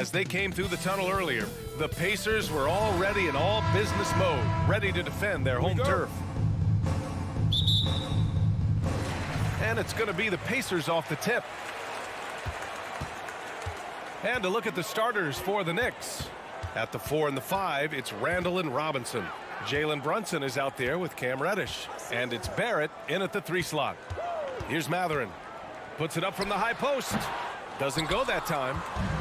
As they came through the tunnel earlier, the Pacers were already in all business mode, ready to defend their home turf. And it's going to be the Pacers off the tip. And to look at the starters for the Knicks. At the 4 and the 5, it's Randall and Robinson. Jalen Brunson is out there with Cam Reddish. And it's Barrett in at the 3 slot. Here's Matherin. Puts it up from the high post. Doesn't go that time.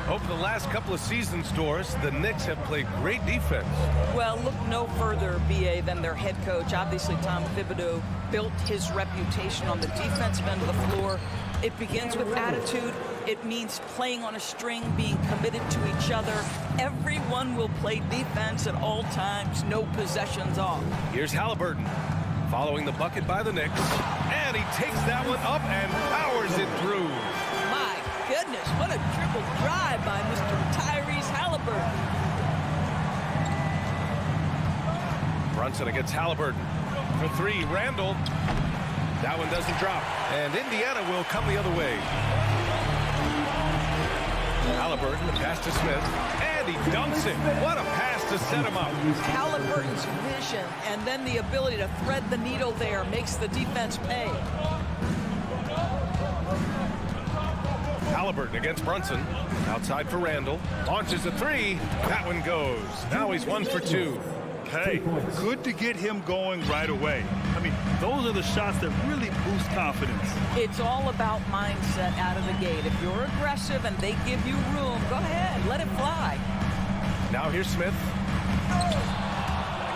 Over the last couple of seasons, Doris, the Knicks have played great defense. Well, look no further, B.A., than their head coach. Obviously, Tom Thibodeau built his reputation on the defensive end of the floor. It begins with attitude. It means playing on a string, being committed to each other. Everyone will play defense at all times, no possessions off. Here's Halliburton, following the bucket by the Knicks. And he takes that one up and powers it through. My goodness, what a triple drive by Mr. Tyrese Halliburton. Brunson against Halliburton. For 3, Randall. That one doesn't drop. And Indiana will come the other way. Halliburton, the pass to Smith. And he dunks it. What a pass to set him up. Halliburton's vision and then the ability to thread the needle there makes the defense pay. Halliburton against Brunson. Outside for Randall. Launches a 3. That one goes. Now he's 1 for 2. Hey, good to get him going right away. I mean, those are the shots that really boost confidence. It's all about mindset out of the gate. If you're aggressive and they give you room, go ahead, let it fly. Now here's Smith.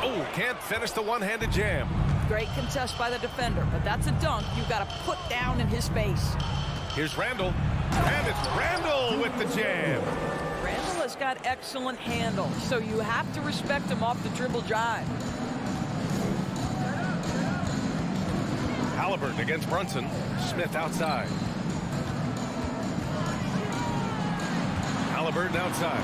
Oh, can't finish the one-handed jam. Great contest by the defender, but that's a dunk you've got to put down in his face. Here's Randall. And it's Randall with the jam. Randall has got excellent handle, so you have to respect him off the dribble drive. Halliburton against Brunson. Smith outside. Halliburton outside.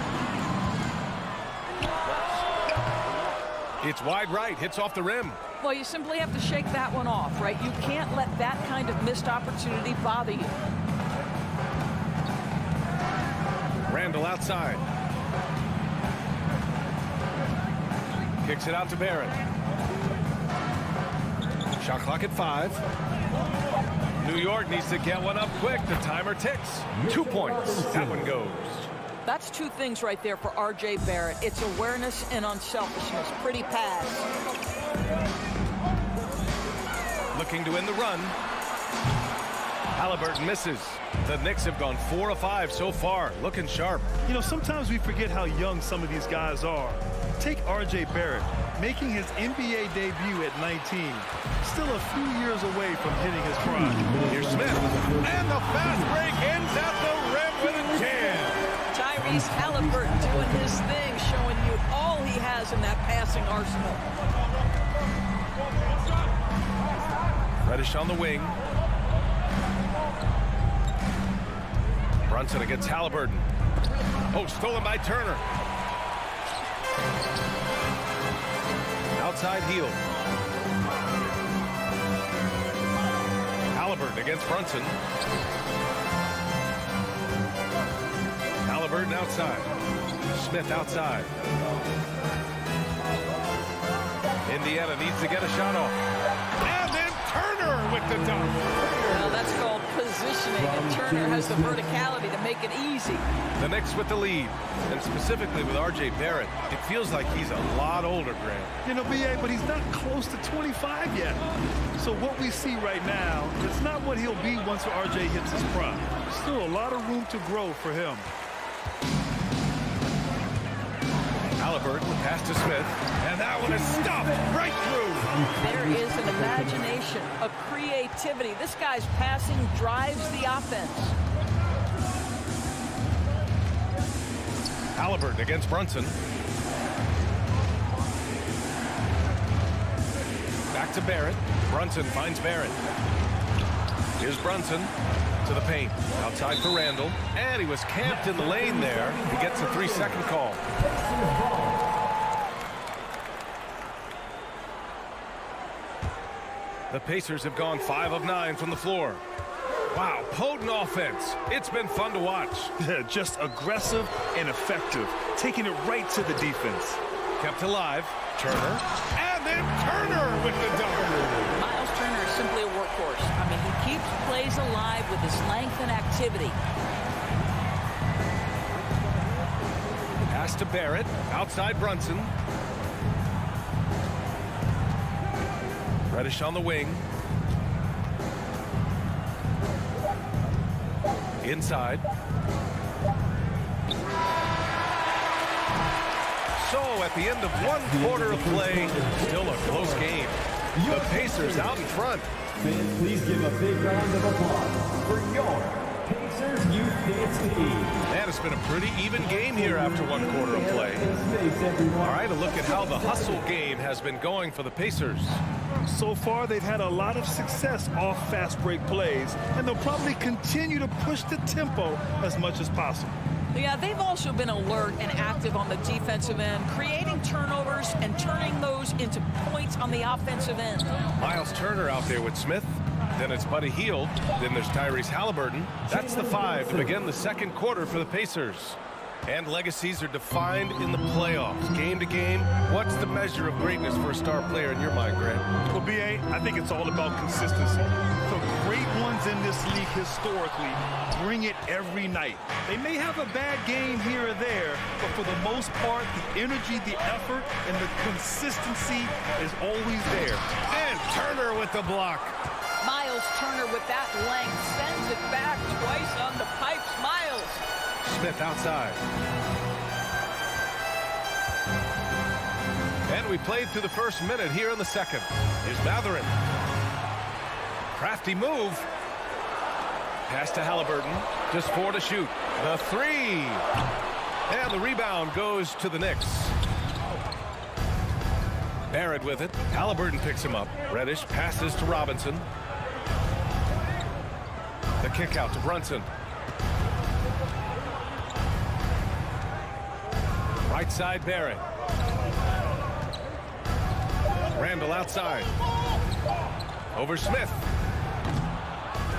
It's wide right, hits off the rim. Well, you simply have to shake that one off, right? You can't let that kind of missed opportunity bother you. Randall outside. Kicks it out to Barrett. Shot clock at 5. New York needs to get one up quick. The timer ticks. 2 points. That one goes. That's 2 things right there for R.J. Barrett. It's awareness and unselfishness. Pretty pass. Looking to win the run. Halliburton misses. The Knicks have gone 4 of 5 so far. Looking sharp. You know, sometimes we forget how young some of these guys are. Take R.J. Barrett, making his NBA debut at 19. Still a few years away from hitting his prime. Here's Smith. And the fast break ends at the rim with a jam. Tyrese Halliburton doing his thing, showing you all he has in that passing arsenal. Reddish on the wing. Brunson against Halliburton. Oh, stolen by Turner. Outside heel. Halliburton against Brunson. Halliburton outside. Smith outside. Indiana needs to get a shot off. And then Turner with the dunk. Well, that's called positioning, and Turner has the verticality to make it easy. The Knicks with the lead, and specifically with R.J. Barrett, it feels like he's a lot older, Grant. You know, B.A., but he's not close to 25 yet. So what we see right now is not what he'll be once R.J. hits his prime. Still a lot of room to grow for him. Halliburton, pass to Smith, and that one is stopped right through. There is an imagination, a creativity. This guy's passing drives the offense. Halliburton against Brunson. Back to Barrett. Brunson finds Barrett. Here's Brunson to the paint. Outside for Randall. And he was camped in the lane there. He gets a 3-second call. The Pacers have gone 5 of 9 from the floor. Wow, potent offense. It's been fun to watch. Yeah, just aggressive and effective, taking it right to the defense. Kept alive. Turner. And then Turner with the dunk. Miles Turner is simply a workhorse. I mean, he keeps plays alive with his length and activity. Pass to Barrett. Outside Brunson. Reddish on the wing. Inside. So at the end of one quarter of play, still a close game. The Pacers out in front. Fans, please give a big round of applause for your Pacers Youth Dance Team. Man, it's been a pretty even game here after one quarter of play. All right, a look at how the hustle game has been going for the Pacers. So far, they've had a lot of success off fast break plays, and they'll probably continue to push the tempo as much as possible. Yeah, they've also been alert and active on the defensive end, creating turnovers and turning those into points on the offensive end. Miles Turner out there with Smith. Then it's Buddy Hield. Then there's Tyrese Halliburton. That's the five to begin the second quarter for the Pacers. And legacies are defined in the playoffs. Game to game, what's the measure of greatness for a star player in your mind, Grant? Well, B.A., I think it's all about consistency. The great ones in this league historically bring it every night. They may have a bad game here or there, but for the most part, the energy, the effort, and the consistency is always there. And Turner with the block. Miles Turner with that length sends it back twice on the pipes. Miles. Smith outside. And we played through the first minute here in the second. Here's Matherin. Crafty move. Pass to Halliburton. Just 4 to shoot. The 3. And the rebound goes to the Knicks. Barrett with it. Halliburton picks him up. Reddish passes to Robinson. The kick out to Brunson. Right side, Barrett. Randall outside. Over Smith.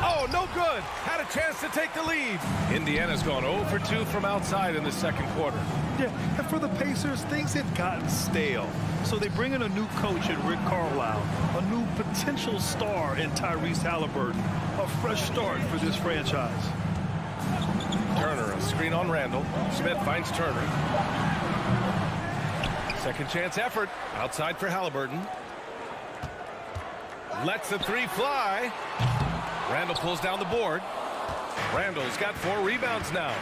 Oh, no good. Had a chance to take the lead. Indiana's gone 0 for 2 from outside in the second quarter. Yeah, and for the Pacers, things had gotten stale. So they bring in a new coach in Rick Carlisle, a new potential star in Tyrese Halliburton, a fresh start for this franchise. Turner, a screen on Randall. Smith finds Turner. Second chance effort. Outside for Halliburton. Lets the 3 fly. Randall pulls down the board. Randall's got 4 rebounds now.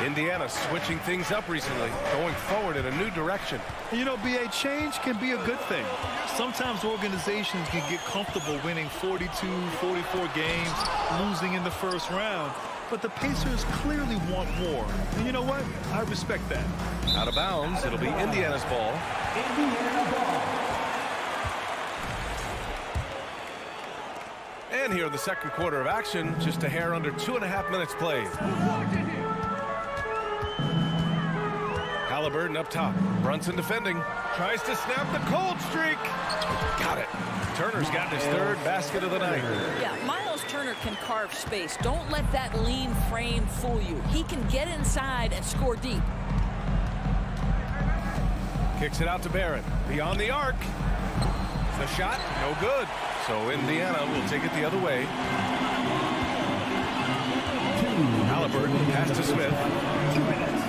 Indiana switching things up recently, going forward in a new direction. You know, B.A., change can be a good thing. Sometimes organizations can get comfortable winning 42, 44 games, losing in the first round. But the Pacers clearly want more. And you know what? I respect that. Out of bounds, it'll be Indiana's ball. Indiana ball. And here in the second quarter of action, just a hair under 2.5 minutes played. Halliburton up top. Brunson defending. Tries to snap the cold streak. Got it. Turner's gotten his 3rd basket of the night. Yeah, Miles Turner can carve space. Don't let that lean frame fool you. He can get inside and score deep. Kicks it out to Barrett. Beyond the arc. The shot, no good. So Indiana will take it the other way. Halliburton pass to Smith. 2 minutes.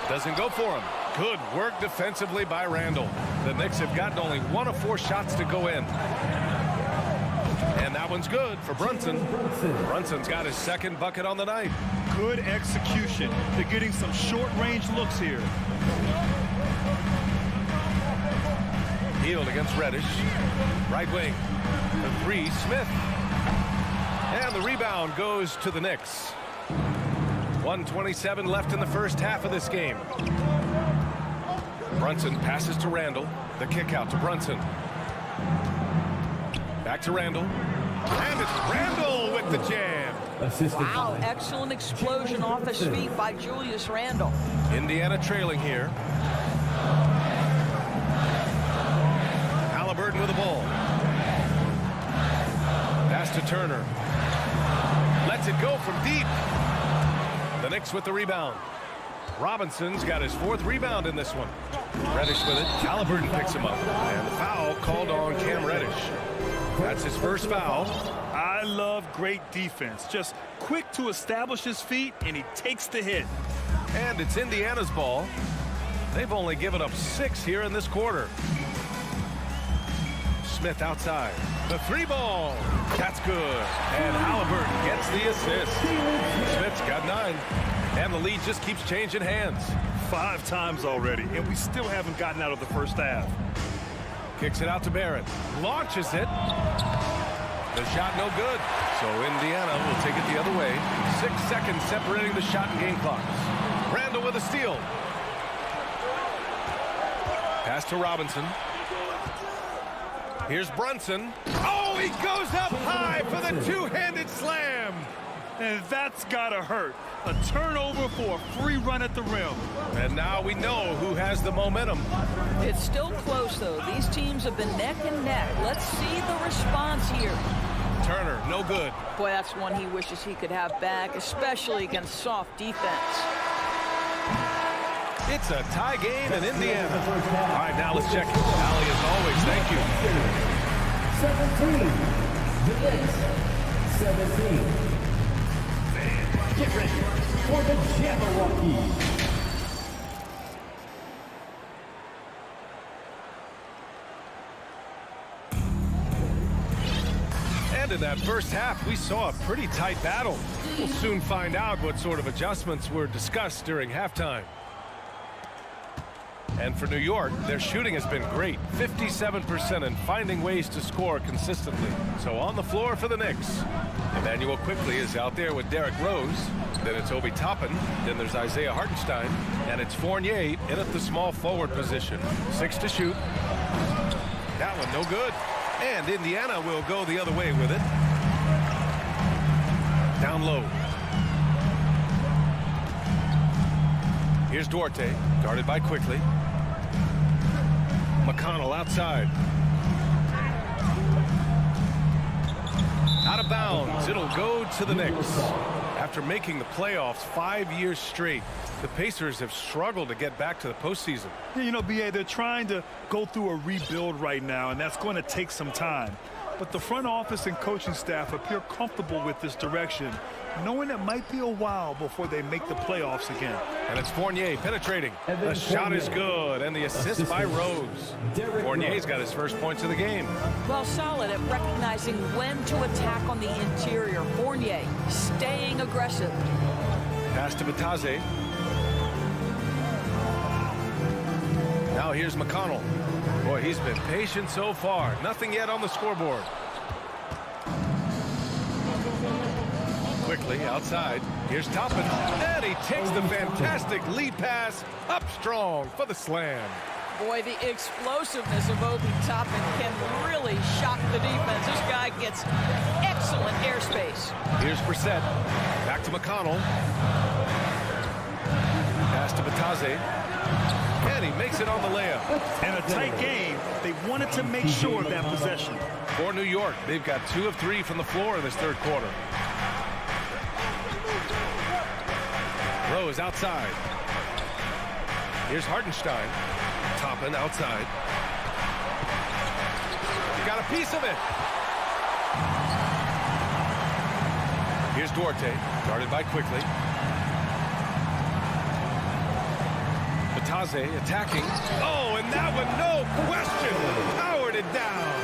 Doesn't go for him. Good work defensively by Randall. The Knicks have gotten only 1 of 4 shots to go in. And that one's good for Brunson. Brunson's got his 2nd bucket on the night. Good execution. They're getting some short-range looks here. Hield against Reddish. Right wing. The 3, Smith. And the rebound goes to the Knicks. 1:27 left in the first half of this game. Brunson passes to Randall. The kick out to Brunson. Back to Randall. And it's Randall with the jam. Wow, excellent explosion off his feet by Julius Randall. Indiana trailing here. Halliburton with the ball. to Turner. Lets it go from deep. The Knicks with the rebound. Robinson's got his 4th rebound in this one. Reddish with it. Halliburton picks him up. And the foul called on Cam Reddish. That's his first foul. I love great defense. Just quick to establish his feet, and he takes the hit. And it's Indiana's ball. They've only given up 6 here in this quarter. Smith outside. The 3 ball. That's good. And Halliburton gets the assist. Smith's got 9. And the lead just keeps changing hands. 5 times already, and we still haven't gotten out of the first half. Kicks it out to Barrett. Launches it. The shot no good. So Indiana will take it the other way. 6 seconds separating the shot and game clocks. Randall with a steal. Pass to Robinson. Here's Brunson. Oh, he goes up high for the 2-handed slam. And that's gotta hurt. A turnover for a free run at the rim. And now we know who has the momentum. It's still close, though. These teams have been neck and neck. Let's see the response here. Turner, no good. Boy, that's one he wishes he could have back, especially against soft defense. It's a tie game in Indiana. All right, now let's check it. Allie, as always, thank you. 17. The Knicks. 17. Get ready for the Jabberwocky. And in that first half, we saw a pretty tight battle. We'll soon find out what sort of adjustments were discussed during halftime. And for New York, their shooting has been great, 57%, and finding ways to score consistently. So on the floor for the Knicks, Emmanuel Quickly is out there with Derrick Rose. Then it's Obi Toppin. Then there's Isaiah Hartenstein. And it's Fournier in at the small forward position. 6 to shoot. That one no good. And Indiana will go the other way with it. Down low. Here's Duarte, guarded by Quickly. McConnell outside. Out of bounds. It'll go to the Knicks. After making the playoffs 5 years straight, the Pacers have struggled to get back to the postseason. You know, B.A., they're trying to go through a rebuild right now, and that's going to take some time. But the front office and coaching staff appear comfortable with this direction, knowing it might be a while before they make the playoffs again. And it's Fournier penetrating. The shot is good, and the assist by Rose. Fournier's got his first points of the game. Well, solid at recognizing when to attack on the interior. Fournier staying aggressive. Pass to Batase. Now here's McConnell. Boy, he's been patient so far. Nothing yet on the scoreboard. Quickly outside. Here's Toppin. And he takes the fantastic lead pass up strong for the slam. Boy, the explosiveness of Obi Toppin can really shock the defense. This guy gets excellent airspace. Here's Brissett. Back to McConnell. Pass to Batase. And he makes it on the layup. And a tight game. They wanted to make sure of that possession. For New York, they've got 2 of 3 from the floor in this third quarter. Rose outside. Here's Hartenstein. Toppin outside. He got a piece of it. Here's Duarte, guarded by Quickly. Batase attacking. Oh, and that one, no question, powered it down.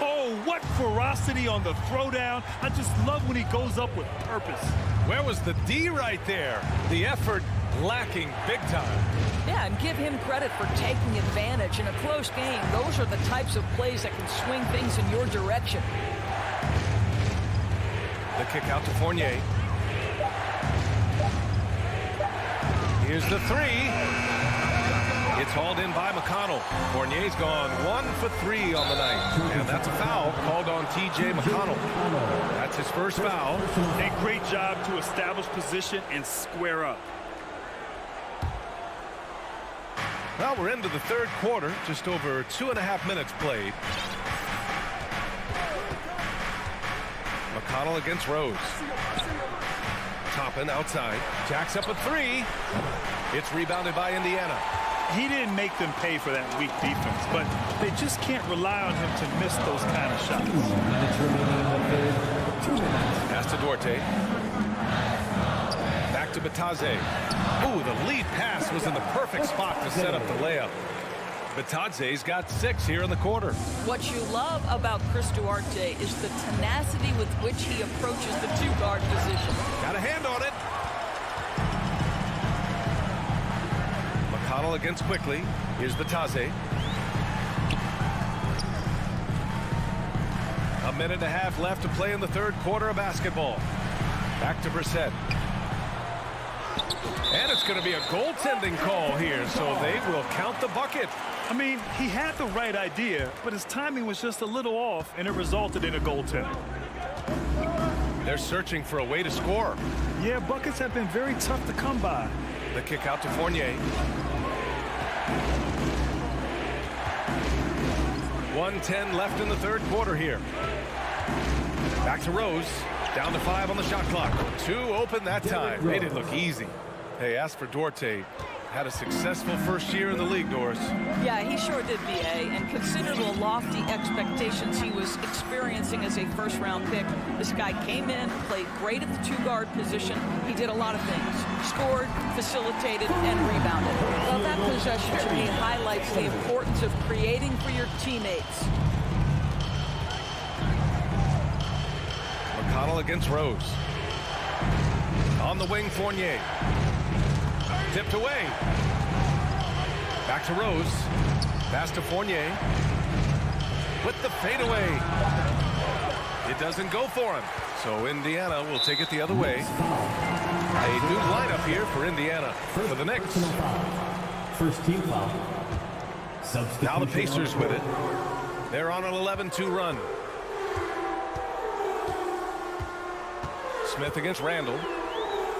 Oh, what ferocity on the throwdown. I just love when he goes up with purpose. Where was the D right there? The effort lacking big time. Yeah, and give him credit for taking advantage in a close game. Those are the types of plays that can swing things in your direction. The kick out to Fournier. Here's the 3. It's hauled in by McConnell. Fournier's gone 1 for 3 on the night. And that's a foul called on T.J. McConnell. That's his first foul. A great job to establish position and square up. Well, we're into the third quarter. Just over 2.5 minutes played. McConnell against Rose. Toppin outside. Jacks up a three. It's rebounded by Indiana. He didn't make them pay for that weak defense, but they just can't rely on him to miss those kind of shots. 2 minutes remaining in the third. 2 minutes. Pass to Duarte. Back to Batadze. Ooh, the lead pass was in the perfect spot to set up the layup. Batadze's got 6 here in the quarter. What you love about Chris Duarte is the tenacity with which he approaches the two-guard position. Got a hand on it. McConnell against Quickly. Here's Batadze. A minute and a half left to play in the third quarter of basketball. Back to Brissett. And it's going to be a goaltending call here, so they will count the bucket. I mean, he had the right idea, but his timing was just a little off, and it resulted in a goaltender. They're searching for a way to score. Yeah, buckets have been very tough to come by. The kick out to Fournier. 1:10 left in the third quarter here. Back to Rose. Down to 5 on the shot clock. 2 open that time. Made it look easy. Hey, as for Duarte, had a successful first year in the league, Doris. Yeah, he sure did, BA, and consider the lofty expectations he was experiencing as a first-round pick. This guy came in, played great at the two-guard position. He did a lot of things. Scored, facilitated, and rebounded. Well, that possession to me highlights the importance of creating for your teammates. McConnell against Rose. On the wing, Fournier. Tipped away. Back to Rose. Pass to Fournier. With the fadeaway. It doesn't go for him. So Indiana will take it the other way. A new lineup here for Indiana. For the Knicks. First team foul. Now the Pacers with it. They're on an 11-2 run. Smith against Randall.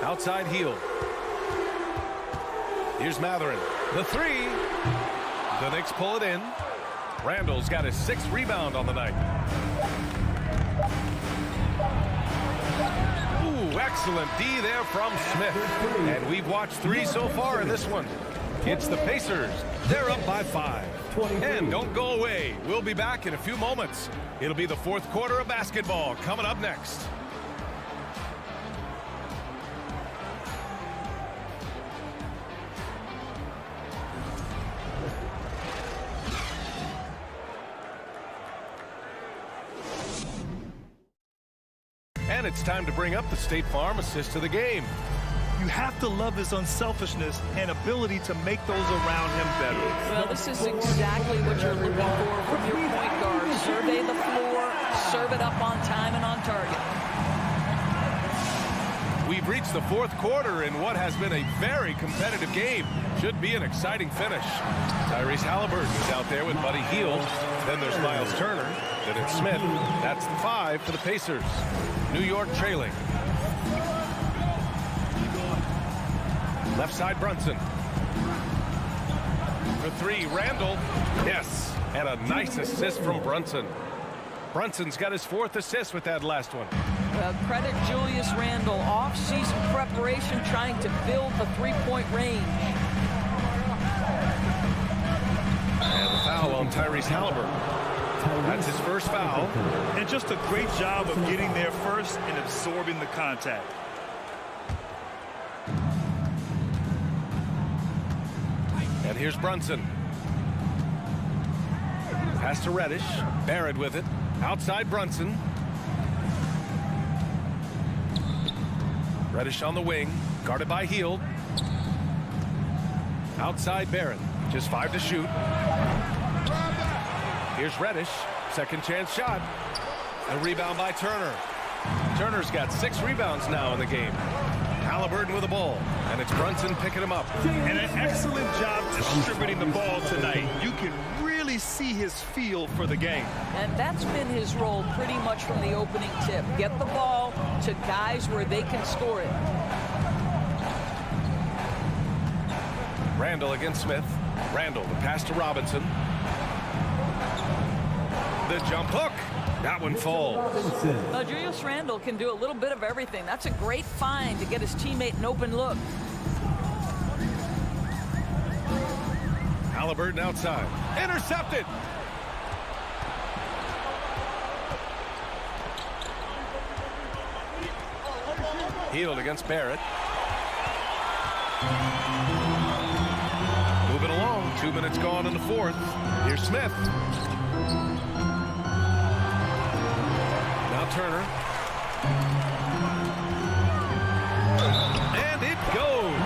Outside heel. Here's Matherin. The 3. The Knicks pull it in. Randall's got his 6th rebound on the night. Ooh, excellent D there from Smith. And we've watched 3 so far in this one. It's the Pacers. They're up by 5. And don't go away. We'll be back in a few moments. It'll be the fourth quarter of basketball coming up next. And it's time to bring up the State Farm assist to the game. You have to love his unselfishness and ability to make those around him better. Well, this is exactly what you're looking for from your point guard. Survey the floor, serve it up on time and on target. We've reached the fourth quarter in what has been a very competitive game. Should be an exciting finish. Tyrese Halliburton is out there with Buddy Hield. Then there's Miles Turner. Then it's Smith. That's the 5 for the Pacers. New York trailing. Left side Brunson. For 3, Randall. Yes, and a nice assist from Brunson. Brunson's got his 4th assist with that last one. Credit Julius Randle. Off-season preparation trying to build the three-point range. And the foul on Tyrese Halliburton. That's his first foul. And just a great job of getting there first and absorbing the contact. And here's Brunson. Pass to Reddish. Barrett with it. Outside Brunson. Reddish on the wing. Guarded by Hield. Outside Barrett. Just 5 to shoot. Here's Reddish. Second chance shot. A rebound by Turner. Turner's got 6 rebounds now in the game. Halliburton with the ball. And it's Brunson picking him up. And an excellent job distributing the ball tonight. You can really see his feel for the game. And that's been his role pretty much from the opening tip. Get the ball to guys where they can score it. Randall against Smith. Randall, the pass to Robinson. The jump hook. That one falls. Julius Randle can do a little bit of everything. That's a great find to get his teammate an open look. Halliburton outside. Intercepted. Healed against Barrett. Moving along. 2 minutes gone in the fourth. Here's Smith. Now Turner. And it goes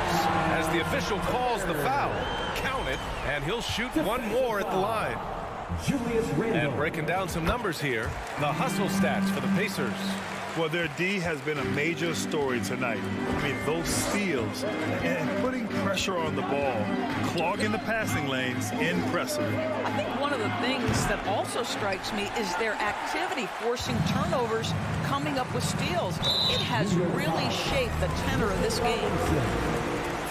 as the official calls the foul. Count it, and he'll shoot one more at the line. Julius Randle. And breaking down some numbers here, the hustle stats for the Pacers. Well, their D has been a major story tonight. I mean, those steals and putting pressure on the ball, clogging the passing lanes, impressive. I think one of the things that also strikes me is their activity forcing turnovers, coming up with steals. It has really shaped the tenor of this game.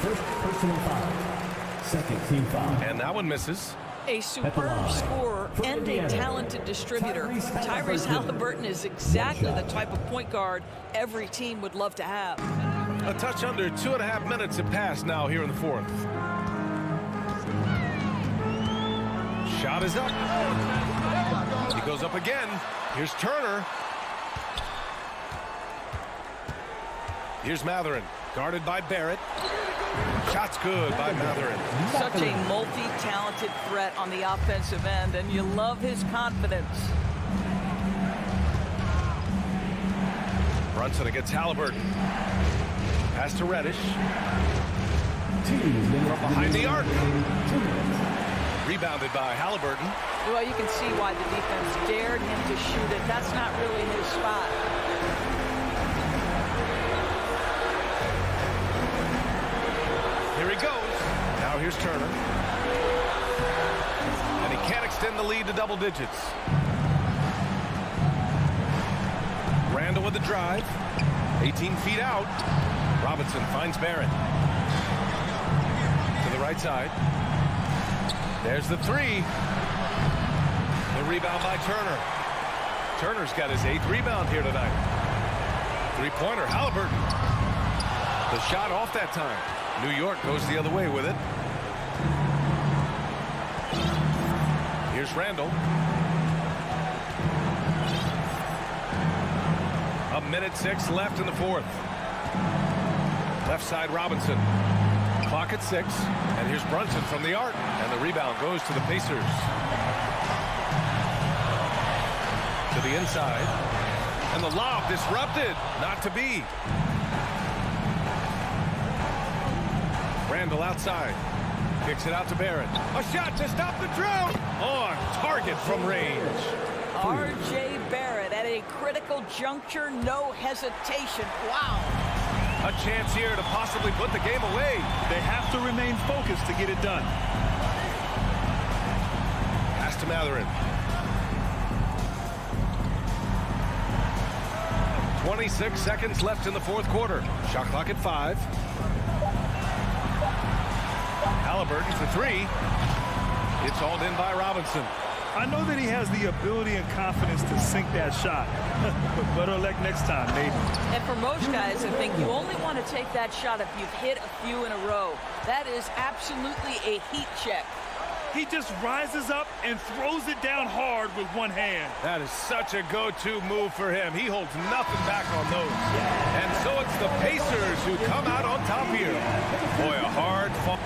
First personal foul. Second team foul. And that one misses. A superb scorer and a talented distributor. Tyrese Halliburton is exactly the type of point guard every team would love to have. A touch under 2.5 minutes have passed now here in the fourth. Shot is up. He goes up again. Here's Turner. Here's Matherin, guarded by Barrett. Shot's good by Matherin. Such a multi-talented threat on the offensive end, and you love his confidence. Brunson against Halliburton. Pass to Reddish. From behind the arc. Rebounded by Halliburton. Well, you can see why the defense dared him to shoot it. That's not really his spot. Here he goes. Now here's Turner. And he can't extend the lead to double digits. Randle with the drive. 18 feet out. Robinson finds Barrett. To the right side. There's the three. The rebound by Turner. Turner's got his 8th rebound here tonight. Three-pointer, Halliburton. The shot off that time. New York goes the other way with it. Here's Randle. 1:06 left in the fourth. Left side, Robinson. Clock at 6. And here's Brunson from the arc. And the rebound goes to the Pacers. To the inside. And the lob disrupted. Not to be. Randle outside. Kicks it out to Barrett. A shot to stop the drought. On target from range. R.J. Barrett at a critical juncture, no hesitation. Wow. A chance here to possibly put the game away. They have to remain focused to get it done. Pass to Matherin. 26 seconds left in the fourth quarter. Shot clock at 5. Halliburton for 3. It's hauled in by Robinson. I know that he has the ability and confidence to sink that shot, but better luck next time, maybe. And for most guys, I think you only want to take that shot if you've hit a few in a row. That is absolutely a heat check. He just rises up and throws it down hard with one hand. That is such a go-to move for him. He holds nothing back on those. And so it's the Pacers who come out on top here. Boy, a hard fall.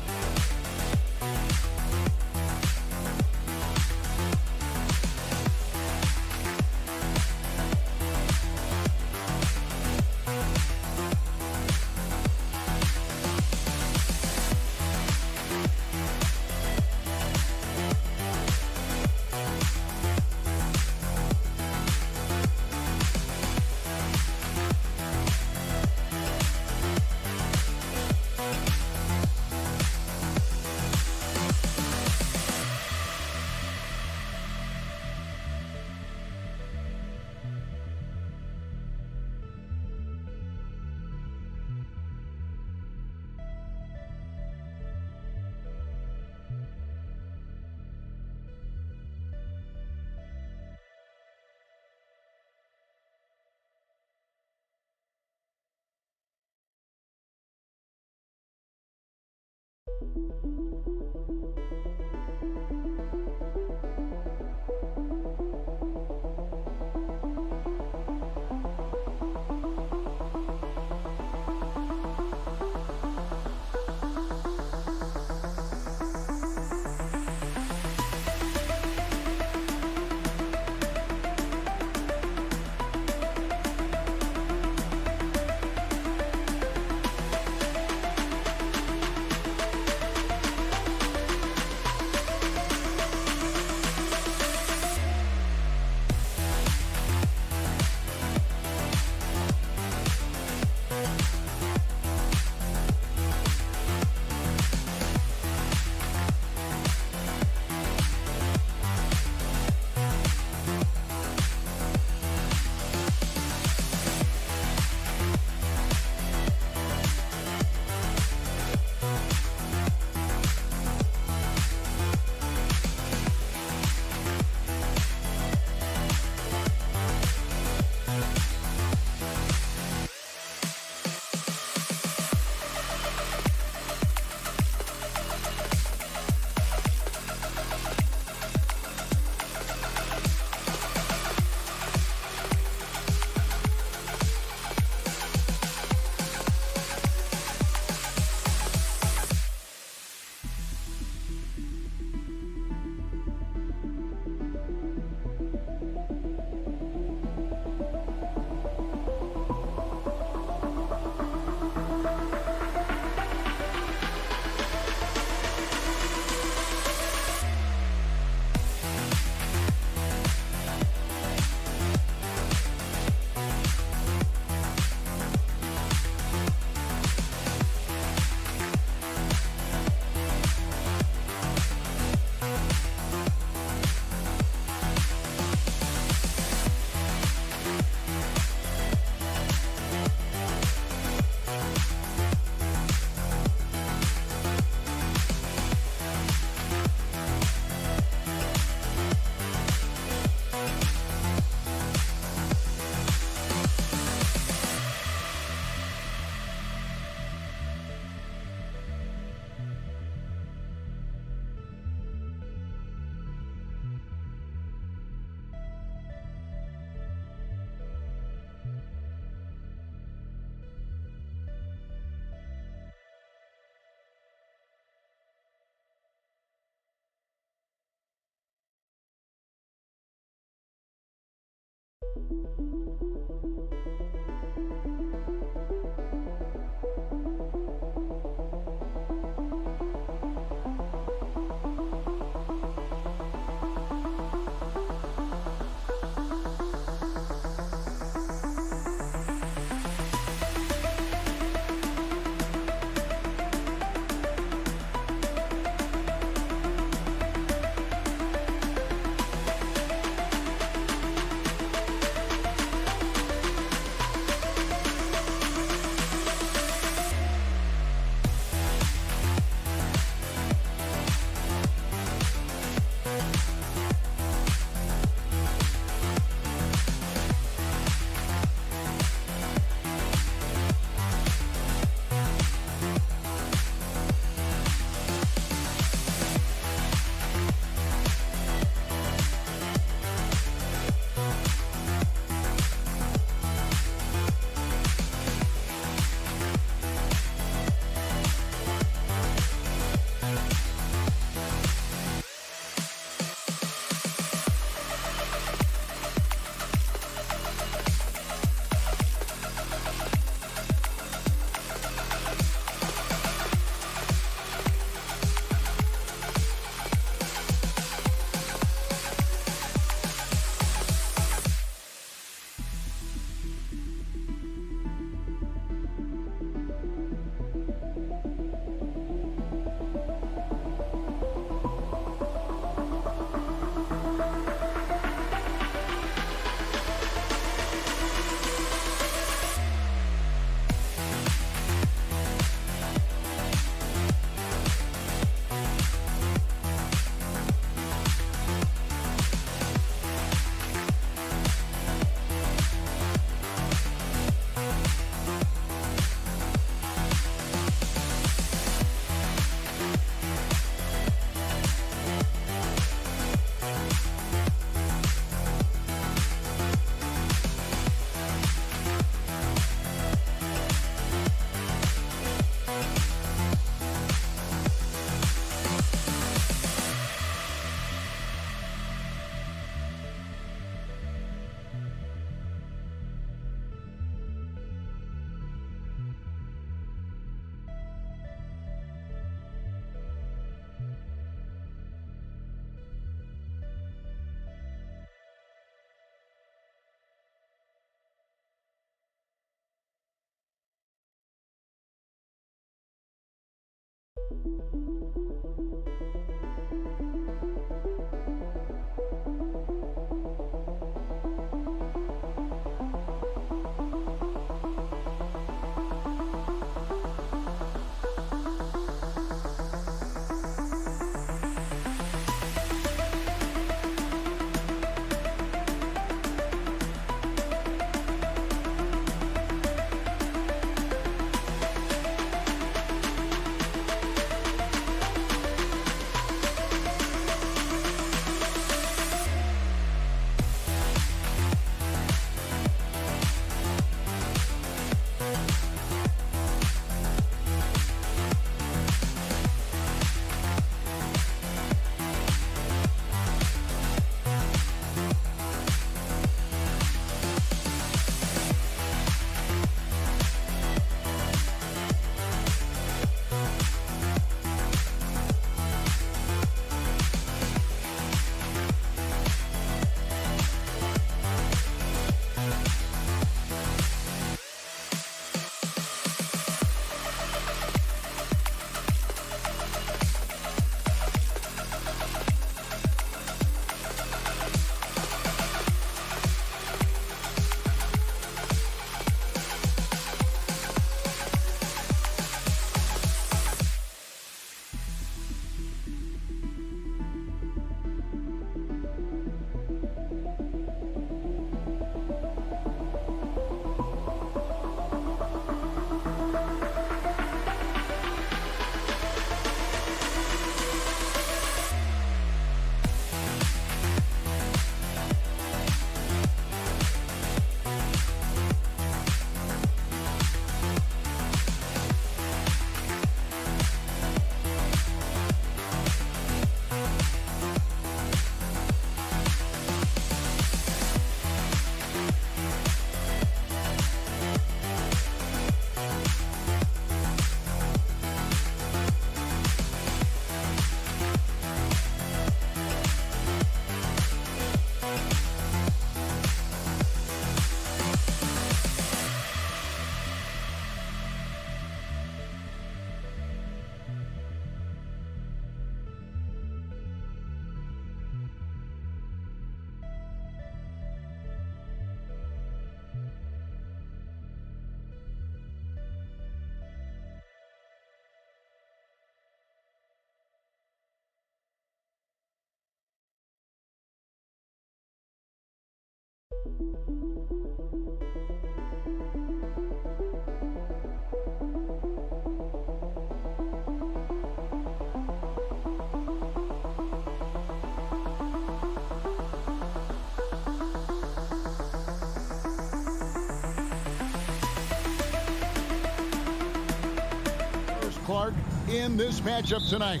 Clark, in this matchup tonight.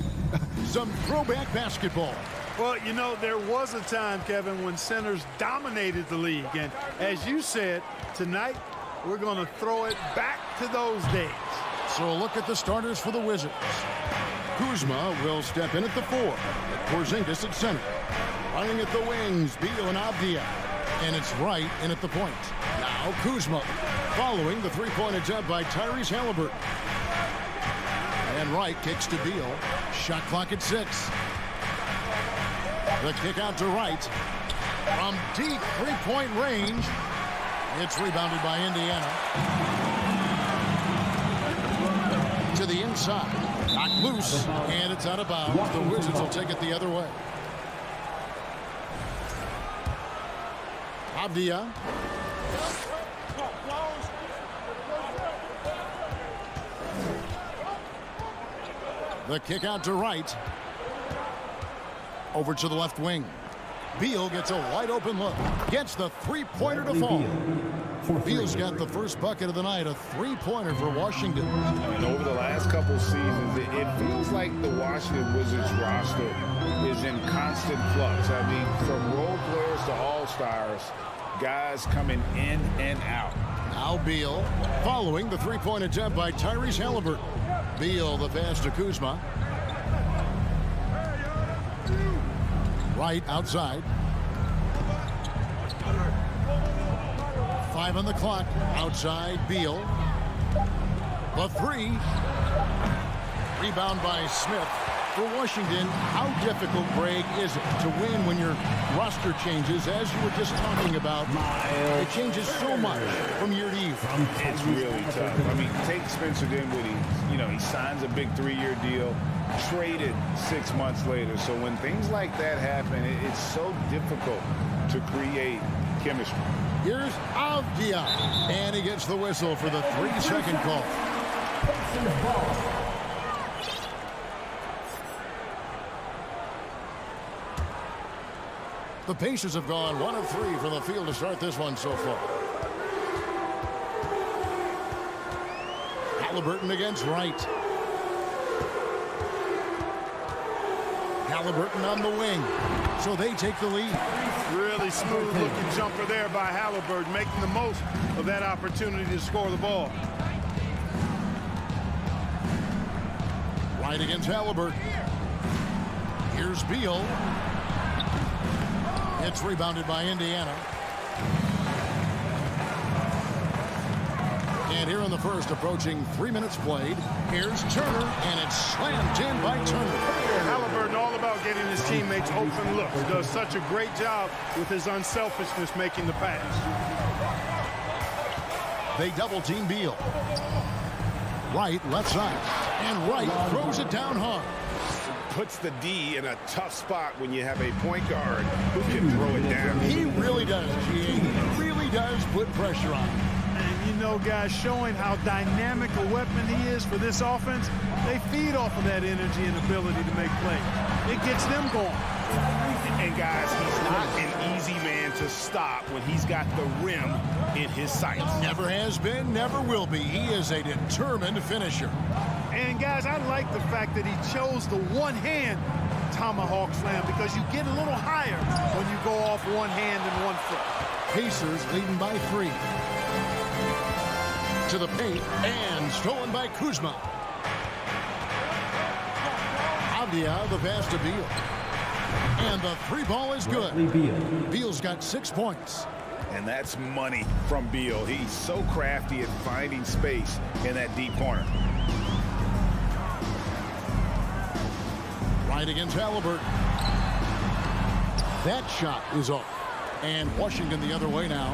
Some throwback basketball. Well, you know, there was a time, Kevin, when centers dominated the league. And as you said, tonight we're going to throw it back to those days. So a look at the starters for the Wizards. Kuzma will step in at the 4. Porzingis at center. Running at the wings, Beal and Avdia. And it's Wright in at the point. Now Kuzma following the three-point attempt by Tyrese Halliburton. And Wright kicks to Beal. Shot clock at 6. The kick out to Wright. From deep three-point range. It's rebounded by Indiana. To the inside. Knocked loose. And it's out of bounds. The Wizards will take it the other way. Avdia. The kick out to Wright. Over to the left wing. Beal gets a wide open look. Gets the three-pointer to fall. Beal's got the first bucket of the night. A three-pointer for Washington. I mean, over the last couple seasons, it feels like the Washington Wizards roster is in constant flux. I mean, from role players to all-stars, guys coming in and out. Now Beal following the three-point attempt by Tyrese Halliburton. Beal the pass to Kuzma. Right outside. 5 on the clock. Outside Beal. The 3. Rebound by Smith. For Washington, how difficult, Greg, is it to win when your roster changes, as you were just talking about? It changes so much from year to year. It's really tough. I mean, take Spencer Dinwiddie. You know, he signs a big 3-year deal, traded 6 months later. So when things like that happen, it's so difficult to create chemistry. Here's Avdia, and he gets the whistle for the 3-second call. The Pacers have gone 1 of 3 from the field to start this one so far. Halliburton against Wright. Halliburton on the wing, so they take the lead. Really smooth looking jumper there by Halliburton, making the most of that opportunity to score the ball. Wright against Halliburton. Here's Beal. It's rebounded by Indiana. And here in the first, approaching 3 minutes played, here's Turner, and it's slammed in by Turner. Halliburton all about getting his teammates open looks. Does such a great job with his unselfishness making the pass. They double team Beal. Wright left side, and Wright throws it down hard. Puts the D in a tough spot when you have a point guard who can throw it down. He really does, G.A. He really does put pressure on him. And you know, guys, showing how dynamic a weapon he is for this offense, they feed off of that energy and ability to make plays. It gets them going. And guys, he's not an easy man to stop when he's got the rim in his sights. Never has been, never will be. He is a determined finisher. And guys, I like the fact that he chose the one-hand tomahawk slam, because you get a little higher when you go off one hand and 1 foot. Pacers leading by 3. To the paint, and stolen by Kuzma. Avdia, the pass to Beal. And the 3 ball is good. Beal's got 6 points. And that's money from Beal. He's so crafty at finding space in that deep corner. Right against Halliburton. That shot is off. And Washington the other way now.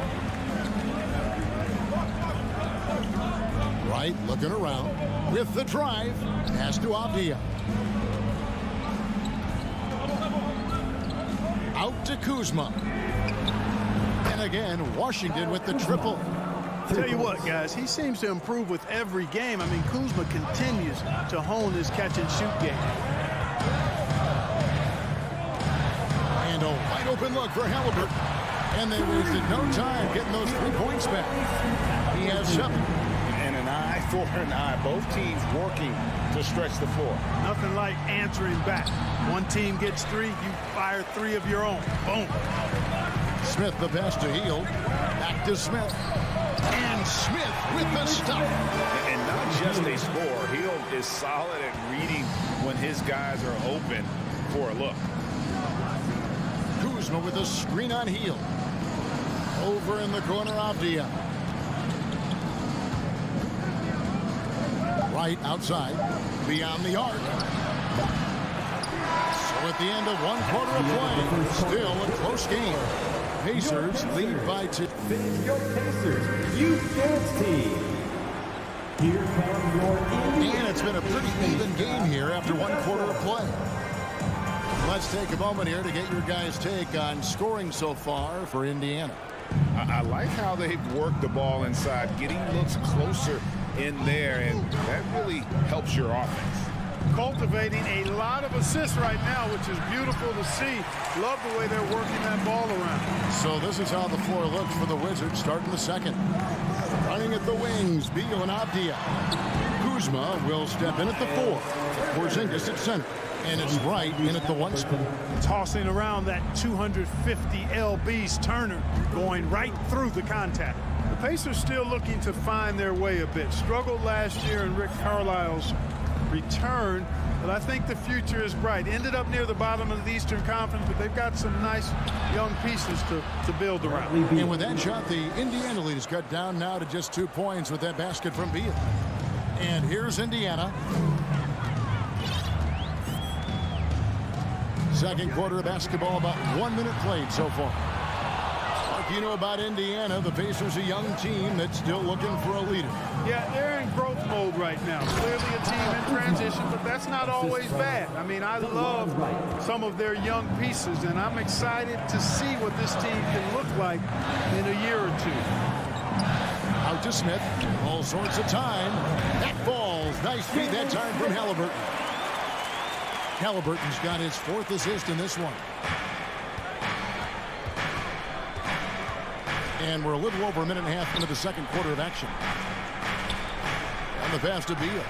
Wright looking around with the drive. Pass to Avdia. Out to Kuzma. And again, Washington with the triple. Tell you what, guys, he seems to improve with every game. I mean, Kuzma continues to hone his catch-and-shoot game. And a wide open look for Halliburton. And they wasted no time getting those 3 points back. He has 7. And an eye for an eye. Both teams working to stretch the floor. Nothing like answering back. One team gets 3, you fire 3 of your own. Boom. Smith the pass to Hield. Back to Smith. And Smith with the stop. And not just a score. Hield is solid at reading when his guys are open for a look. Kuzma with a screen on Hield. Over in the corner, Avdia. Right outside. Beyond the arc. So at the end of 1 quarter of play, still a close game. Pacers lead by 2. Finish your Pacers Youth Dance Team. Here come your Indiana. And it's been a pretty even game here after 1 quarter of play. Let's take a moment here to get your guys' take on scoring so far for Indiana. I like how they've worked the ball inside, getting looks closer in there, and that really helps your offense. Cultivating a lot of assists right now, which is beautiful to see. Love the way they're working that ball around. So this is how the floor looks for the Wizards starting the second. Running at the wings, Beal and Avdia. Kuzma will step in at the 4. Porzingis at center. And it's Wright in at the 1 spot. Tossing around that 250 lbs, Turner going right through the contact. The Pacers still looking to find their way a bit. Struggled last year in Rick Carlisle's return, but I think the future is bright. Ended up near the bottom of the Eastern Conference, but they've got some nice young pieces to build around. And with that shot, the Indiana lead is cut down now to just 2 points with that basket from Beal. And here's Indiana. Second quarter of basketball, about 1 minute played so far. Like you know about Indiana, the Pacers a young team that's still looking for a leader. Yeah, they're in growth mode right now. Clearly a team in transition, but that's not always bad. I mean, I love some of their young pieces, and I'm excited to see what this team can look like in a year or two. Out to Smith. All sorts of time. That falls. Nice feed that time from Halliburton. Halliburton's got his 4th assist in this one. And we're a little over a minute and a half into the second quarter of action. And the pass to Beal.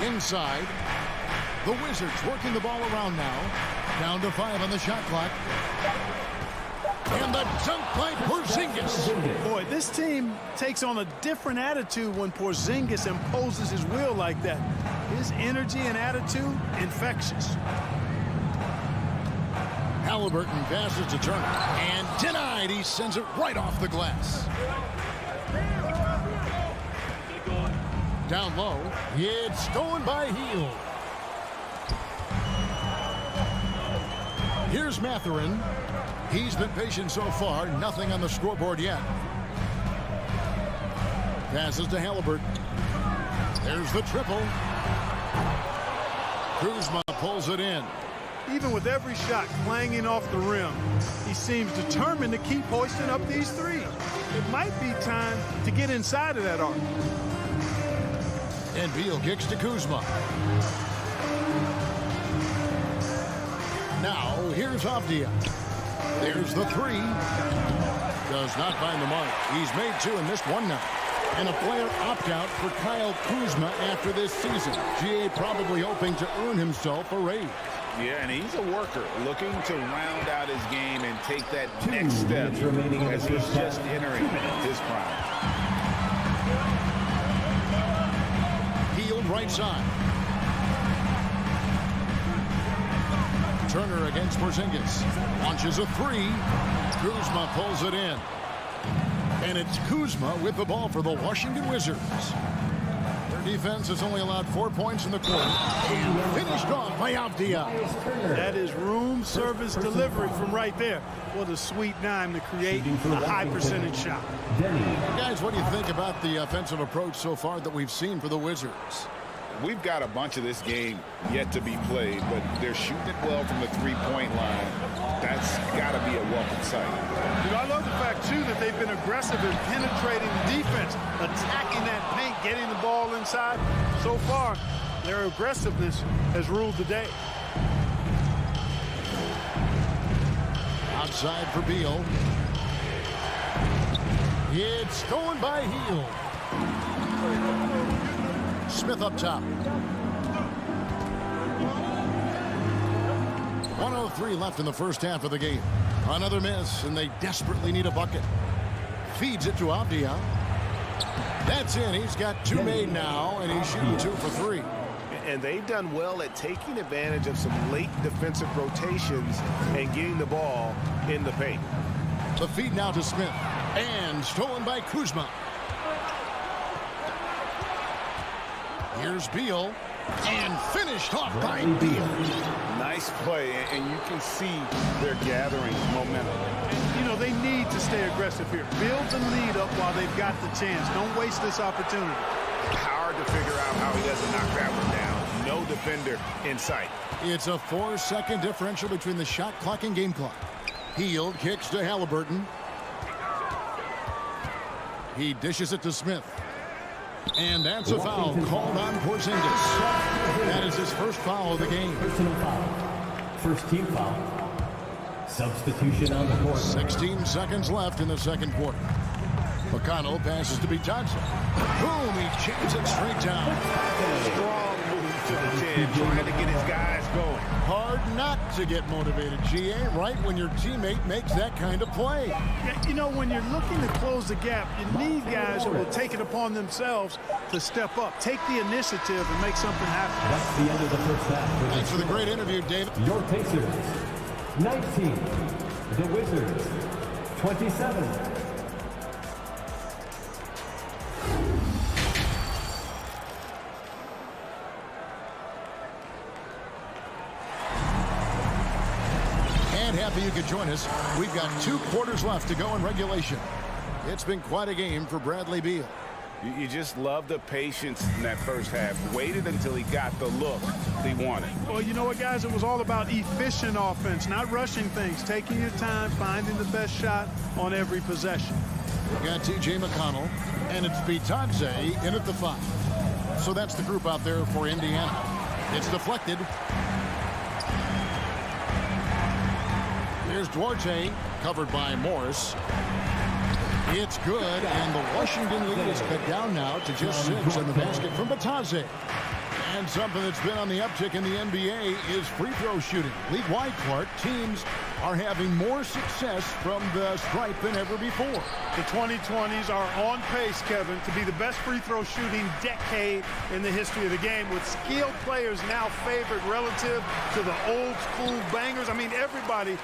Inside. The Wizards working the ball around now. Down to 5 on the shot clock. And the dunk by Porzingis. Boy, this team takes on a different attitude when Porzingis imposes his will like that. His energy and attitude, infectious. Halliburton passes to Turner. And denied. He sends it right off the glass. Down low. It's stolen by Hield. Here's Mathurin. He's been patient so far. Nothing on the scoreboard yet. Passes to Halliburton. There's the triple. Kuzma pulls it in. Even with every shot clanging off the rim, he seems determined to keep hoisting up these threes. It might be time to get inside of that arc. And Beal kicks to Kuzma. Now, here's Avdia. There's the 3. Does not find the mark. He's made 2 and missed 1 now. And a player opt-out for Kyle Kuzma after this season. GA probably hoping to earn himself a raise. Yeah, and he's a worker looking to round out his game and take that next step as he's just entering his prime. Hield right side. Turner against Porzingis. Launches a 3. Kuzma pulls it in. And it's Kuzma with the ball for the Washington Wizards. Their defense has only allowed 4 points in the quarter. And finished off by Avdia. That is room service delivery from right there. What a sweet dime to create a high percentage shot. Guys, what do you think about the offensive approach so far that we've seen for the Wizards? We've got a bunch of this game yet to be played, but they're shooting it well from the three-point line. That's got to be a welcome sight. You know, I love the fact, too, that they've been aggressive in penetrating defense, attacking that paint, getting the ball inside. So far, their aggressiveness has ruled the day. Outside for Beal. It's stolen by Hield. Smith up top. 1:03 left in the first half of the game. Another miss, and they desperately need a bucket. Feeds it to Avdia. That's in. He's got 2 made now, and he's shooting 2 for 3. And they've done well at taking advantage of some late defensive rotations and getting the ball in the paint. The feed now to Smith. And stolen by Kuzma. Here's Beal. And finished off by Beal. Nice play, and you can see they're gathering momentum. You know, they need to stay aggressive here. Build the lead up while they've got the chance. Don't waste this opportunity. Hard to figure out how he doesn't knock that one down. No defender in sight. It's a 4-second differential between the shot clock and game clock. Hield kicks to Halliburton. He dishes it to Smith. And that's a foul called on Porzingis. That is his first foul of the game. Personal foul. First team foul. Substitution on the court. 16 seconds left in the second quarter. McConnell passes to Johnson. Boom, he jams it straight down. Strong move to the jam, trying to get his guys going. Hard not to get motivated, GA, right when your teammate makes that kind of play. Yeah, you know, when you're looking to close the gap, you need guys who will take it upon themselves to step up, take the initiative, and make something happen. That's the end of the first half. Thanks for the great interview, David. Your Pacers, 19. The Wizards, 27. join us. We've got 2 quarters left to go in regulation. It's been quite a game for Bradley Beal. You just love the patience in that first half. Waited until he got the look he wanted. Well, you know what, guys? It was all about efficient offense, not rushing things, taking your time, finding the best shot on every possession. We've got T.J. McConnell, and it's Bitadze in at the 5. So that's the group out there for Indiana. It's deflected. Here's Duarte, covered by Morris. It's good, and the Washington lead is cut down now to just 6 on the basket from Bitadze. And something that's been on the uptick in the NBA is free throw shooting. League-wide, Clark, teams are having more success from the stripe than ever before. The 2020s are on pace, Kevin, to be the best free throw shooting decade in the history of the game, with skilled players now favored relative to the old school bangers. I mean, everybody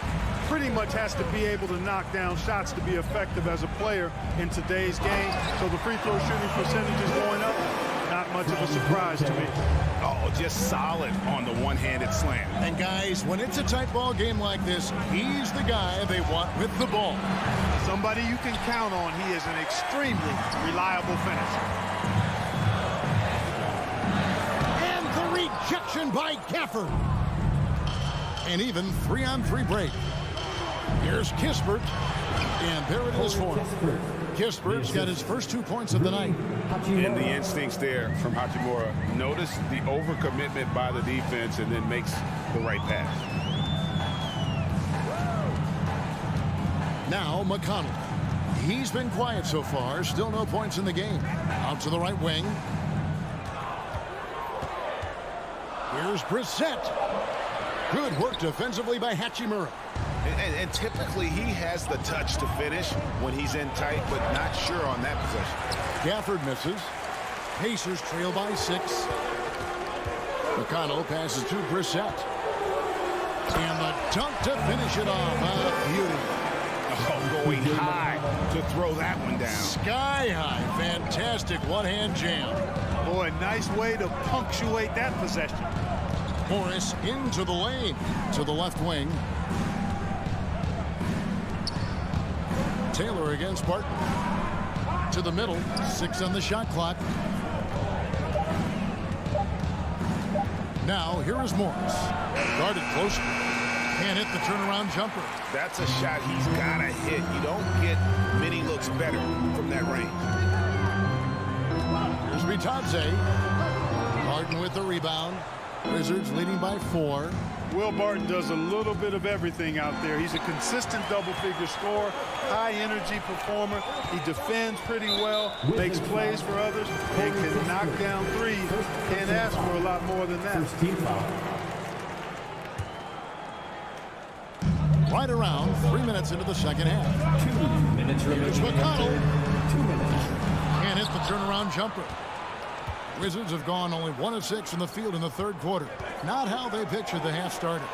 pretty much has to be able to knock down shots to be effective as a player in today's game. So the free throw shooting percentage is going up. Not much of a surprise to me. Oh, just solid on the one-handed slam. And guys, when it's a tight ball game like this, he's the guy they want with the ball. Somebody you can count on. He is an extremely reliable finisher. And the rejection by Gafford. And even 3-on-3 break. Here's Kispert, and there it is for him. Kispert's got his first 2 points of the night. And the instincts there from Hachimura. Notice the overcommitment by the defense and then makes the right pass. Now McConnell. He's been quiet so far. Still no points in the game. Out to the right wing. Here's Brissett. Good work defensively by Hachimura. And typically he has the touch to finish when he's in tight, but not sure on that possession. Gafford misses. Pacers trail by 6. McConnell passes to Brissett. And the dunk to finish it off. Beauty. Oh, going high to throw that one down. Sky high. Fantastic one-hand jam. Boy, nice way to punctuate that possession. Morris into the lane. To the left wing. Taylor against Barton. To the middle. 6 on the shot clock. Now, here is Morris. Guarded closely. Can't hit the turnaround jumper. That's a shot he's got to hit. You don't get many looks better from that range. Here's Bitadze. Barton with the rebound. Wizards leading by 4. Will Barton does a little bit of everything out there. He's a consistent double-figure scorer, high-energy performer. He defends pretty well, makes plays for others, and can knock down threes. Can't ask for a lot more than that. Right around 3 minutes into the second half. 2 minutes remaining. Here's McConnell. 2 minutes. Can't hit the turnaround jumper. Wizards have gone only 1 of 6 from the field in the third quarter. Not how they pictured the half started.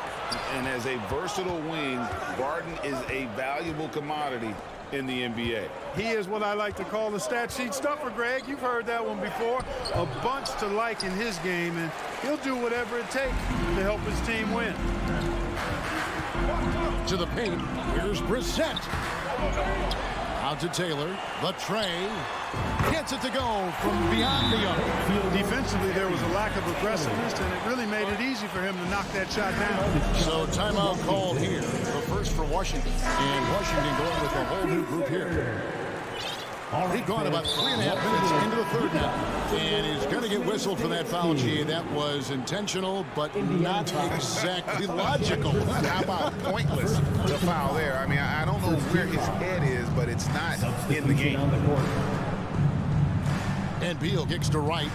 And as a versatile wing, Barton is a valuable commodity in the NBA. He is what I like to call the stat sheet stuffer, Greg. You've heard that one before. A bunch to like in his game, and he'll do whatever it takes to help his team win. To the paint. Here's Brissett. Out to Taylor. The tray. Gets it to go from beyond the arc. Defensively, there was a lack of aggressiveness, and it really made it easy for him to knock that shot down. So timeout called here. The first for Washington. And Washington going with a whole new group here. We've gone about 3.5 minutes into the third now. And he's going to get whistled for that foul, G. That was intentional, but not exactly logical. How about pointless, the foul there? I mean, I don't know where his head is, but it's not in the game. And Beal kicks to right.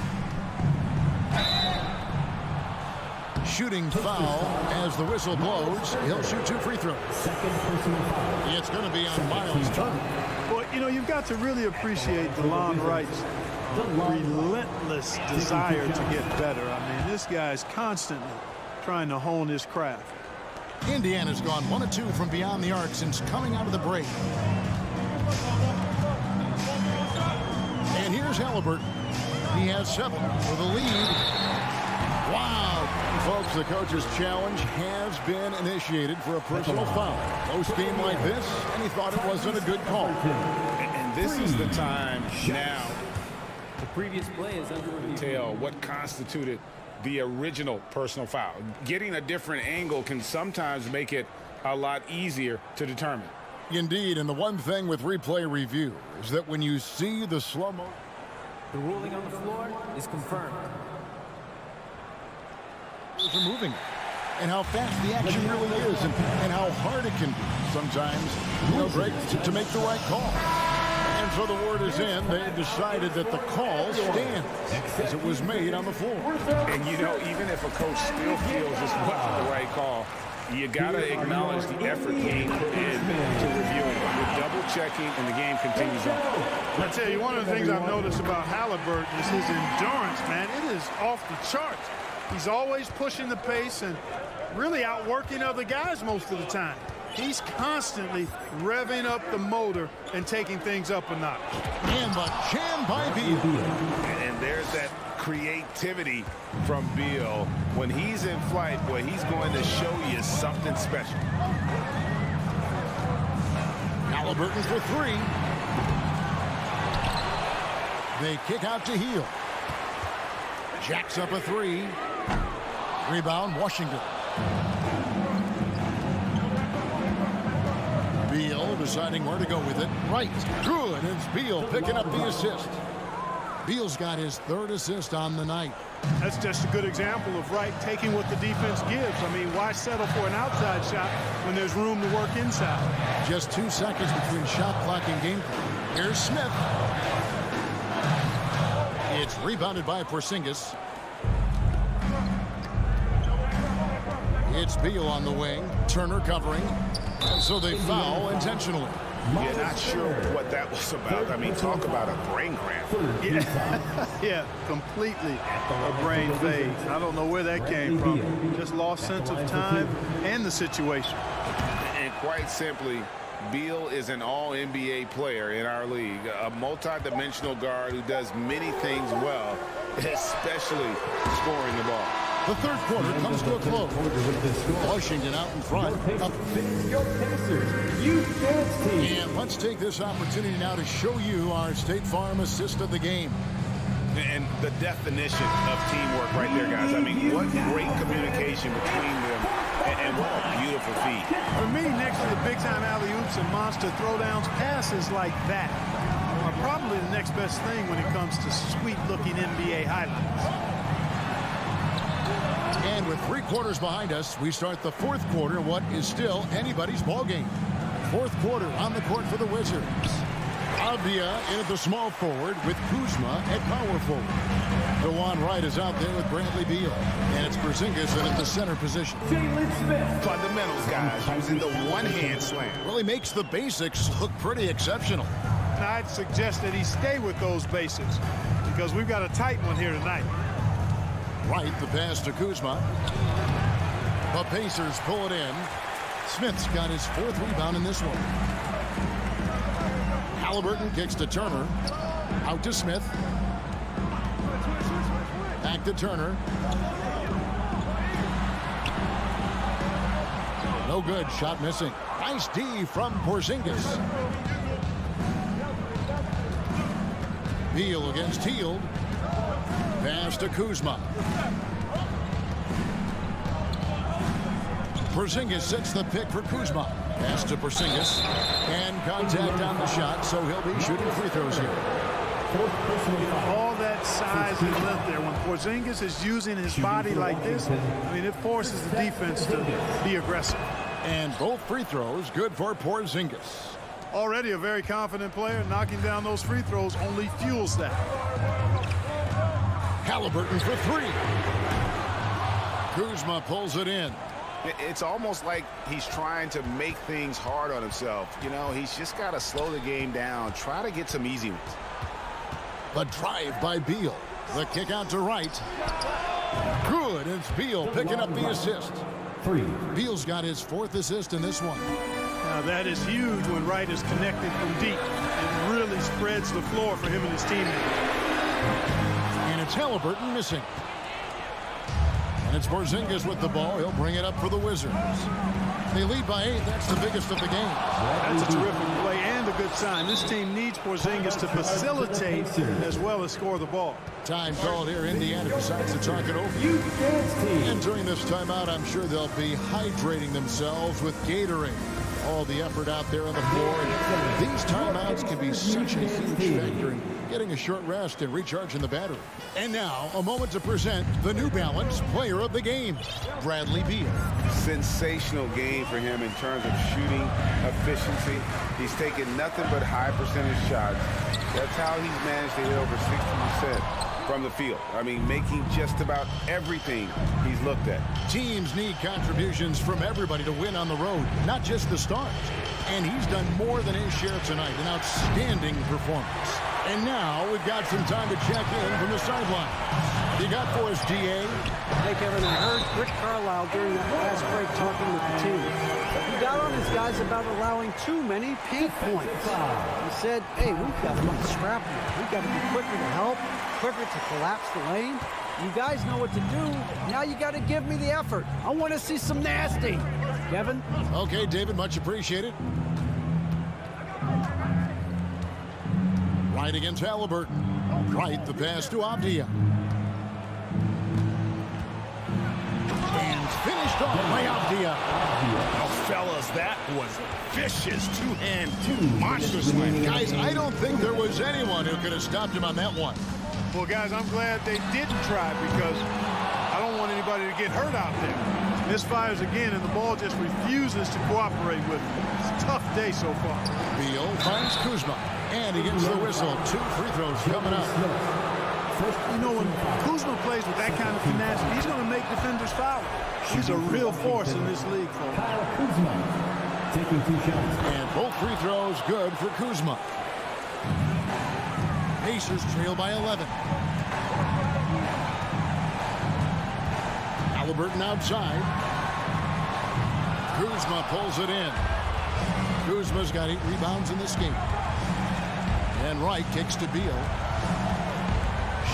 Shooting foul as the whistle blows. He'll shoot 2 free throws. It's going to be on Miles Turner. Well, you know, you've got to really appreciate DeLon Wright's relentless desire to get better. I mean, this guy's constantly trying to hone his craft. Indiana's gone 1 of 2 from beyond the arc since coming out of the break. And here's Halliburton. He has 7 for the lead. Wow. Folks, the coach's challenge has been initiated for a personal foul. Close game like this, and he thought it wasn't a good call. And this is the time now The previous play is under review. to tell what constituted the original personal foul. Getting a different angle can sometimes make it a lot easier to determine. Indeed, and the one thing with replay review is that when you see the slow-mo, The ruling on the floor is confirmed. are moving it, and how fast the action really is, and how hard it can be sometimes, Greg, to make the right call. And so the word is in. They decided that the call stands as it was made on the floor. And even if a coach still feels this wasn't the right call, you got to acknowledge the effort being put into reviewing. You're double-checking, and the game continues on. I tell you, one of the things I've noticed about Halliburton is his endurance, man. It is off the charts. He's always pushing the pace and really outworking other guys most of the time. He's constantly revving up the motor and taking things up a notch. And the jam by Beal. And there's that creativity from Beal. When he's in flight, boy, he's going to show you something special. Halliburton for three. They kick out to Heel. Jacks up a three. Rebound, Washington. Beal deciding where to go with it. Right. Good. It's Beal picking up the assist. Beal's got his third assist on the night. That's just a good example of Wright taking what the defense gives. I mean, why settle for an outside shot when there's room to work inside? Just 2 seconds between shot clock and game play. Here's Smith. It's rebounded by Porzingis. It's Beal on the wing. Turner covering. And so they foul intentionally. Yeah, not sure what that was about. I mean, talk about a brain cramp. Yeah, completely a brain fade. I don't know where that came from. Just lost sense of time and the situation. And quite simply, Beal is an all-NBA player in our league, a multi-dimensional guard who does many things well, especially scoring the ball. The third quarter comes to a close. Washington out in front. And let's take this opportunity now to show you our State Farm assist of the game. And the definition of teamwork right there, guys. I mean, what great communication between them, and what a beautiful feed. For me, next to the big-time alley-oops and monster throwdowns, passes like that are probably the next best thing when it comes to sweet-looking NBA highlights. And with 3 quarters behind us, we start the fourth quarter, what is still anybody's ball game. Fourth quarter on the court for the Wizards. Avdia in at the small forward with Kuzma at power forward. DeJuan Wright is out there with Bradley Beal. And it's Porzingis in at the center position. Fundamentals, guys, using the one-hand slam. Well, he makes the basics look pretty exceptional. And I'd suggest that he stay with those basics because we've got a tight one here tonight. Right, the pass to Kuzma. The Pacers pull it in. Smith's got his 4th rebound in this one. Halliburton kicks to Turner. Out to Smith. Back to Turner. No good. Shot missing. Nice D from Porzingis. Beal against Hield. Pass to Kuzma. Porzingis sets the pick for Kuzma. Pass to Porzingis. And contact on the shot, so he'll be shooting free throws here. All that size and length there. When Porzingis is using his body like this, I mean, it forces the defense to be aggressive. And both free throws good for Porzingis. Already a very confident player. Knocking down those free throws only fuels that. Halliburton for 3. Kuzma pulls it in. It's almost like he's trying to make things hard on himself. You know, he's just got to slow the game down. Try to get some easy ones. The drive by Beal. The kick out to Wright. Good. It's Beal picking up the assist. 3. Beal's got his 4th assist in this one. Now that is huge when Wright is connected from deep. It really spreads the floor for him and his teammates. And it's Halliburton missing. And it's Porzingis with the ball. He'll bring it up for the Wizards. They lead by 8. That's the biggest of the game. That's a terrific play and a good sign. This team needs Porzingis to facilitate as well as score the ball. Time called here. Indiana decides to talk it over. And during this timeout, I'm sure they'll be hydrating themselves with Gatorade. All the effort out there on the floor. And these timeouts can be such a huge factor in getting a short rest and recharging the battery. And now, a moment to present the New Balance Player of the Game, Bradley Beal. Sensational game for him in terms of shooting efficiency. He's taken nothing but high percentage shots. That's how he's managed to hit over 60% from the field. I mean, making just about everything he's looked at. Teams need contributions from everybody to win on the road, not just the stars. And he's done more than his share tonight. An outstanding performance. And now we've got some time to check in from the sideline. You got for us, DA? Hey, Kevin, I heard Rick Carlisle during that last break talking with the team. He got on his guys about allowing too many paint points. He said, hey, we've got to be scrappier. We've got to be quicker to help, quicker to collapse the lane. You guys know what to do. Now you got to give me the effort. I want to see some nasty. Kevin? Okay, David, much appreciated. Right against Halliburton. Right, the pass to Avdia. And finished off by Avdia. Oh, fellas, that was vicious two-hand monster slam. Guys, I don't think there was anyone who could have stopped him on that one. Well, guys, I'm glad they didn't try because I don't want anybody to get hurt out there. Misfires again, and the ball just refuses to cooperate with him. It's a tough day so far. Beal finds Kuzma, and he gets the whistle. 2 free throws coming up. You know, when Kuzma plays with that kind of tenacity, he's going to make defenders foul. He's a real force in this league, folks. Taking 2 shots. And both free throws good for Kuzma. Pacers trail by 11. Halliburton outside. Kuzma pulls it in. Kuzma's got 8 rebounds in this game. And Wright kicks to Beal.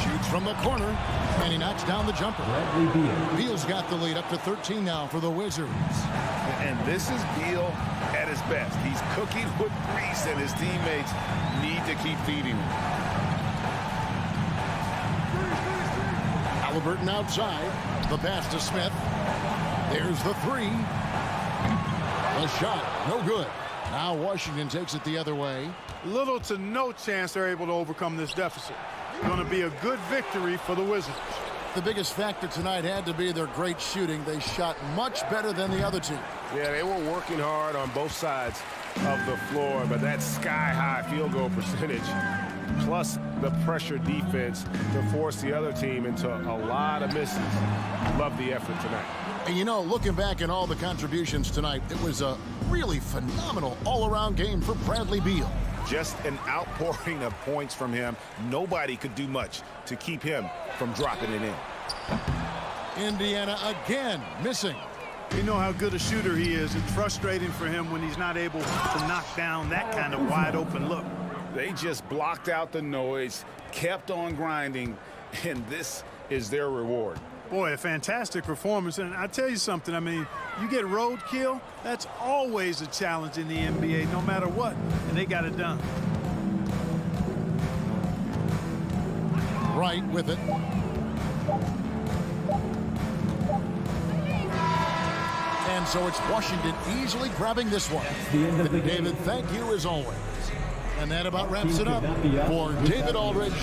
Shoots from the corner, and he knocks down the jumper. Beal's got the lead up to 13 now for the Wizards. And this is Beal at his best. He's cooking with grease, and his teammates need to keep feeding him. Halliburton outside. The pass to Smith. There's the 3. The shot, no good. Now Washington takes it the other way. Little to no chance they're able to overcome this deficit. Going to be a good victory for the Wizards. The biggest factor tonight had to be their great shooting. They shot much better than the other team. Yeah, they were working hard on both sides of the floor, but that sky-high field goal percentage, plus the pressure defense to force the other team into a lot of misses. Love the effort tonight. And you know, looking back at all the contributions tonight, it was a really phenomenal all-around game for Bradley Beal. Just an outpouring of points from him. Nobody could do much to keep him from dropping it in. Indiana again missing. You know how good a shooter he is. It's frustrating for him when he's not able to knock down that kind of wide open look. They just blocked out the noise, kept on grinding, and this is their reward. Boy, a fantastic performance. And I tell you something, I mean, you get roadkill, that's always a challenge in the NBA, no matter what. And they got it done. Right with it. And so it's Washington easily grabbing this one. The end of the game. David, thank you as always. And that about wraps it up for David Aldridge.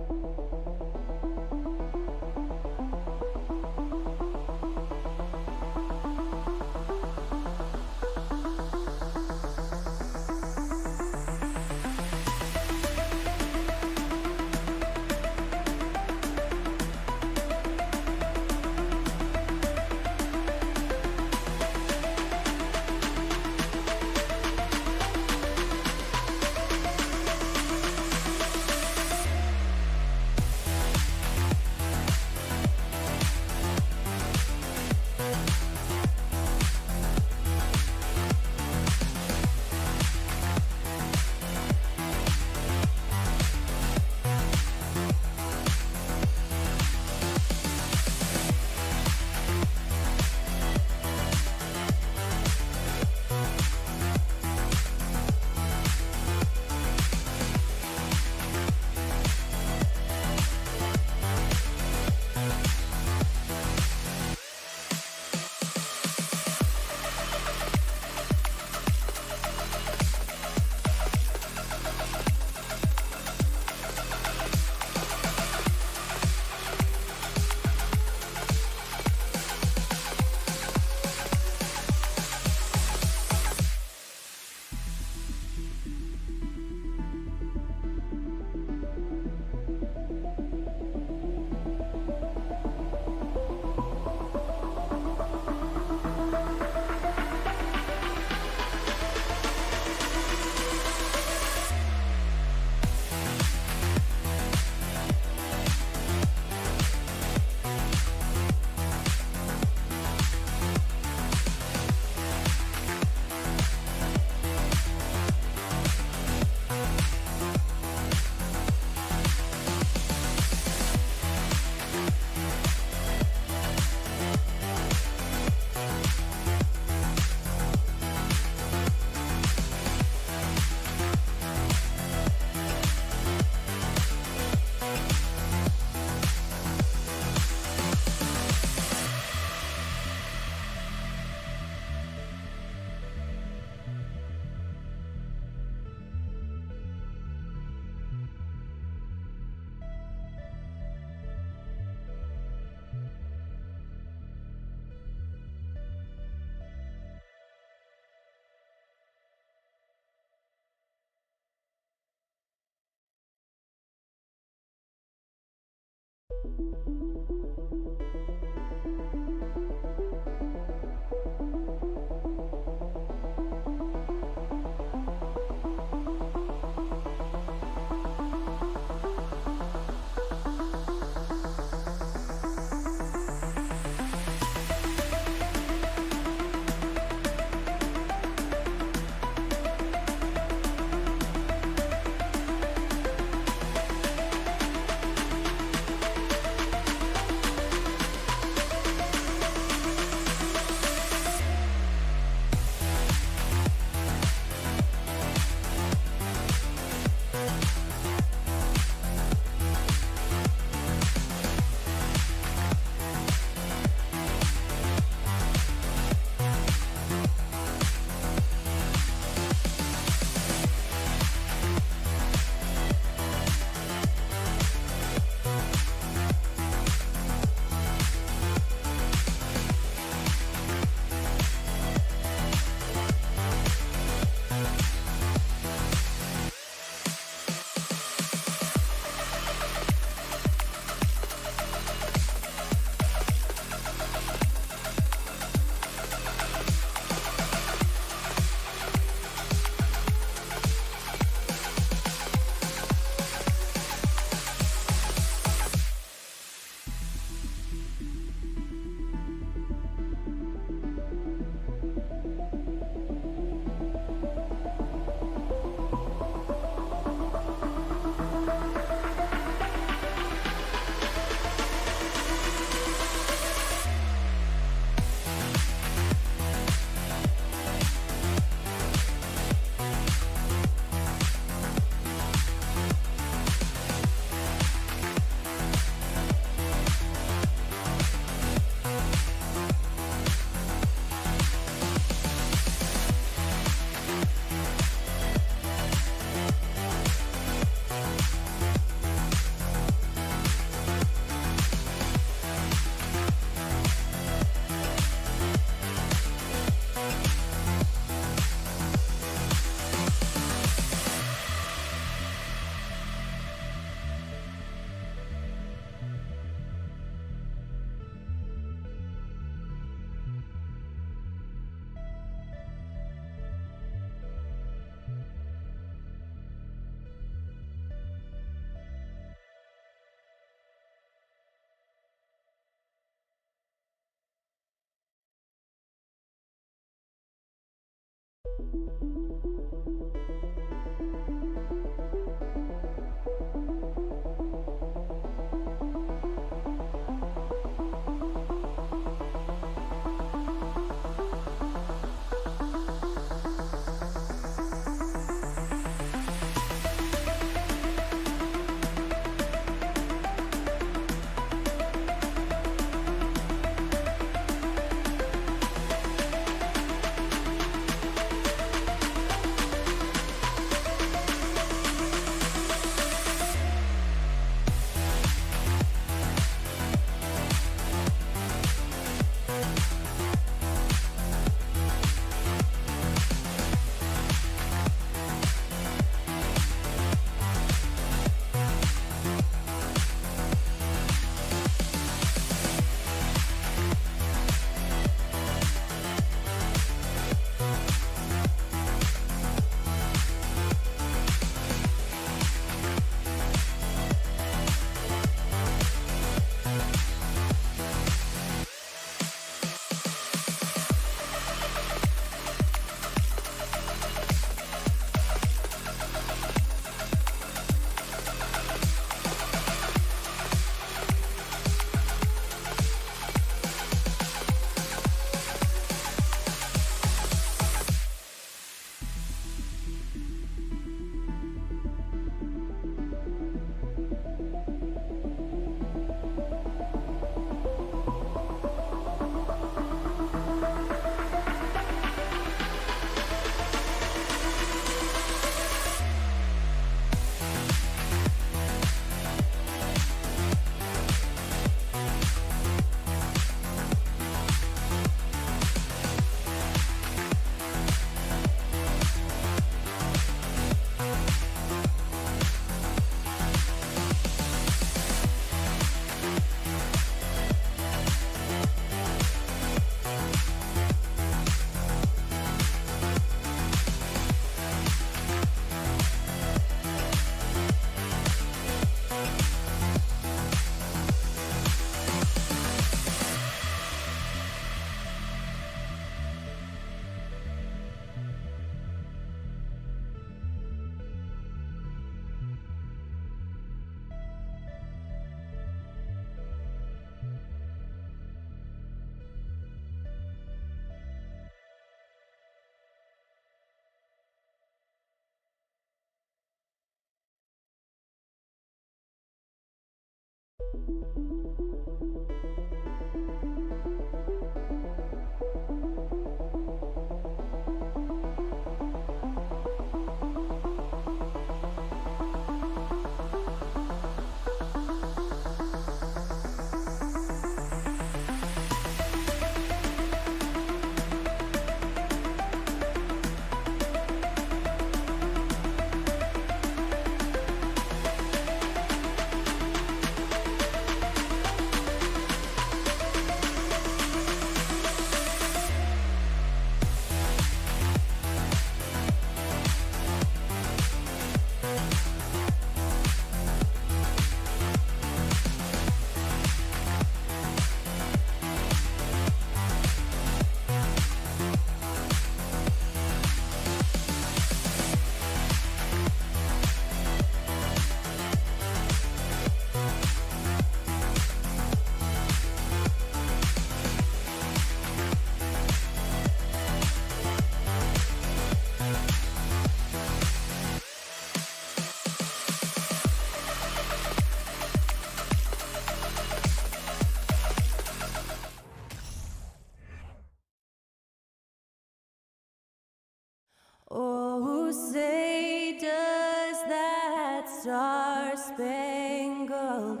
Oh, say does that star-spangled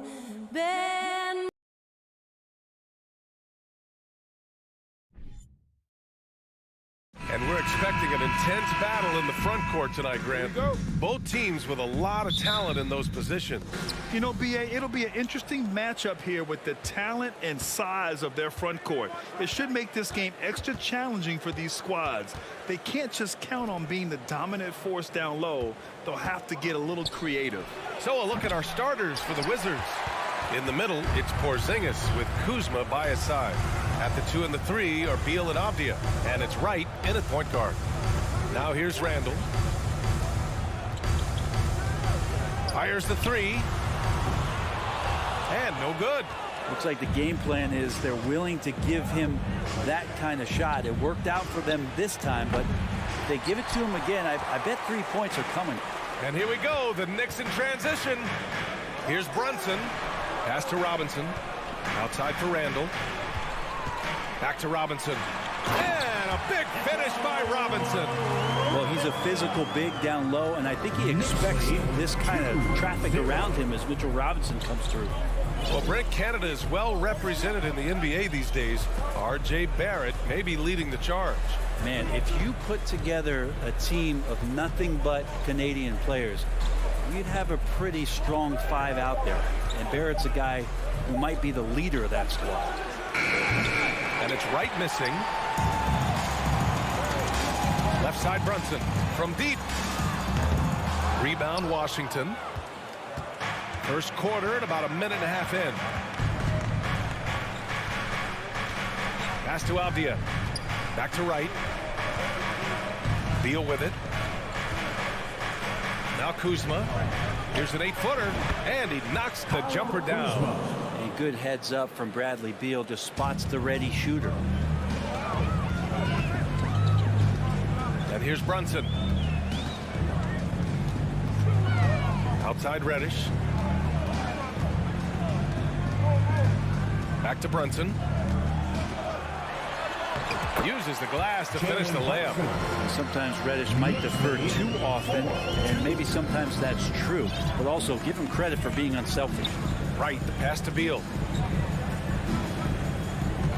banner. And we're expecting an intense battle in the front court tonight, Grant. Both teams with a lot of talent in those positions. You know, B.A., it'll be an interesting matchup here with the talent and size of their front court. It should make this game extra challenging for these squads. They can't just count on being the dominant force down low. They'll have to get a little creative. So a look at our starters for the Wizards. In the middle, it's Porzingis with Kuzma by his side. At the 2 and the 3 are Beal and Avdia, and it's Wright in at point guard. Now here's Randall. Fires the three. And no good. Looks like the game plan is they're willing to give him that kind of shot. It worked out for them this time, but if they give it to him again, I bet 3 points are coming. And here we go, the Knicks in transition. Here's Brunson. Pass to Robinson. Outside for Randall. Back to Robinson. And a big finish by Robinson. Well, he's a physical big down low, and I think he expects this kind of traffic around him as Mitchell Robinson comes through. Well, Brent, Canada is well represented in the NBA these days. R.J. Barrett may be leading the charge. Man, if you put together a team of nothing but Canadian players, you'd have a pretty strong 5 out there. And Barrett's a guy who might be the leader of that squad. And it's Wright missing. Left side Brunson from deep. Rebound Washington. First quarter at about a minute and a half in. Pass to Avdia. Back to Wright. Beal with it. Now Kuzma. Here's an 8-footer. And he knocks the jumper down. A good heads up from Bradley Beal. Just spots the ready shooter. And here's Brunson. Outside Reddish. Back to Brunson. Uses the glass to finish the layup. Sometimes Reddish might defer too often, and maybe sometimes that's true. But also give him credit for being unselfish. Right, the pass to Beal.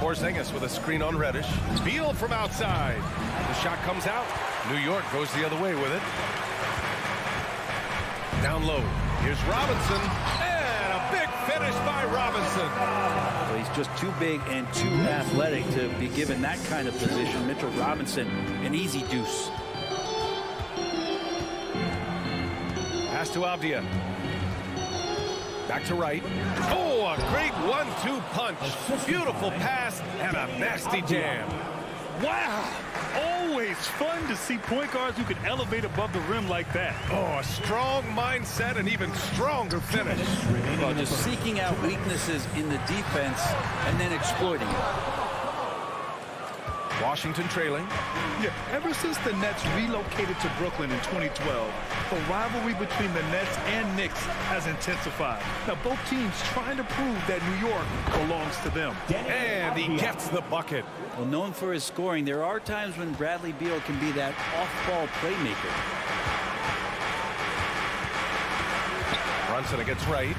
Skijesss with a screen on Reddish. Beal from outside. The shot comes out. New York goes the other way with it. Down low. Here's Robinson. And a big finish by Robinson. Well, he's just too big and too athletic to be given that kind of position. Mitchell Robinson, an easy deuce. Pass to Avdia. Back to Wright. Oh, a great 1-2 punch. Beautiful pass and a nasty jam. Wow. Always fun to see point guards who can elevate above the rim like that. Oh, a strong mindset and even stronger finish. Well, just seeking out weaknesses in the defense and then exploiting it. Washington trailing. Yeah, ever since the Nets relocated to Brooklyn in 2012, the rivalry between the Nets and Knicks has intensified. Now, both teams trying to prove that New York belongs to them. And he gets the bucket. Well, known for his scoring, there are times when Bradley Beal can be that off-ball playmaker. Brunson against Wright.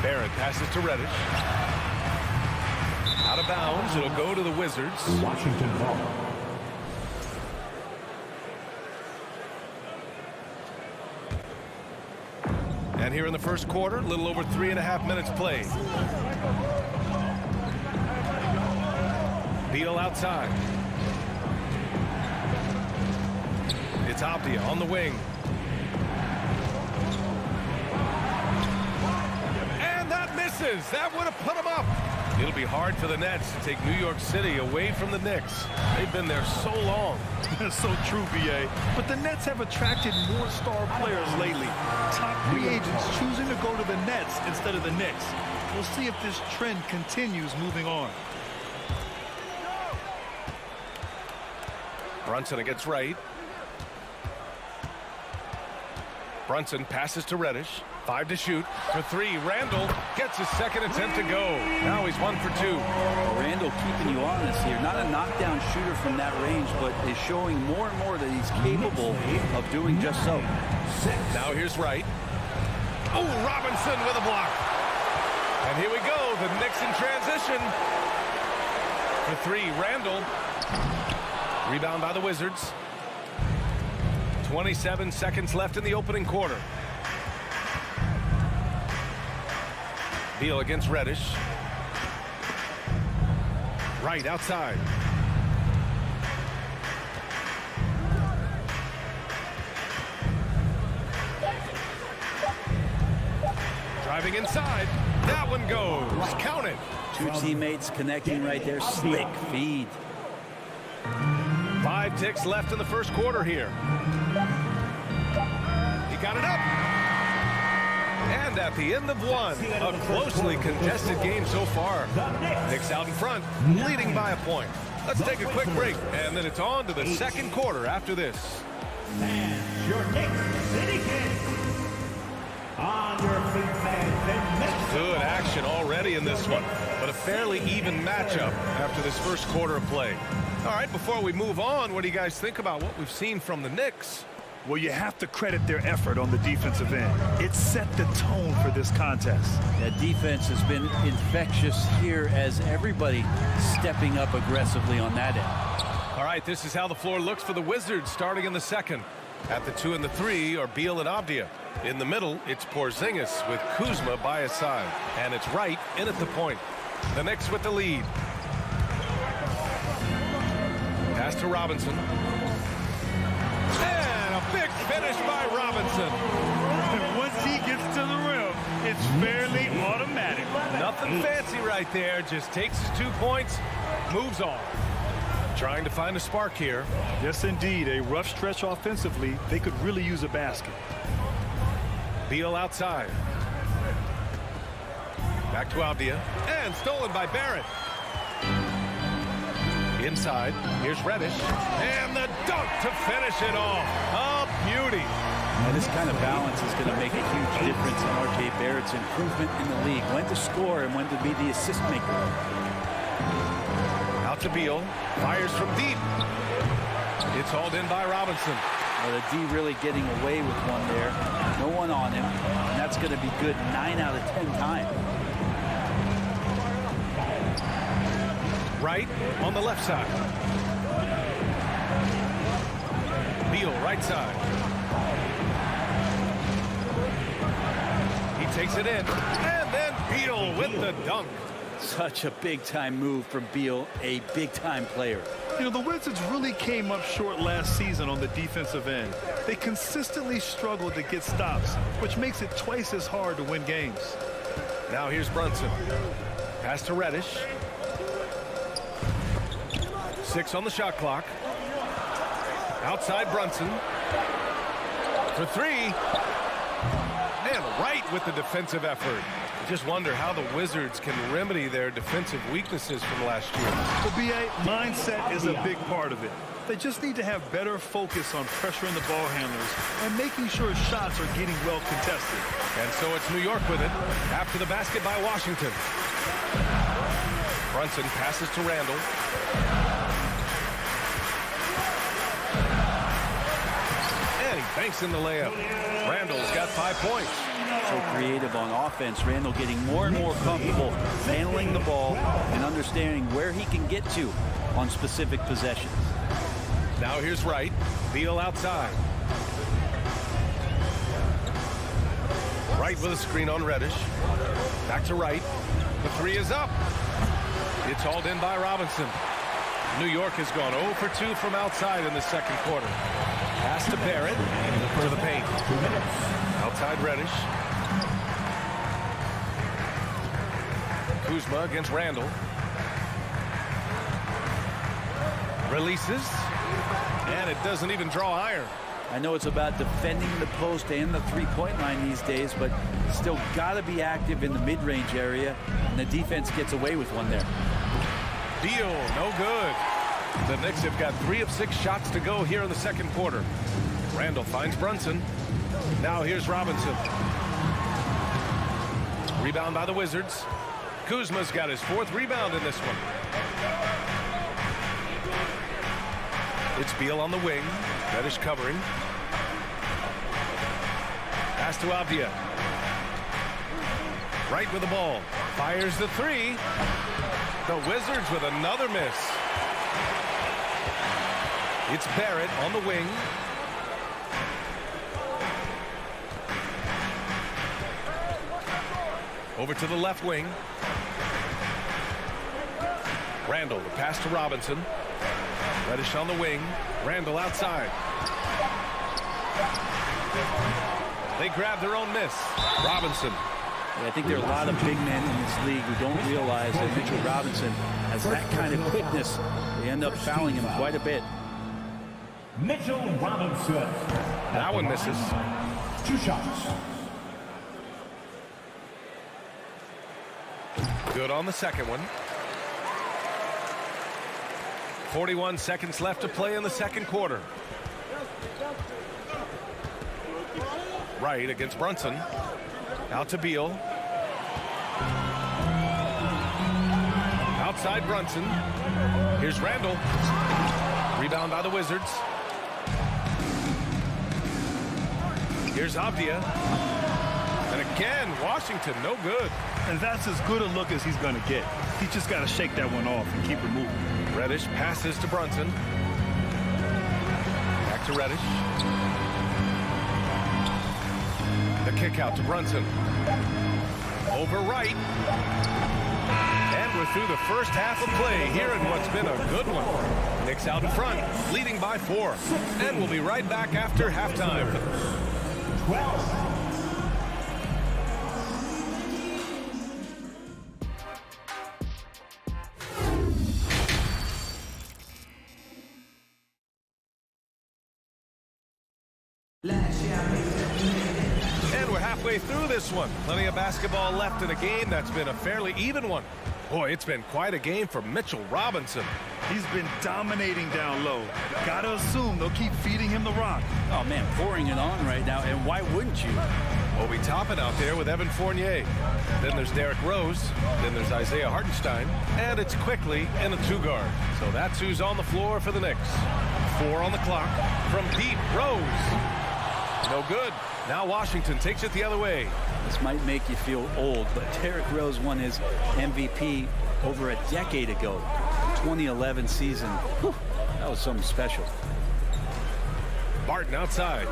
Barrett passes to Reddish. Out of bounds. It'll go to the Wizards. Washington ball. And here in the first quarter, a little over 3.5 minutes played. Beal outside. It's Avdia on the wing. And that misses. That would have put him up. It'll be hard for the Nets to take New York City away from the Knicks. They've been there so long. That's so true, B.A. But the Nets have attracted more star players lately. Top free agents choosing to go to the Nets instead of the Knicks. We'll see if this trend continues moving on. Brunson against Wright. Brunson passes to Reddish. 5 to shoot. For 3, Randall gets his second attempt to go. Now he's 1 for 2. Well, Randall keeping you honest here. Not a knockdown shooter from that range, but is showing more and more that he's capable of doing just so. Now here's Wright. Oh, Robinson with a block. And here we go. The Knicks in transition. For 3, Randall. Rebound by the Wizards. 27 seconds left in the opening quarter. Beal against Reddish. Right outside. Driving inside. That one goes. Count it. 2 teammates connecting right there. Slick feed. 5 Clock ticks left in the first quarter here. He got it up. And at the end of one, a closely contested game so far. Knicks out in front, leading by a point. Let's take a quick break, and then it's on to the second quarter after this. And your Knicks City Kicks. On your feet, fans. Good action already in this one, but a fairly even matchup after this first quarter of play. All right, before we move on, what do you guys think about what we've seen from the Knicks? Well, you have to credit their effort on the defensive end. It set the tone for this contest. That defense has been infectious here as everybody stepping up aggressively on that end. All right, this is how the floor looks for the Wizards starting in the second. At the 2 and the 3 are Beal and Avdia. In the middle, it's Porzingis with Kuzma by his side. And it's Wright in at the point. The Knicks with the lead. Pass to Robinson. And a big finish by Robinson. And once he gets to the rim, it's fairly automatic. Nothing fancy right there. Just takes his 2 points, moves on. Trying to find a spark here. Yes, indeed. A rough stretch offensively. They could really use a basket. Beal outside. Back to Avdia. And stolen by Barrett. Inside. Here's Reddish. And the dunk to finish it off. A beauty. Now, this kind of balance is going to make a huge difference in R.J. Barrett's improvement in the league. When to score and when to be the assist maker. Out to Beal. Fires from deep. It's hauled in by Robinson. Well, the D really getting away with one there. No one on him. And that's going to be good 9 out of 10 times. Right on the left side. Beal right side. He takes it in. And then Beal with the dunk. Such a big-time move from Beal, a big-time player. You know, the Wizards really came up short last season on the defensive end. They consistently struggled to get stops, which makes it twice as hard to win games. Now here's Brunson. Pass to Reddish. 6 on the shot clock. Outside Brunson. For 3. And Wright with the defensive effort. Just wonder how the Wizards can remedy their defensive weaknesses from last year. Well, B.A., mindset is a big part of it. They just need to have better focus on pressuring the ball handlers and making sure shots are getting well contested. And so it's New York with it after the basket by Washington. Brunson passes to Randall. And he banks in the layup. Randall's got 5 points. So creative on offense. Randall getting more and more comfortable handling the ball and understanding where he can get to on specific possessions. Now here's Wright. Beal outside. Wright with a screen on Reddish. Back to Wright. The 3 is up. It's hauled in by Robinson. New York has gone 0 for 2 from outside in the second quarter. Pass to Barrett. To the paint. Outside Reddish. Kuzma against Randall. Releases. And it doesn't even draw iron. I know it's about defending the post and the three-point line these days, but still got to be active in the mid-range area, and the defense gets away with one there. Beal, no good. The Knicks have got 3 of 6 shots to go here in the second quarter. Randall finds Brunson. Now here's Robinson. Rebound by the Wizards. Kuzma's got his 4th rebound in this one. It's Beal on the wing. Reddish covering. Pass to Avdia. Right with the ball. Fires the 3. The Wizards with another miss. It's Barrett on the wing. Over to the left wing. Randall, the pass to Robinson. Reddish on the wing. Randall outside. They grab their own miss. Robinson. Yeah, I think there are a lot of big men in this league who don't realize that Mitchell Robinson has that kind of quickness. They end up fouling him quite a bit. Mitchell Robinson. That one misses. 2 shots. Good on the second one. 41 seconds left to play in the second quarter. Right against Brunson. Out to Beal. Outside Brunson. Here's Randall. Rebound by the Wizards. Here's Avdia. And again, Washington, no good. And that's as good a look as he's going to get. He's just got to shake that one off and keep it moving. Reddish passes to Brunson. Back to Reddish. The kick out to Brunson. Over right. And we're through the first half of play here in what's been a good one. Knicks out in front, leading by 4. And we'll be right back after halftime. 12. And we're halfway through this one. Plenty of basketball left in a game that's been a fairly even one. Boy, it's been quite a game for Mitchell Robinson. He's been dominating down low. Gotta assume they'll keep feeding him the rock. Oh, man, pouring it on right now, and why wouldn't you? Obi Toppin out there with Evan Fournier. Then there's Derrick Rose. Then there's Isaiah Hartenstein. And it's quickly in a 2-guard. So that's who's on the floor for the Knicks. 4 on the clock. From deep, Rose. No good. Now Washington takes it the other way. This might make you feel old, but Derrick Rose won his MVP over a decade ago. 2011 season. Whew, that was something special. Barton outside.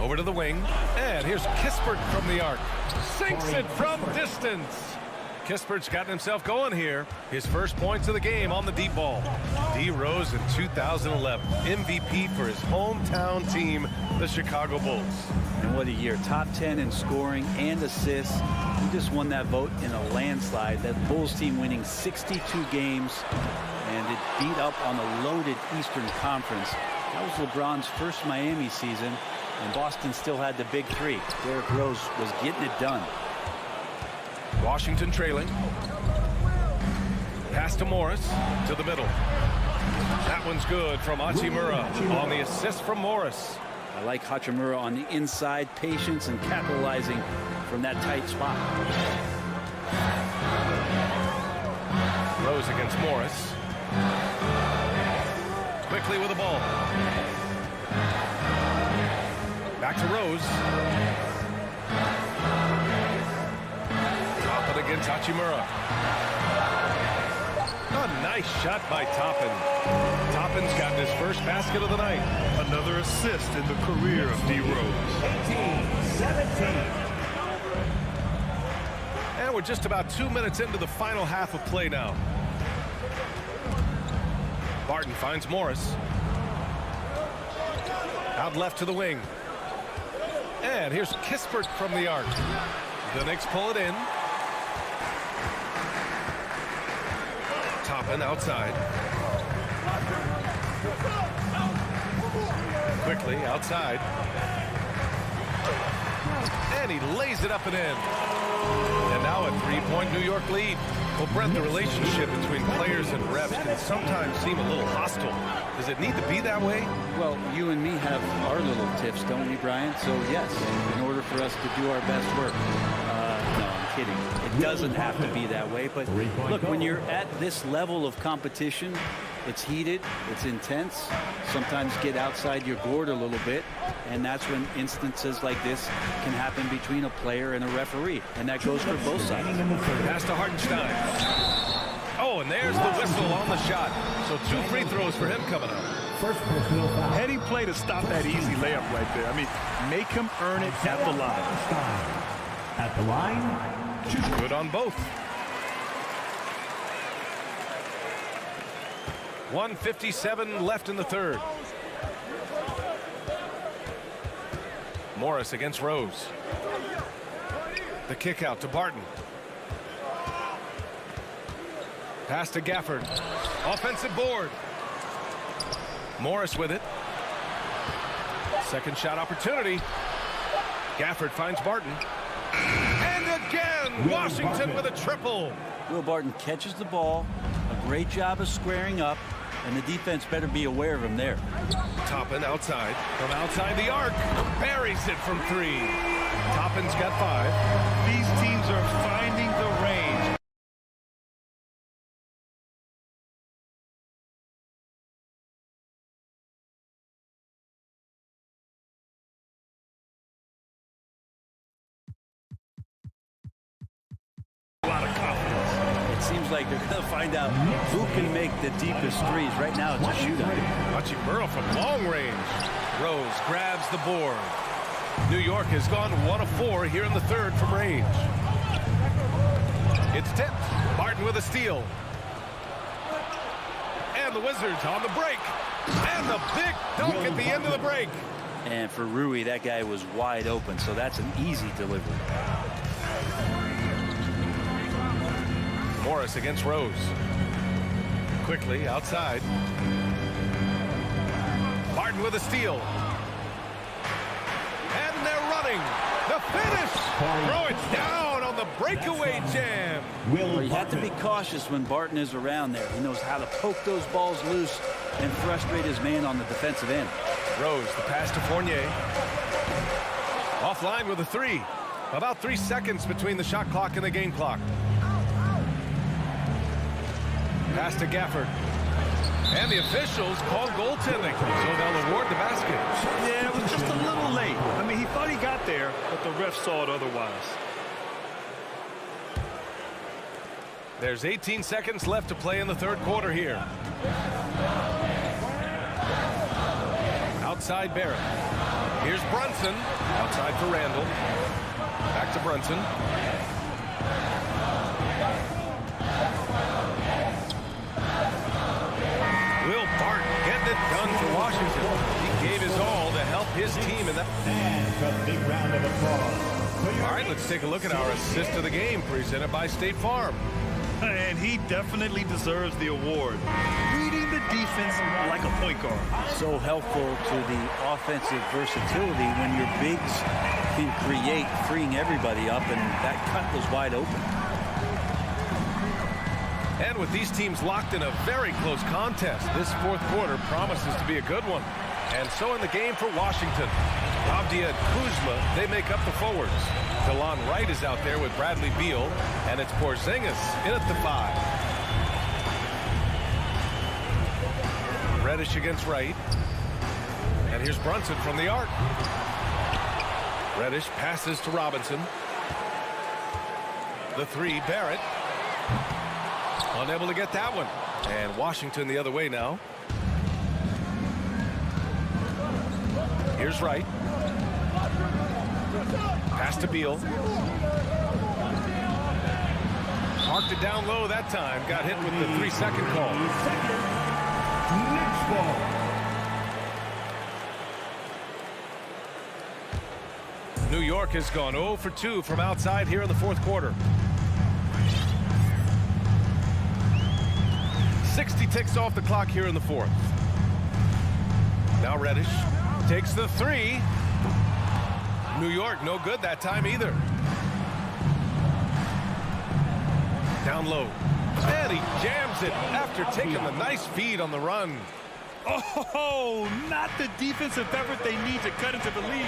Over to the wing. And here's Kispert from the arc. Sinks it from distance. Kispert's gotten himself going here. His first points of the game on the deep ball. D. Rose in 2011. MVP for his hometown team, the Chicago Bulls. And what a year. Top 10 in scoring and assists. He just won that vote in a landslide. That Bulls team winning 62 games. And it beat up on a loaded Eastern Conference. That was LeBron's first Miami season. And Boston still had the big 3. Derrick Rose was getting it done. Washington trailing. Pass to Morris, to the middle. That one's good from Hachimura on the assist from Morris. I like Hachimura on the inside, patience and capitalizing from that tight spot. Rose against Morris. Quickly with the ball. Back to Rose. Against Hachimura. A nice shot by Toppin. Toppin's gotten his first basket of the night. Another assist in the career of D. Rose. 18-17. And we're just about 2 minutes into the final half of play now. Barton finds Morris. Out left to the wing. And here's Kispert from the arc. The Knicks pull it in. Toppin outside. Quickly outside. And he lays it up and in. And now a 3-point New York lead. Well, Brent, the relationship between players and refs can sometimes seem a little hostile. Does it need to be that way? Well, you and me have our little tips, don't we, Brian? So, yes, in order for us to do our best work. No, I'm kidding. It doesn't have to be that way. But look, when you're at this level of competition, it's heated, it's intense. Sometimes get outside your gourd a little bit. And that's when instances like this can happen between a player and a referee. And that goes for both sides. Pass to Hartenstein. Oh, and there's the whistle on the shot. So 2 free throws for him coming up. First personal foul. Heady play to stop that easy layup right there. I mean, make him earn it at the line. At the line, good on both. 1:57 left in the third. Morris against Rose. The kick out to Barton. Pass to Gafford. Offensive board. Morris with it. Second shot opportunity. Gafford finds Barton. And again, Washington with a triple. Will Barton catches the ball. A great job of squaring up. And the defense better be aware of him there. Toppin outside. From outside the arc. Buries it from 3. Toppin's got 5. These teams are finding the range. A lot of confidence. It seems like they're going to find out who can make the deepest threes. Right now, it's a shootout. Watching Burrow from long range. Rose grabs the board. New York has gone 1 of 4 here in the third from range. It's tipped. Barton with a steal. And the Wizards on the break. And the big dunk at the end of the break. And for Rui, that guy was wide open, so that's an easy delivery. Morris against Rose. Quickly outside. Barton with a steal. And they're running. The finish. Throw it down on the breakaway jam. Well, you have to be cautious when Barton is around there. He knows how to poke those balls loose and frustrate his man on the defensive end. Rose, the pass to Fournier. Offline with a 3. About 3 seconds between the shot clock and the game clock. Pass to Gafford. And the officials call goaltending, so they'll award the basket. Yeah, it was just a little late. I mean, he thought he got there, but the ref saw it otherwise. There's 18 seconds left to play in the third quarter here. Outside Barrett. Here's Brunson. Outside for Randall. Back to Brunson. Will Barton getting it done for Washington. He gave his all to help his team in that. And a big round of applause. All right, let's take a look at our assist of the game presented by State Farm. And he definitely deserves the award. Reading the defense like a point guard. So helpful to the offensive versatility when your bigs can create, freeing everybody up, and that cut was wide open. And with these teams locked in a very close contest, this fourth quarter promises to be a good one. And so in the game for Washington, Avdia and Kuzma, they make up the forwards. DeLon Wright is out there with Bradley Beal, and it's Porzingis in at the 5. Reddish against Wright. And here's Brunson from the arc. Reddish passes to Robinson. The 3, Barrett. Unable to get that one. And Washington the other way now. Here's Wright. Pass to Beal. Marked it down low that time. Got hit with the 3-second call. Knicks ball. New York has gone 0 for 2 from outside here in the fourth quarter. 60 ticks off the clock here in the fourth. Now Reddish takes the 3. New York no good that time either. Down low. And he jams it after taking the nice feed on the run. Oh, not the defensive effort they need to cut into the lead.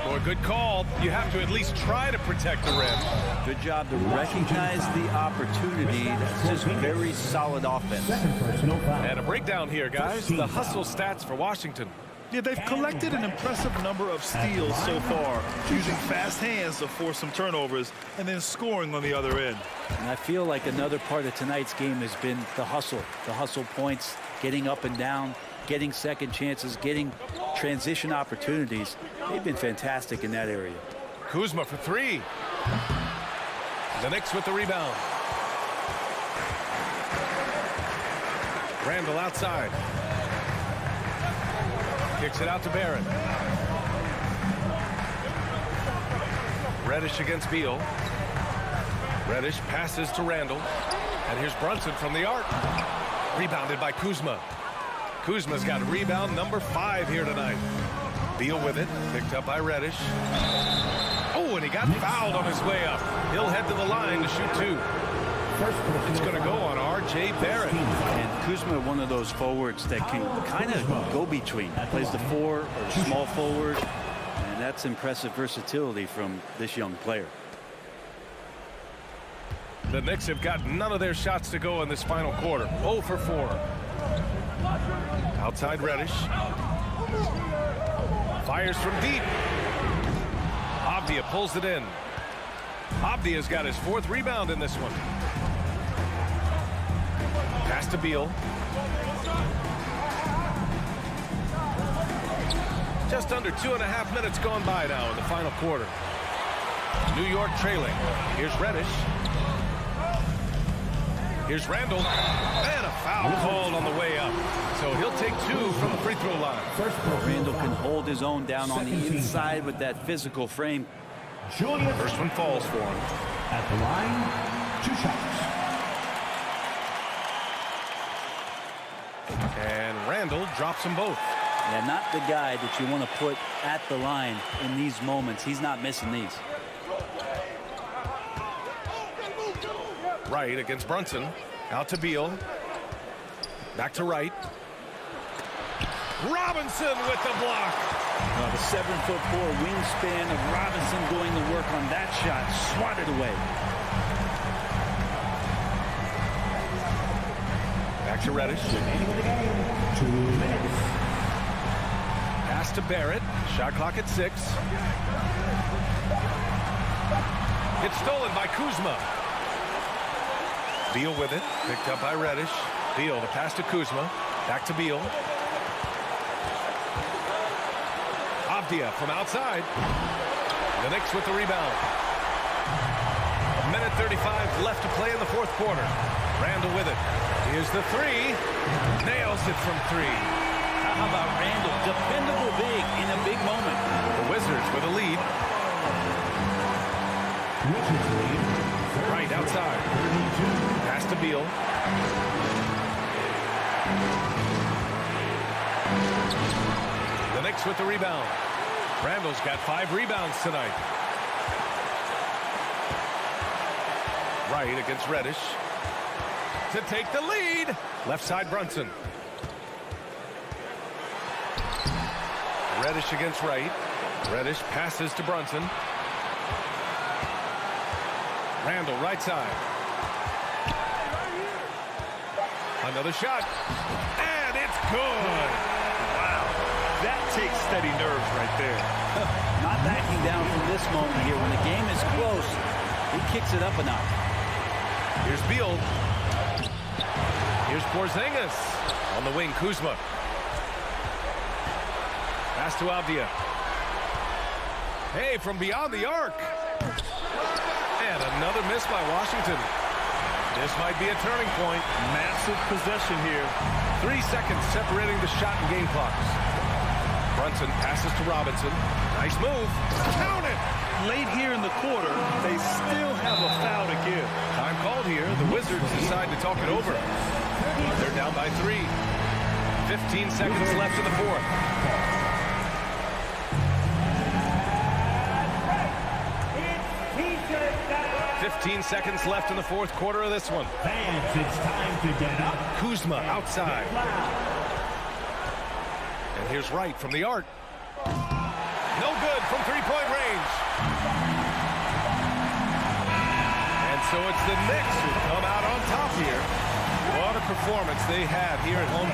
Boy, good call. You have to at least try to protect the rim. Good job to recognize the opportunity. That's just very solid offense. And a breakdown here, guys. The hustle stats for Washington. Yeah, they've collected an impressive number of steals so far, using fast hands to force some turnovers and then scoring on the other end. And I feel like another part of tonight's game has been the hustle points, getting up and down, getting second chances, getting transition opportunities. They've been fantastic in that area. Kuzma for 3. The Knicks with the rebound. Randall outside. Kicks it out to Barrett. Reddish against Beal. Reddish passes to Randall. And here's Brunson from the arc. Rebounded by Kuzma. Kuzma's got rebound number 5 here tonight. Beal with it. Picked up by Reddish. Oh, and he got fouled on his way up. He'll head to the line to shoot 2. It's going to go on R.J. Barrett. And Kuzma, one of those forwards that can kind of go between. Plays the 4 or small forward. And that's impressive versatility from this young player. The Knicks have got none of their shots to go in this final quarter. 0 for 4. Outside Reddish. Fires from deep. Avdia pulls it in. Avdia's got his 4th rebound in this one. Pass to Beal. Just under 2.5 minutes gone by now in the final quarter. New York trailing. Here's Reddish. Here's Randall. And a foul called on the way up. So he'll take 2 from the free throw line. Randall can hold his own down on the inside with that physical frame. First one falls for him. At the line, 2 shots. And Randall drops them both. Yeah, not the guy that you want to put at the line in these moments. He's not missing these. Wright against Brunson. Out to Beal. Back to Wright. Robinson with the block. The 7'4" wingspan of Robinson doing the work on that shot. Swatted away. Back to Reddish. 2 minutes. Pass to Barrett. Shot clock at 6. It's stolen by Kuzma. Beal with it. Picked up by Reddish. Beal, the pass to Kuzma. Back to Beal. Avdia from outside. The Knicks with the rebound. 1:35 left to play in the 4th quarter. Randall with it. Here's the 3. Nails it from 3. How about Randall? Dependable big in a big moment. The Wizards with a lead. Right outside. Pass to Beal. The Knicks with the rebound. Randall's got 5 rebounds tonight. Wright against Reddish. To take the lead. Left side Brunson. Reddish against Wright. Reddish passes to Brunson. Randall right side. Another shot. And it's good. Wow. That takes steady nerves right there. Not backing down from this moment here. When the game is close, he kicks it up a notch. Here's Beal. Here's Porzingis. On the wing, Kuzma. Pass to Avdia. Hey, from beyond the arc. And another miss by Washington. This might be a turning point. Massive possession here. 3 seconds separating the shot and game clocks. Brunson passes to Robinson. Nice move. Count it! Late here in the quarter, they still have a foul to give. Time called here. The Wizards decide to talk it over. They're down by 3. 15 seconds left in the 4th. 15 seconds left in the 4th quarter of this one. Fans, it's time to get up. Kuzma outside. And here's Wright from the arc. No good from 3-point range. And so it's the Knicks who come out on top here. What a performance they had here at home.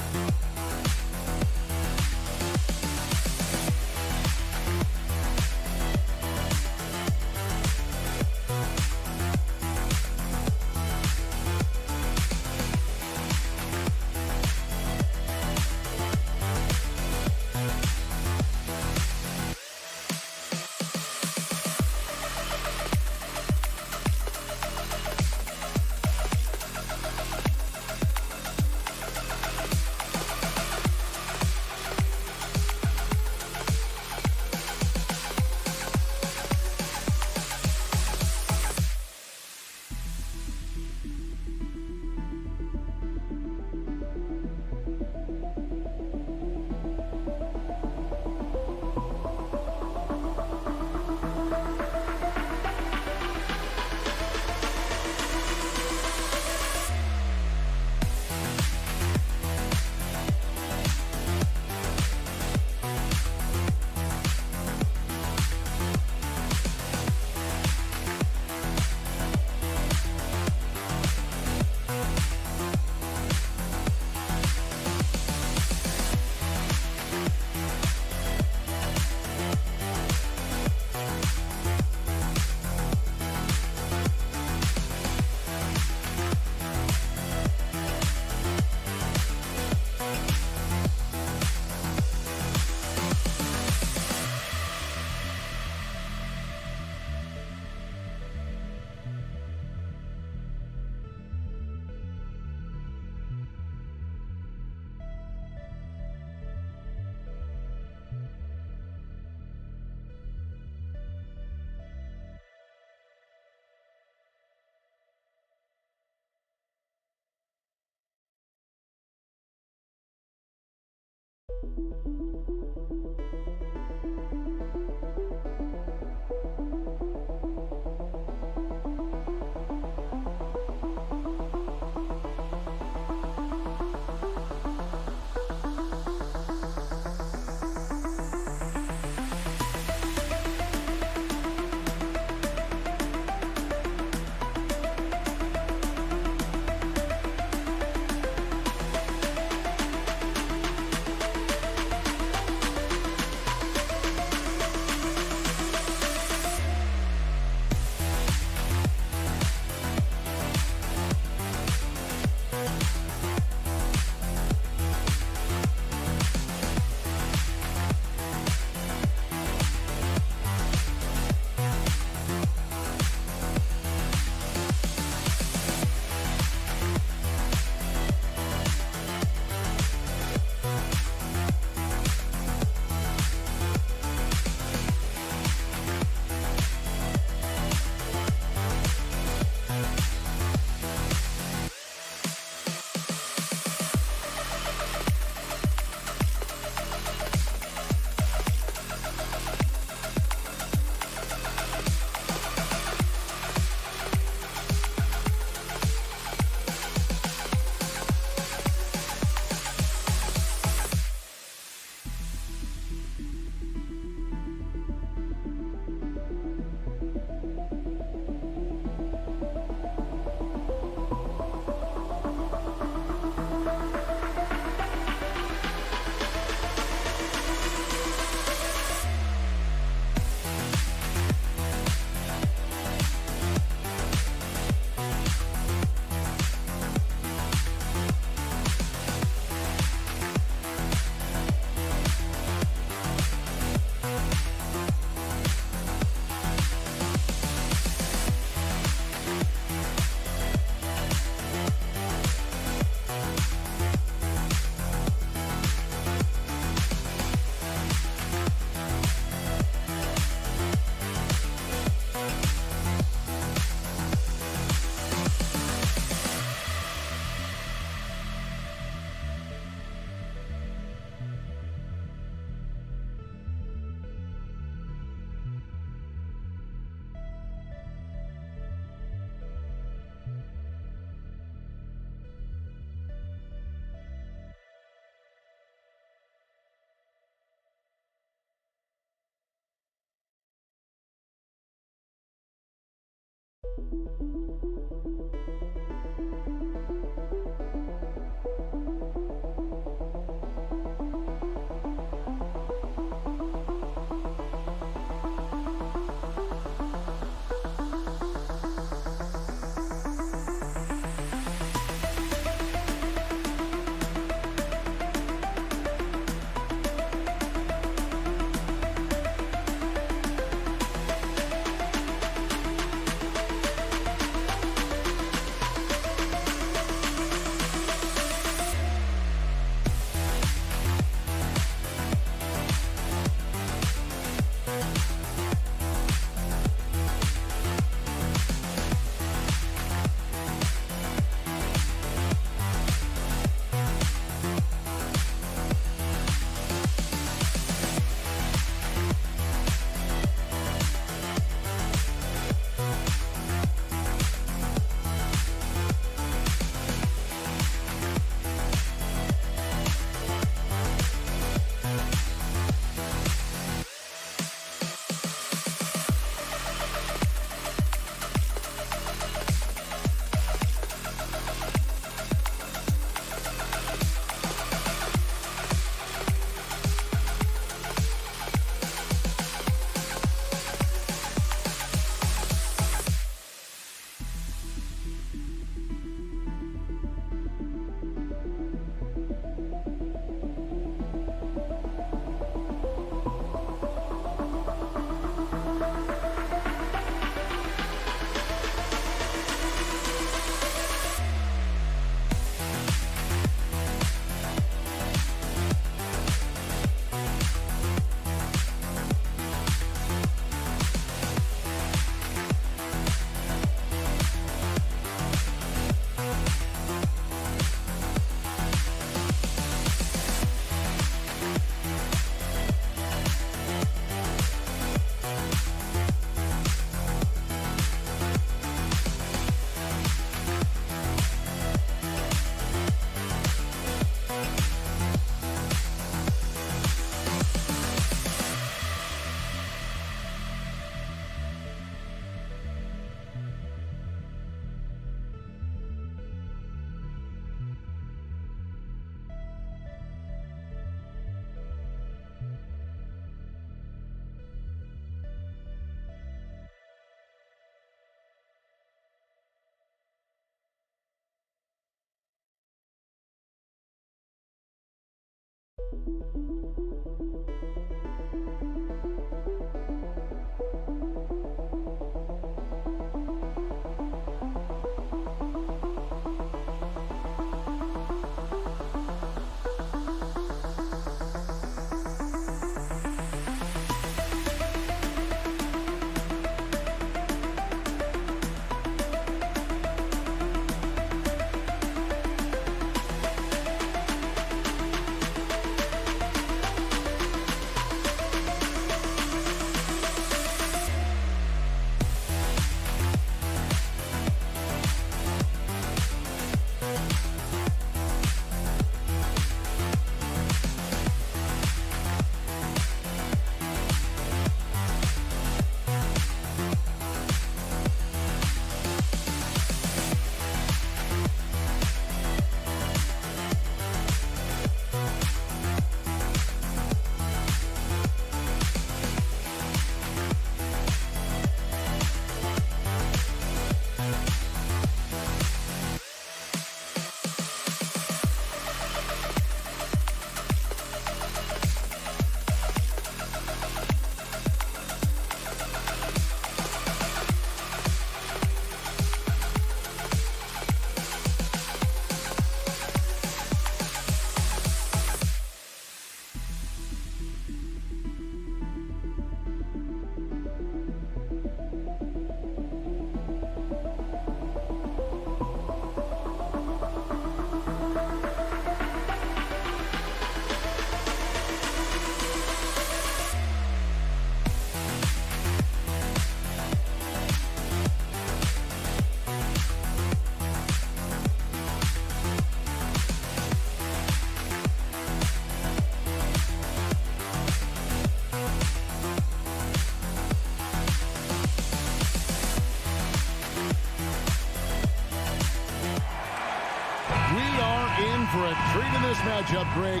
For a treat in this matchup, Greg,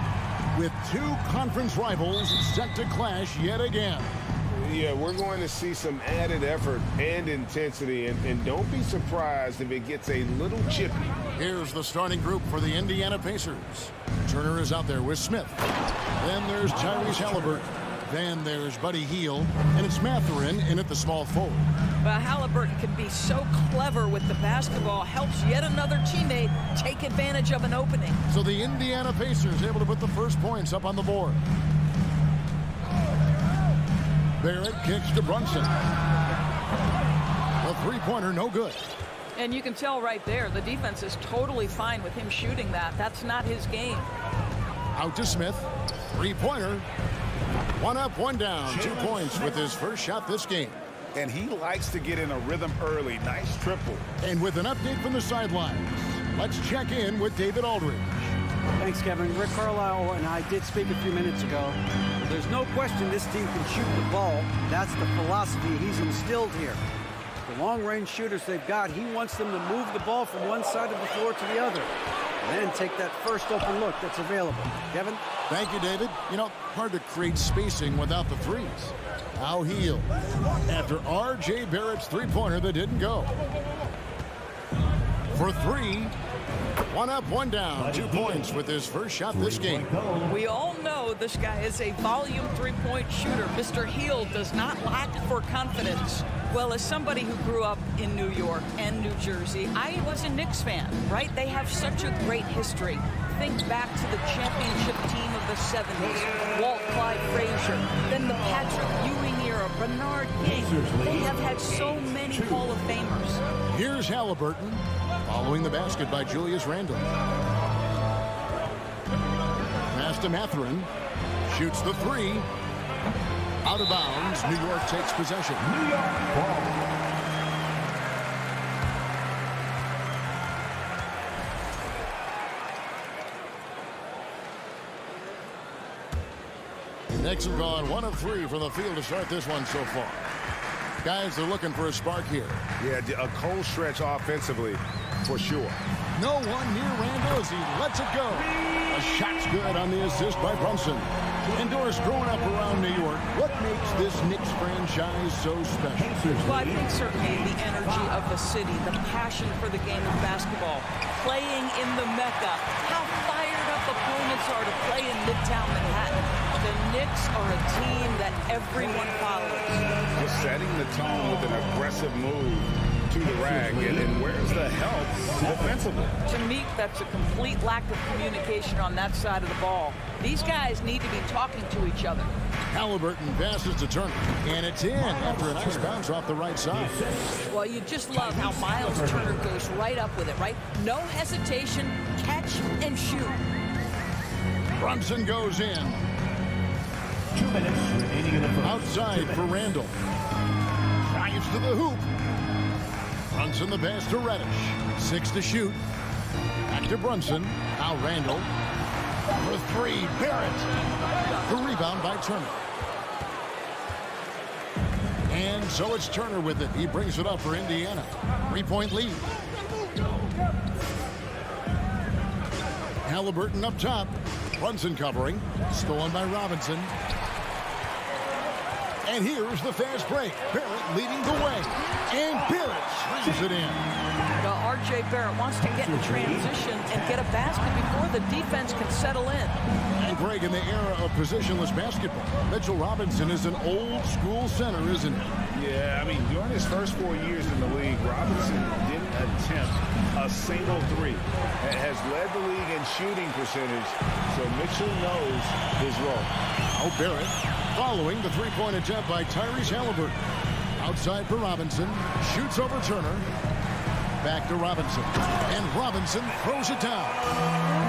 with two conference rivals set to clash yet again. Yeah, we're going to see some added effort and intensity, and don't be surprised if it gets a little chippy. Here's the starting group for the Indiana Pacers. Turner is out there with Smith. Then there's Tyrese Halliburton. Then there's Buddy Hield, and it's Mathurin in at the small forward. But Halliburton can be so clever with the basketball, helps yet another teammate take advantage of an opening. So the Indiana Pacers able to put the first points up on the board. Barrett kicks to Brunson. A three-pointer, no good. And you can tell right there, the defense is totally fine with him shooting that. That's not his game. Out to Smith. Three-pointer. One up, one down. 2 points with his first shot this game. And he likes to get in a rhythm early. Nice triple. And with an update from the sidelines, let's check in with David Aldridge. Thanks, Kevin. Rick Carlisle and I did speak a few minutes ago. There's no question this team can shoot the ball. That's the philosophy he's instilled here. The long-range shooters they've got, he wants them to move the ball from one side of the floor to the other. And then take that first open look that's available. Kevin? Thank you, David. You know, hard to create spacing without the threes. Now Hield after R.J. Barrett's three-pointer that didn't go. For three, one up, one down. 2 points with his first shot this game. We all know this guy is a volume three-point shooter. Mr. Hield does not lack for confidence. Well, as somebody who grew up in New York and New Jersey, I was a Knicks fan, right? They have such a great history. Think back to the championship team of the 70s, Walt Clyde Frazier, then the Patrick Ewing era, Bernard King. They have had so many Hall of Famers. Here's Halliburton, following the basket by Julius Randle. Pass to Mathurin, shoots the three. Out of bounds, New York takes possession. New York ball. The Knicks have gone 1 of 3 from the field to start this one so far. Guys, they're looking for a spark here. Yeah, a cold stretch offensively, for sure. No one near Randle as he lets it go. A shot's good on the assist by Brunson. And Doris, growing up around New York, what makes this Knicks franchise so special? Well, I think certainly the energy of the city, the passion for the game of basketball, playing in the Mecca, how fired up opponents are to play in Midtown Manhattan. The Knicks are a team that everyone follows. Just setting the tone with an aggressive move to the rag, and where's the help defensively? To me, that's a complete lack of communication on that side of the ball. These guys need to be talking to each other. Halliburton passes to Turner, and it's in after a nice bounce off the right side. Well, you just love how Miles Turner goes right up with it, right? No hesitation, catch and shoot. Brunson goes in. 2 minutes remaining in the first. Outside for Randall. Drives to the hoop. Brunson the pass to Reddish. 6 to shoot. Back to Brunson. Now Randall. For 3, Barrett. The rebound by Turner. And so it's Turner with it. He brings it up for Indiana. 3-point lead. Halliburton up top. Brunson covering. Stolen by Robinson. And here's the fast break. Barrett leading the way. And Barrett slams it in. Now, R.J. Barrett wants to get in transition and get a basket before the defense can settle in. And Greg, in the era of positionless basketball, Mitchell Robinson is an old-school center, isn't he? Yeah, I mean, during his first 4 years in the league, Robinson didn't attempt a single three. Has led the league in shooting percentage, so Mitchell knows his role. Oh, Barrett following the three-point attempt by Tyrese Halliburton. Outside for Robinson. Shoots over Turner. Back to Robinson. And Robinson throws it down.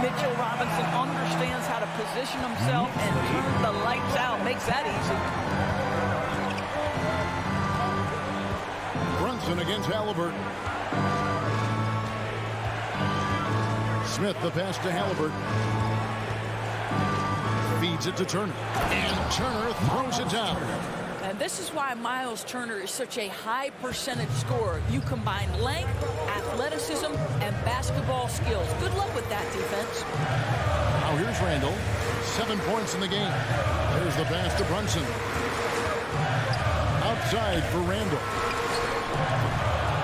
Mitchell Robinson understands how to position himself and turn the lights out. Makes that easy. Brunson against Halliburton. Smith the pass to Halliburton. Feeds it to Turner. And Turner throws it down. And this is why Miles Turner is such a high percentage scorer. You combine length, athleticism, and basketball skills. Good luck with that defense. Now here's Randall. 7 points in the game. There's the pass to Brunson. Outside for Randall.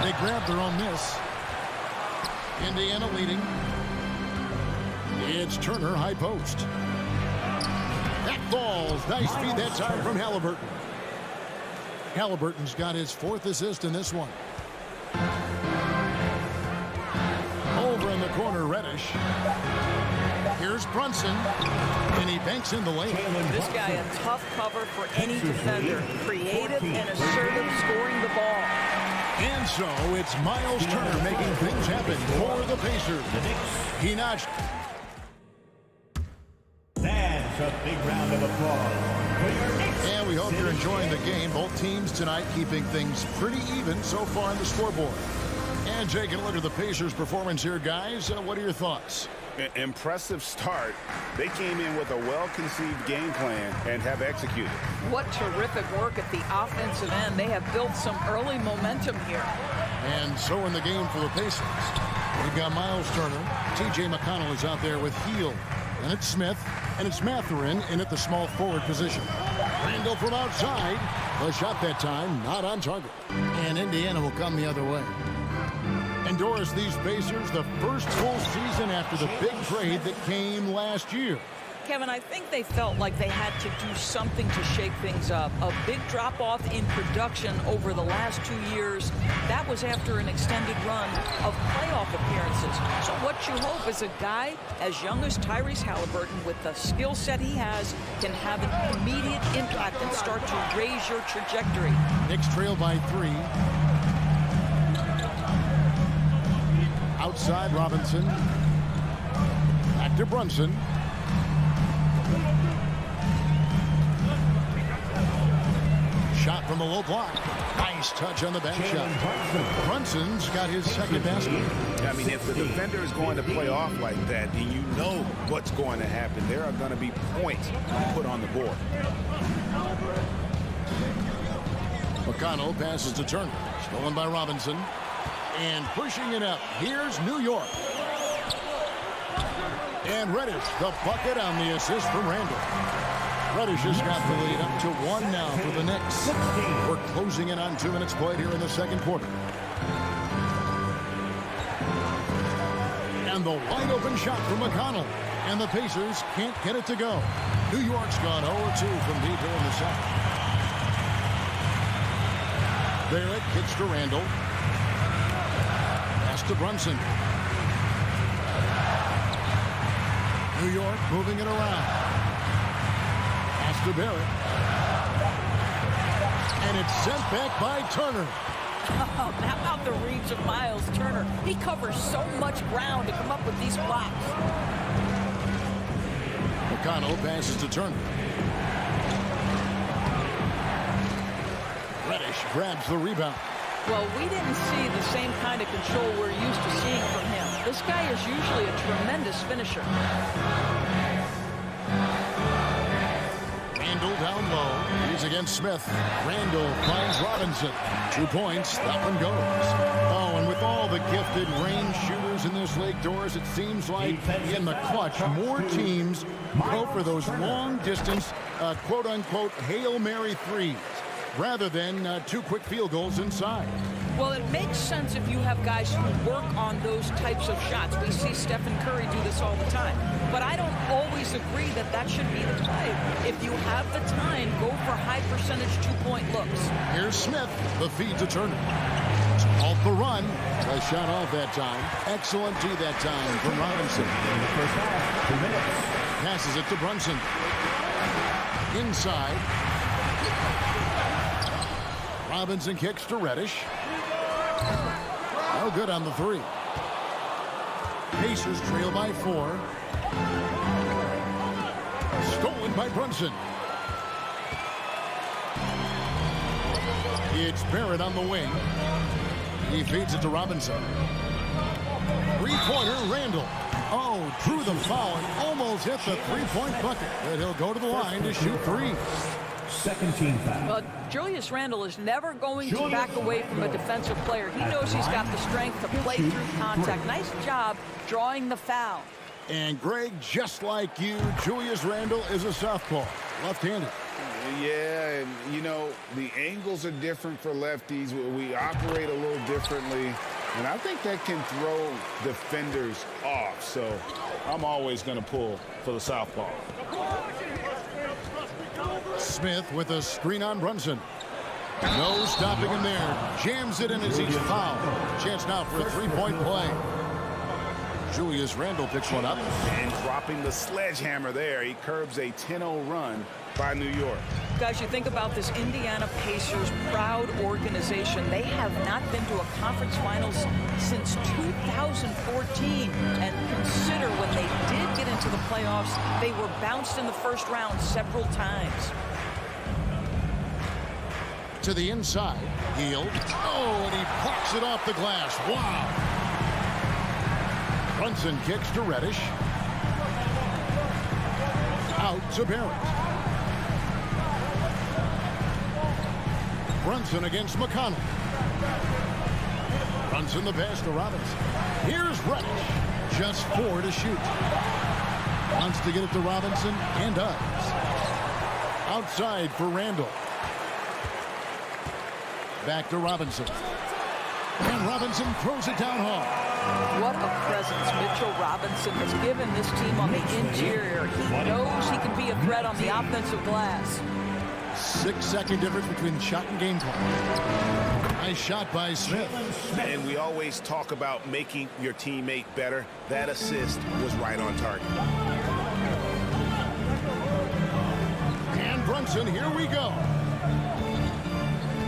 They grab their own miss. Indiana leading. It's Turner, high post. That falls. Nice feed that time from Halliburton. Halliburton's got his 4th assist in this one. Over in the corner, Reddish. Here's Brunson. And he banks in the lane. This guy a tough cover for any defender. Creative and assertive scoring the ball. And so it's Miles Turner making things happen for the Pacers. He notched. That's a big round of applause. And we hope you're enjoying the game. Both teams tonight keeping things pretty even so far on the scoreboard. And taking a look at the Pacers' performance here, guys. What are your thoughts? Impressive start. They came in with a well-conceived game plan and have executed. What terrific work at the offensive end. They have built some early momentum here. And so in the game for the Pacers, we've got Miles Turner. T.J. McConnell is out there with Heel. And it's Smith. And it's Mathurin in at the small forward position. Randall from outside. The shot that time not on target. And Indiana will come the other way. And Doris, these Pacers, the first full season after the big trade that came last year. Kevin, I think they felt like they had to do something to shake things up. A big drop-off in production over the last 2 years. That was after an extended run of playoff appearances. So what you hope is a guy as young as Tyrese Halliburton, with the skill set he has, can have an immediate impact and start to raise your trajectory. Knicks trail by 3. Outside Robinson. Back to Brunson. Shot from the low block. Nice touch on the back shot. Brunson's got his second basket. I mean, if the defender is going to play off like that, then you know what's going to happen. There are going to be points put on the board. McConnell passes to Turner. Stolen by Robinson. And pushing it up. Here's New York. And Reddish, the bucket on the assist from Randall. Reddish has got the lead up to 1 now for the Knicks. We're closing in on 2 minutes played here in the second quarter. And the wide open shot from McConnell. And the Pacers can't get it to go. New York's gone 0-2 from deep here in the second. Barrett kicks to Randall. Pass to Brunson. New York moving it around. Pass to Barrett. And it's sent back by Turner. Oh, how about the reach of Miles Turner? He covers so much ground to come up with these blocks. McConnell passes to Turner. Reddish grabs the rebound. Well, we didn't see the same kind of control we're used to seeing from him. This guy is usually a tremendous finisher. Randall down low. He's against Smith. Randall finds Robinson. 2 points. That one goes. Oh, and with all the gifted range shooters in this league, Doris, it seems like in the clutch, more teams go for those long-distance, quote-unquote, Hail Mary threes rather than 2 quick field goals inside. Well, it makes sense if you have guys who work on those types of shots. We see Stephen Curry do this all the time. But I don't always agree that that should be the play. If you have the time, go for high-percentage 2-point looks. Here's Smith. The feed to Turner. Off the run. A shot off that time. Excellent D that time from Robinson. In the first half, 2 minutes. Passes it to Brunson. Inside. Robinson kicks to Reddish. No good on the 3. Pacers trail by 4. Stolen by Brunson. It's Barrett on the wing. He feeds it to Robinson. 3-pointer, Randall. Oh, drew the foul and almost hit the 3-point bucket. But he'll go to the line to shoot 3. Second team foul. Well, Julius Randle is never going to back away from a defensive player. He knows he's got the strength to play through contact. Nice job drawing the foul. And Greg, just like you, Julius Randle is a southpaw, left-handed. Yeah, and you know, the angles are different for lefties. We operate a little differently, and I think that can throw defenders off. So I'm always going to pull for the southpaw. Smith with a screen on Brunson. No stopping him there. Jams it in as he's fouled. Chance now for a 3-point play. Julius Randle picks one up. And dropping the sledgehammer there. He curbs a 10-0 run by New York. Guys, you think about this Indiana Pacers proud organization. They have not been to a conference finals since 2014. And consider when they did get into the playoffs, they were bounced in the first round several times. To the inside. Hield. Oh, and he plucks it off the glass. Wow. Brunson kicks to Reddish. Out to Barrett. Brunson against McConnell. Brunson the pass to Robinson. Here's Reddish. Just 4 to shoot. Wants to get it to Robinson and does. Outside for Randall. Back to Robinson. And Robinson throws it down hard. What a presence Mitchell Robinson has given this team on the interior. He knows he can be a threat on the offensive glass. 6-second difference between shot and game clock. Nice shot by Smith. And we always talk about making your teammate better. That assist was right on target. And Brunson, here we go.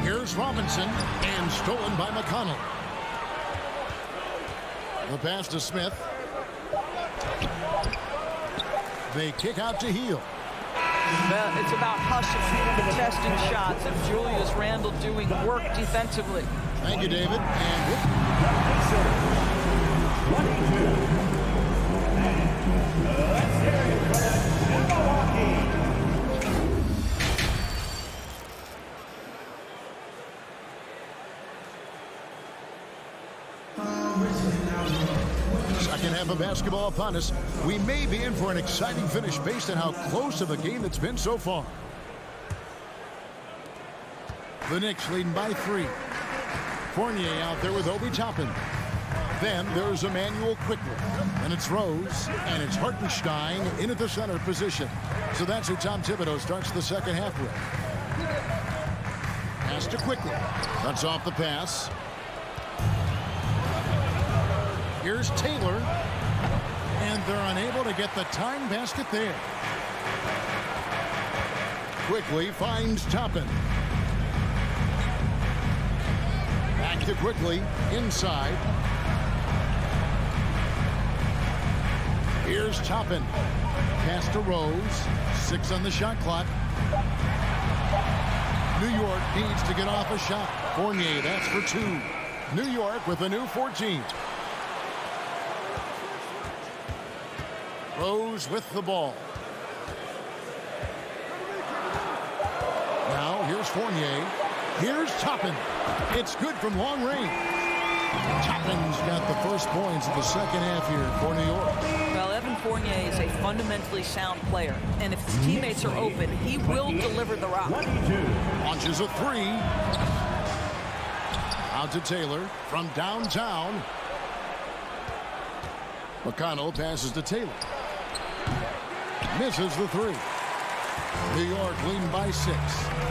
Here's Robinson, and stolen by McConnell. The pass to Smith. They kick out to Hield. It's about hustling, contesting shots, and Julius Randle doing work defensively. Thank you, David. And second half of basketball upon us. We may be in for an exciting finish based on how close of a game it's been so far. The Knicks leading by 3. Fournier out there with Obi Toppin. Then there's Emmanuel quickly. And it's Rose, and it's Hartenstein in at the center position. So that's who Tom Thibodeau starts the second half with. Pass to quickly. Cuts off the pass. Here's Taylor. And they're unable to get the tying basket there. Quickly finds Toppin. Back to quickly. Inside. Here's Toppin. Pass to Rose. 6 on the shot clock. New York needs to get off a shot. Fournier, that's for 2. New York with a new 14. Rose with the ball. Now here's Fournier. Here's Toppin. It's good from long range. Toppin's got the first points of the second half here for New York. Well, Evan Fournier is a fundamentally sound player, and if his teammates are open, he will deliver the rock. Launches a 3. Out to Taylor from downtown. McConnell passes to Taylor. Misses the 3. New York leading by 6.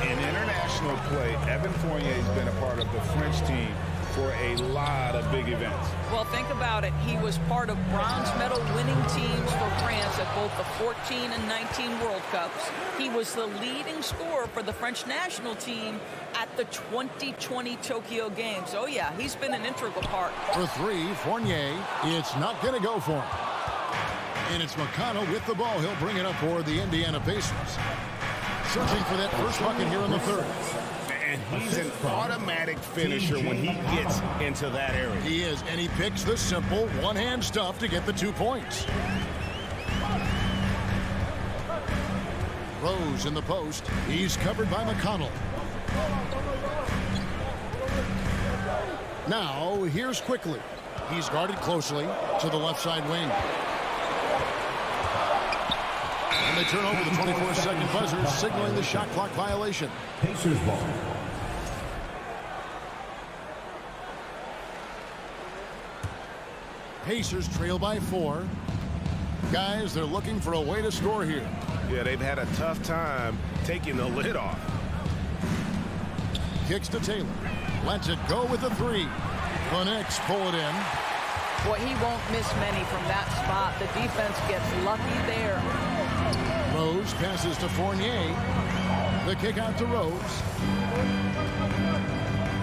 In international play, Evan Fournier has been a part of the French team for a lot of big events. Well, think about it. He was part of bronze medal winning teams for France at both the 14 and 19 World Cups. He was the leading scorer for the French national team at the 2020 Tokyo Games. Oh, yeah, he's been an integral part. For 3, Fournier, it's not going to go for him. And it's McConnell with the ball. He'll bring it up for the Indiana Pacers. Searching for that first bucket here in the third. And he's an automatic finisher when he gets into that area. He is, and he picks the simple one-hand stuff to get the 2 points. Rose in the post. He's covered by McConnell. Now, here's quickly. He's guarded closely to the left side wing. And they turn over the 24-second buzzer, signaling the shot clock violation. Pacers ball. Pacers trail by 4. Guys, they're looking for a way to score here. Yeah, they've had a tough time taking the lid off. Kicks to Taylor. Lets it go with the 3. The Knicks pull it in. Boy, he won't miss many from that spot. The defense gets lucky there. Rose passes to Fournier. The kick out to Rose.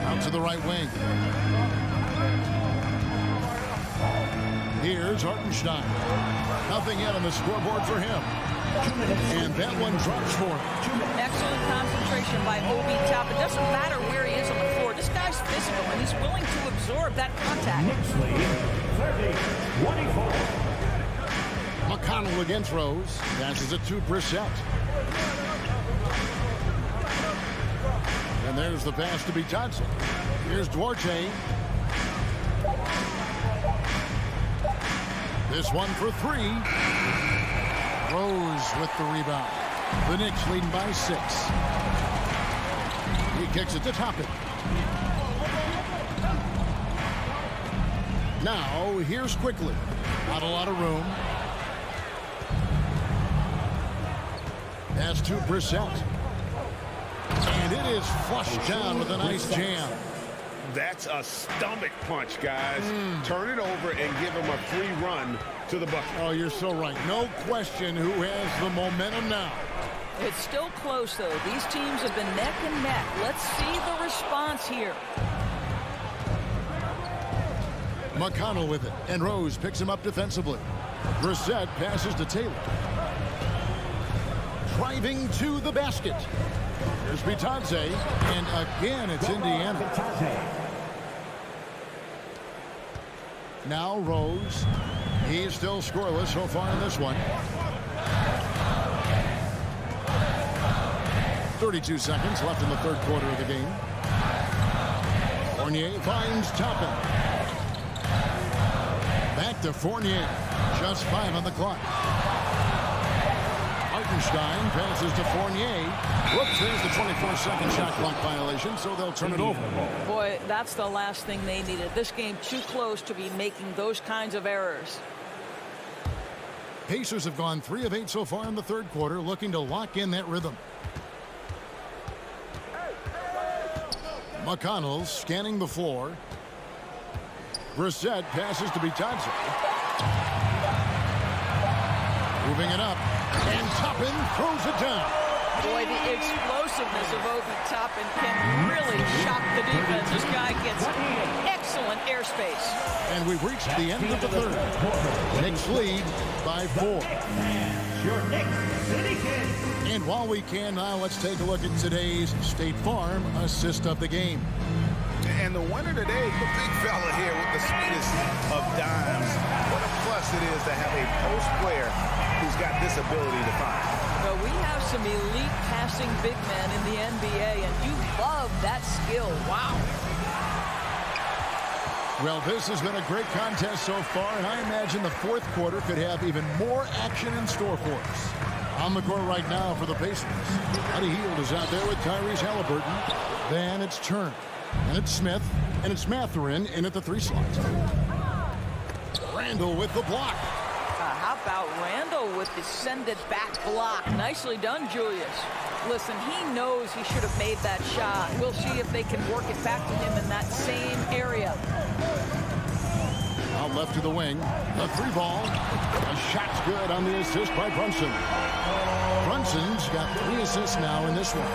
Out to the right wing. Here's Hartenstein. Nothing yet on the scoreboard for him. And that one drops for him. Excellent concentration by Obi Toppin. It doesn't matter where he is on the floor. This guy's physical, and he's willing to absorb that contact. 30-24. McConnell against Rose. Passes it to Brissett. And there's the pass to Bitadze. Here's Duarte. This one for 3. Rose with the rebound. The Knicks leading by 6. He kicks it to Toppin. Now, here's quickly. Not a lot of room. Pass to Brissett. And it is flushed down with a nice jam. That's a stomach punch, guys. Turn it over and give him a free run to the bucket. Oh, you're so right. No question who has the momentum now. It's still close, though. These teams have been neck and neck. Let's see the response here. McConnell with it, and Rose picks him up defensively. Brissett passes to Taylor. Driving to the basket. Here's Bitadze, and again it's Indiana. Now Rose. He's still scoreless so far in this one. 32 seconds left in the third quarter of the game. Fournier finds Toppin. Back to Fournier. Just 5 on the clock. Hartenstein passes to Fournier. Whoops, there's the 24-second shot clock violation, so they'll turn it over. Boy, that's the last thing they needed. This game too close to be making those kinds of errors. Pacers have gone 3 of 8 so far in the third quarter, looking to lock in that rhythm. McConnell scanning the floor. Brissett passes to Bitadze. Moving it up. And Toppin throws it down. Boy, the explosiveness of Obi Toppin can really shock the defense. This guy gets excellent airspace. And we've reached the end of the third. Knicks lead by 4. Your Knicks City Kid. And while we can now, let's take a look at today's State Farm assist of the game. And the winner today, the big fella here with the sweetest of dimes. What a plus it is to have a post player who's got this ability to find. Well, we have some elite passing big men in the NBA, and you love that skill. Wow. Well, this has been a great contest so far, and I imagine the fourth quarter could have even more action in store for us. On the court right now for the Pacers. Buddy Hield is out there with Tyrese Halliburton. Then it's Turner. And it's Smith. And it's Mathurin in at the 3 slot. Randall with the block. How about Randall with the send-it back block? Nicely done, Julius. Listen, he knows he should have made that shot. We'll see if they can work it back to him in that same area. Out left to the wing. The 3 ball. A shot's good on the assist by Brunson. Brunson's got 3 assists now in this one.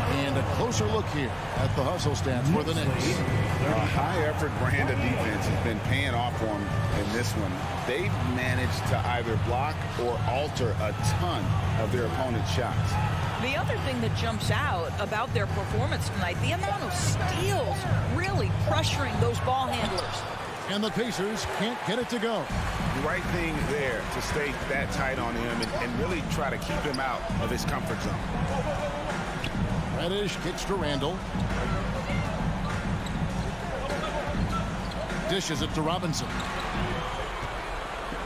And a closer look here at the hustle stats for the Knicks. A high-effort brand of defense has been paying off for them in this one. They've managed to either block or alter a ton of their opponent's shots. The other thing that jumps out about their performance tonight, the amount of steals really pressuring those ball handlers. And the Pacers can't get it to go. The right thing there to stay that tight on him and really try to keep him out of his comfort zone. Reddish kicks to Randall. Dishes it to Robinson.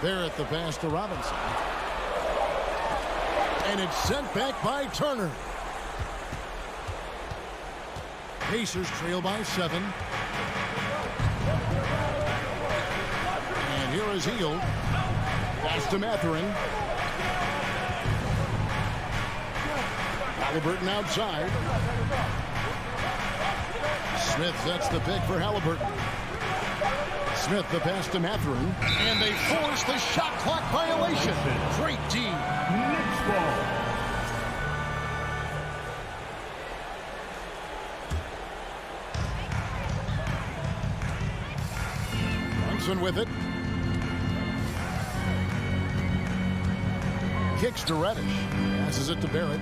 Barrett the pass to Robinson. And it's sent back by Turner. Pacers trail by 7. And here is Hield. Pass to Mathurin. Halliburton outside. Smith sets the pick for Halliburton. Smith the pass to Mathurin. And they force the shot clock violation. Great D. Knicks ball. Brunson with it. Kicks to Reddish. Passes it to Barrett.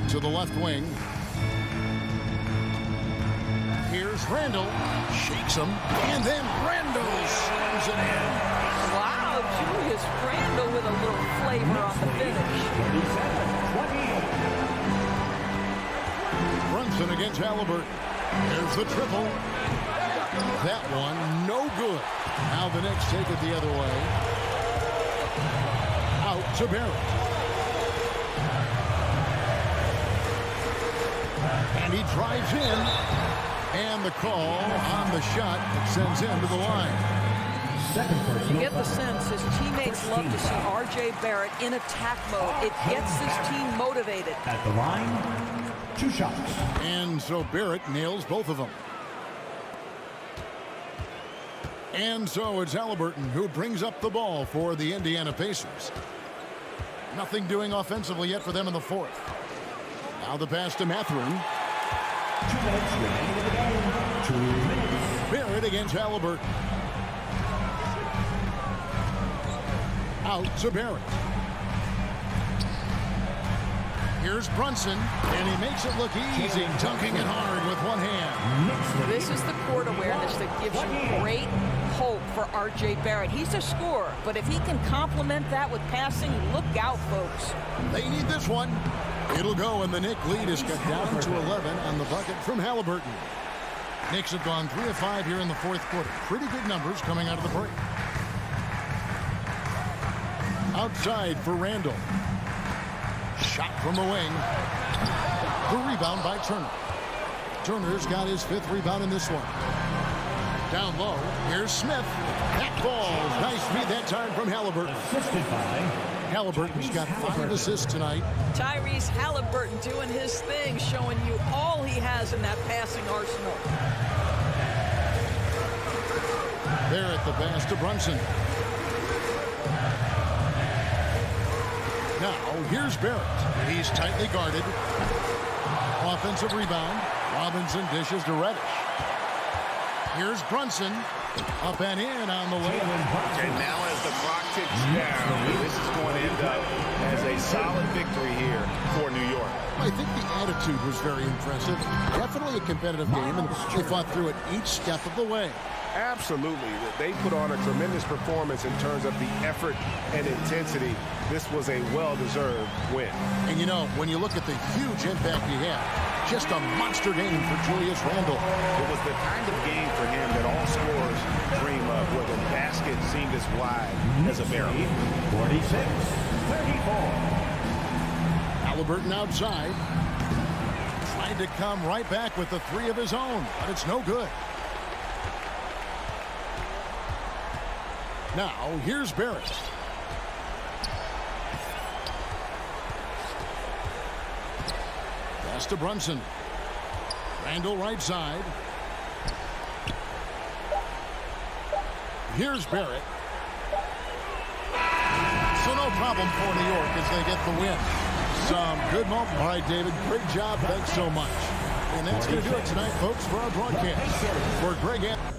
To the left wing. Here's Randall. Shakes him. And then Randall slams it in. Wow, Julius Randall with a little flavor on the finish. Brunson against Halliburton. There's the triple. That one, no good. Now the Knicks take it the other way. Out to Barrett. And he drives in. And the call on the shot that sends him to the line. You get the sense his teammates love to see R.J. Barrett in attack mode. It gets this team motivated. At the line, 2 shots. And so Barrett nails both of them. And so it's Halliburton who brings up the ball for the Indiana Pacers. Nothing doing offensively yet for them in the fourth. Now the pass to Mathurin. 2 minutes remaining in the game. 2 minutes. Barrett against Halliburton. Out to Barrett. Here's Brunson, and he makes it look easy, dunking it hard with one hand. This is the court awareness that gives you great hope for R.J. Barrett. He's a scorer, but if he can complement that with passing, look out, folks. They need this one. It'll go, and the Knicks lead is cut down to 11 on the bucket from Halliburton. Knicks have gone 3 of 5 here in the fourth quarter. Pretty good numbers coming out of the break. Outside for Randall. Shot from the wing. The rebound by Turner. Turner's got his 5th rebound in this one. Down low, here's Smith. That ball, nice read that time from Halliburton. Assisted by Halliburton's got 5 assists tonight. Tyrese Halliburton doing his thing, showing you all he has in that passing arsenal. There at the pass to Brunson. Now, here's Barrett. He's tightly guarded. Offensive rebound. Robinson dishes to Reddish. Here's Brunson. Up and in on the way. And now as the clock ticks down, this is going to end up as a solid victory here for New York. I think the attitude was very impressive. Definitely a competitive game, and they fought through it each step of the way. Absolutely. They put on a tremendous performance in terms of the effort and intensity. This was a well-deserved win. And you know, when you look at the huge impact he had, just a monster game for Julius Randle. It was the kind of game for him that all scorers dream of, where the basket seemed as wide as a barrel. 46-34. Halliburton outside. Trying to come right back with the 3 of his own, but it's no good. Now, here's Barrett. Pass to Brunson. Randall right side. Here's Barrett. So no problem for New York as they get the win. Some good moment. All right, David, great job. Thanks so much. And that's going to do it tonight, folks, for our broadcast. For Greg Anthony.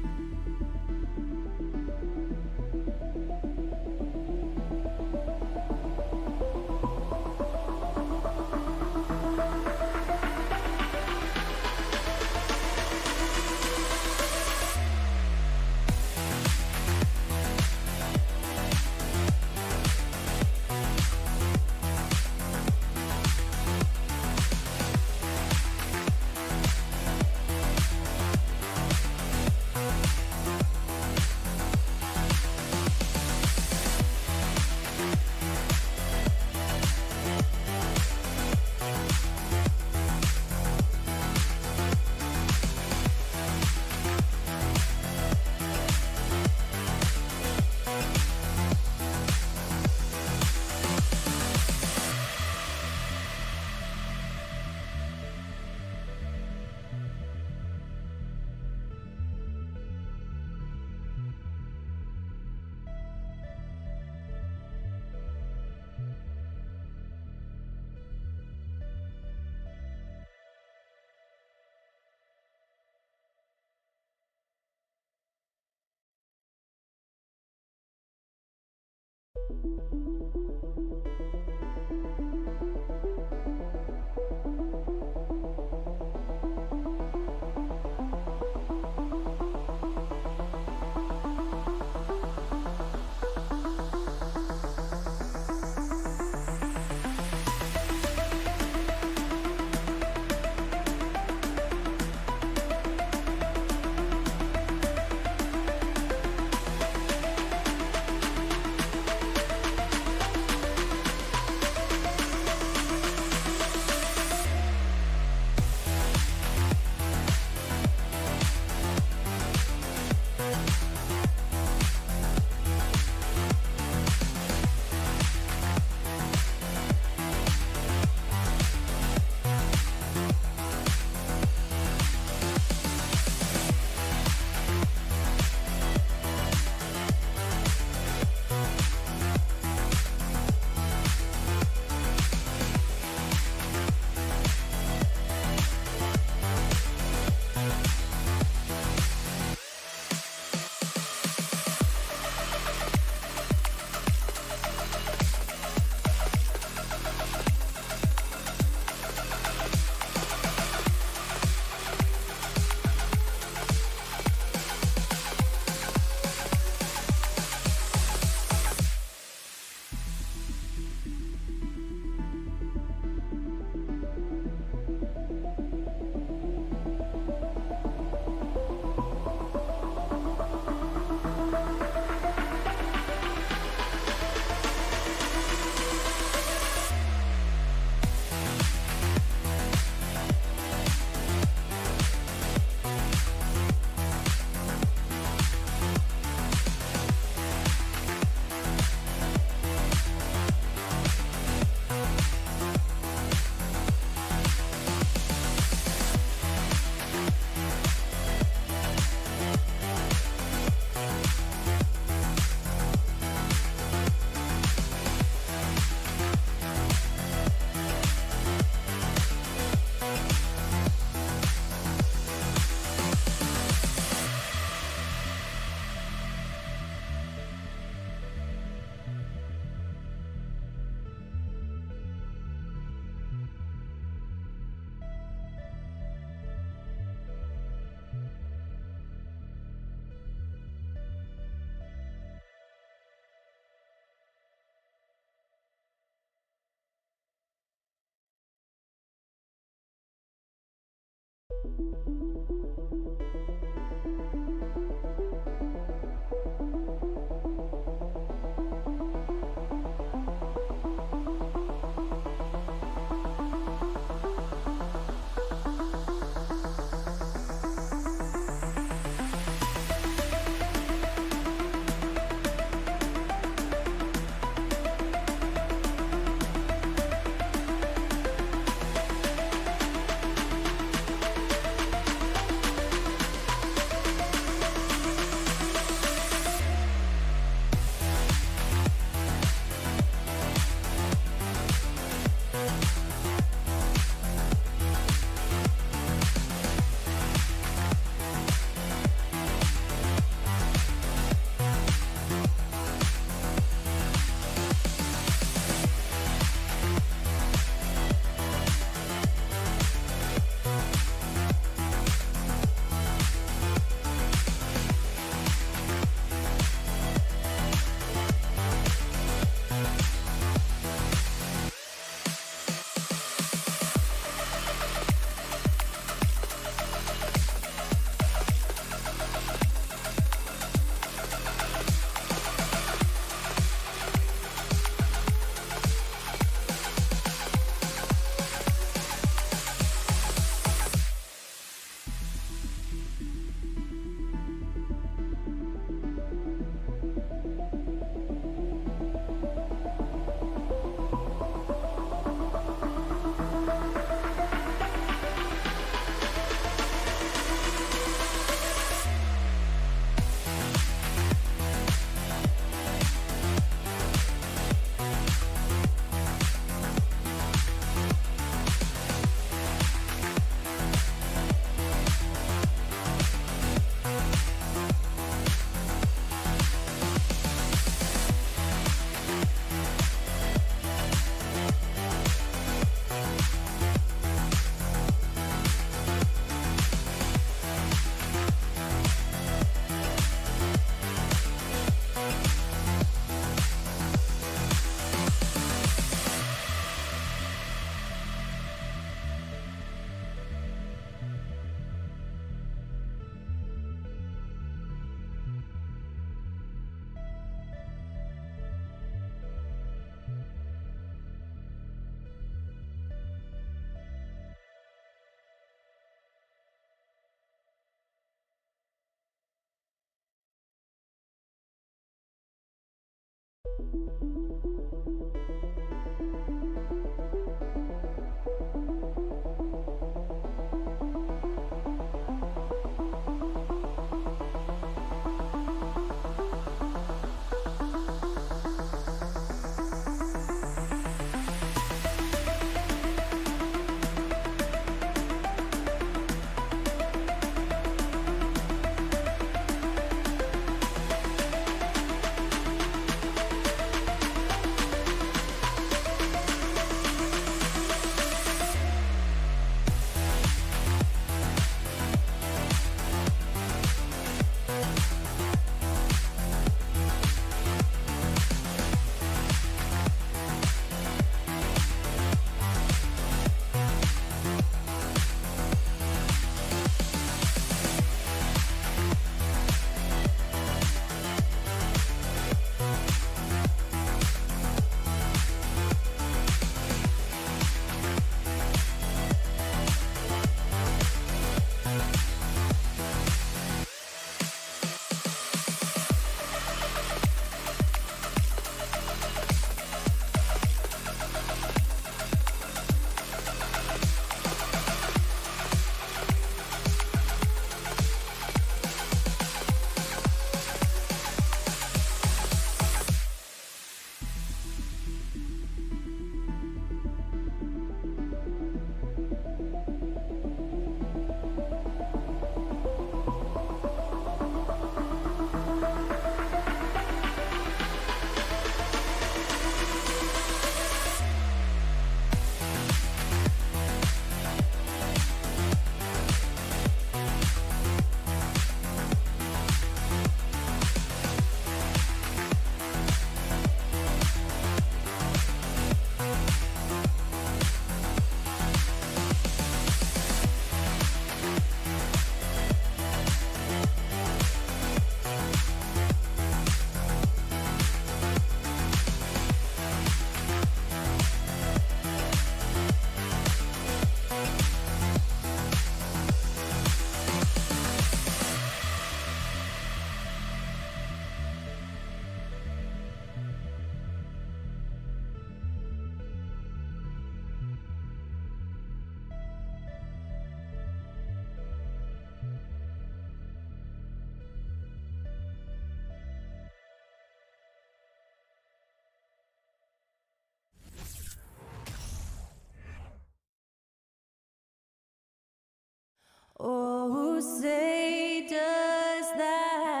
who say does that?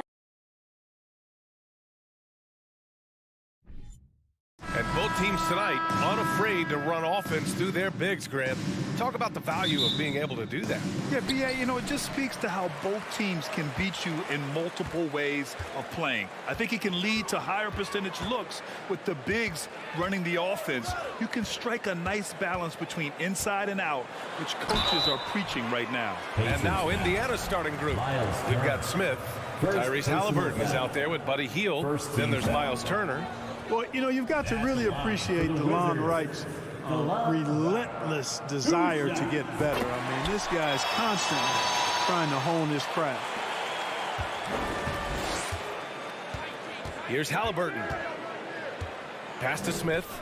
And both teams tonight unafraid to run offense through their bigs, Grant. Talk about the value of being able to do that. Yeah, B.A., you know, it just speaks to how both teams can beat you in multiple ways of playing. I think it can lead to higher percentage looks with the bigs running the offense. You can strike a nice balance between inside and out, which coaches are preaching right now. And now Indiana's starting group. We've got Smith. Tyrese Halliburton is out there with Buddy Hield. Then there's Miles Turner. Well, you know, you've got to really appreciate DeLon Wright's relentless desire to get better. I mean, this guy's constantly trying to hone his craft. Here's Halliburton. Pass to Smith.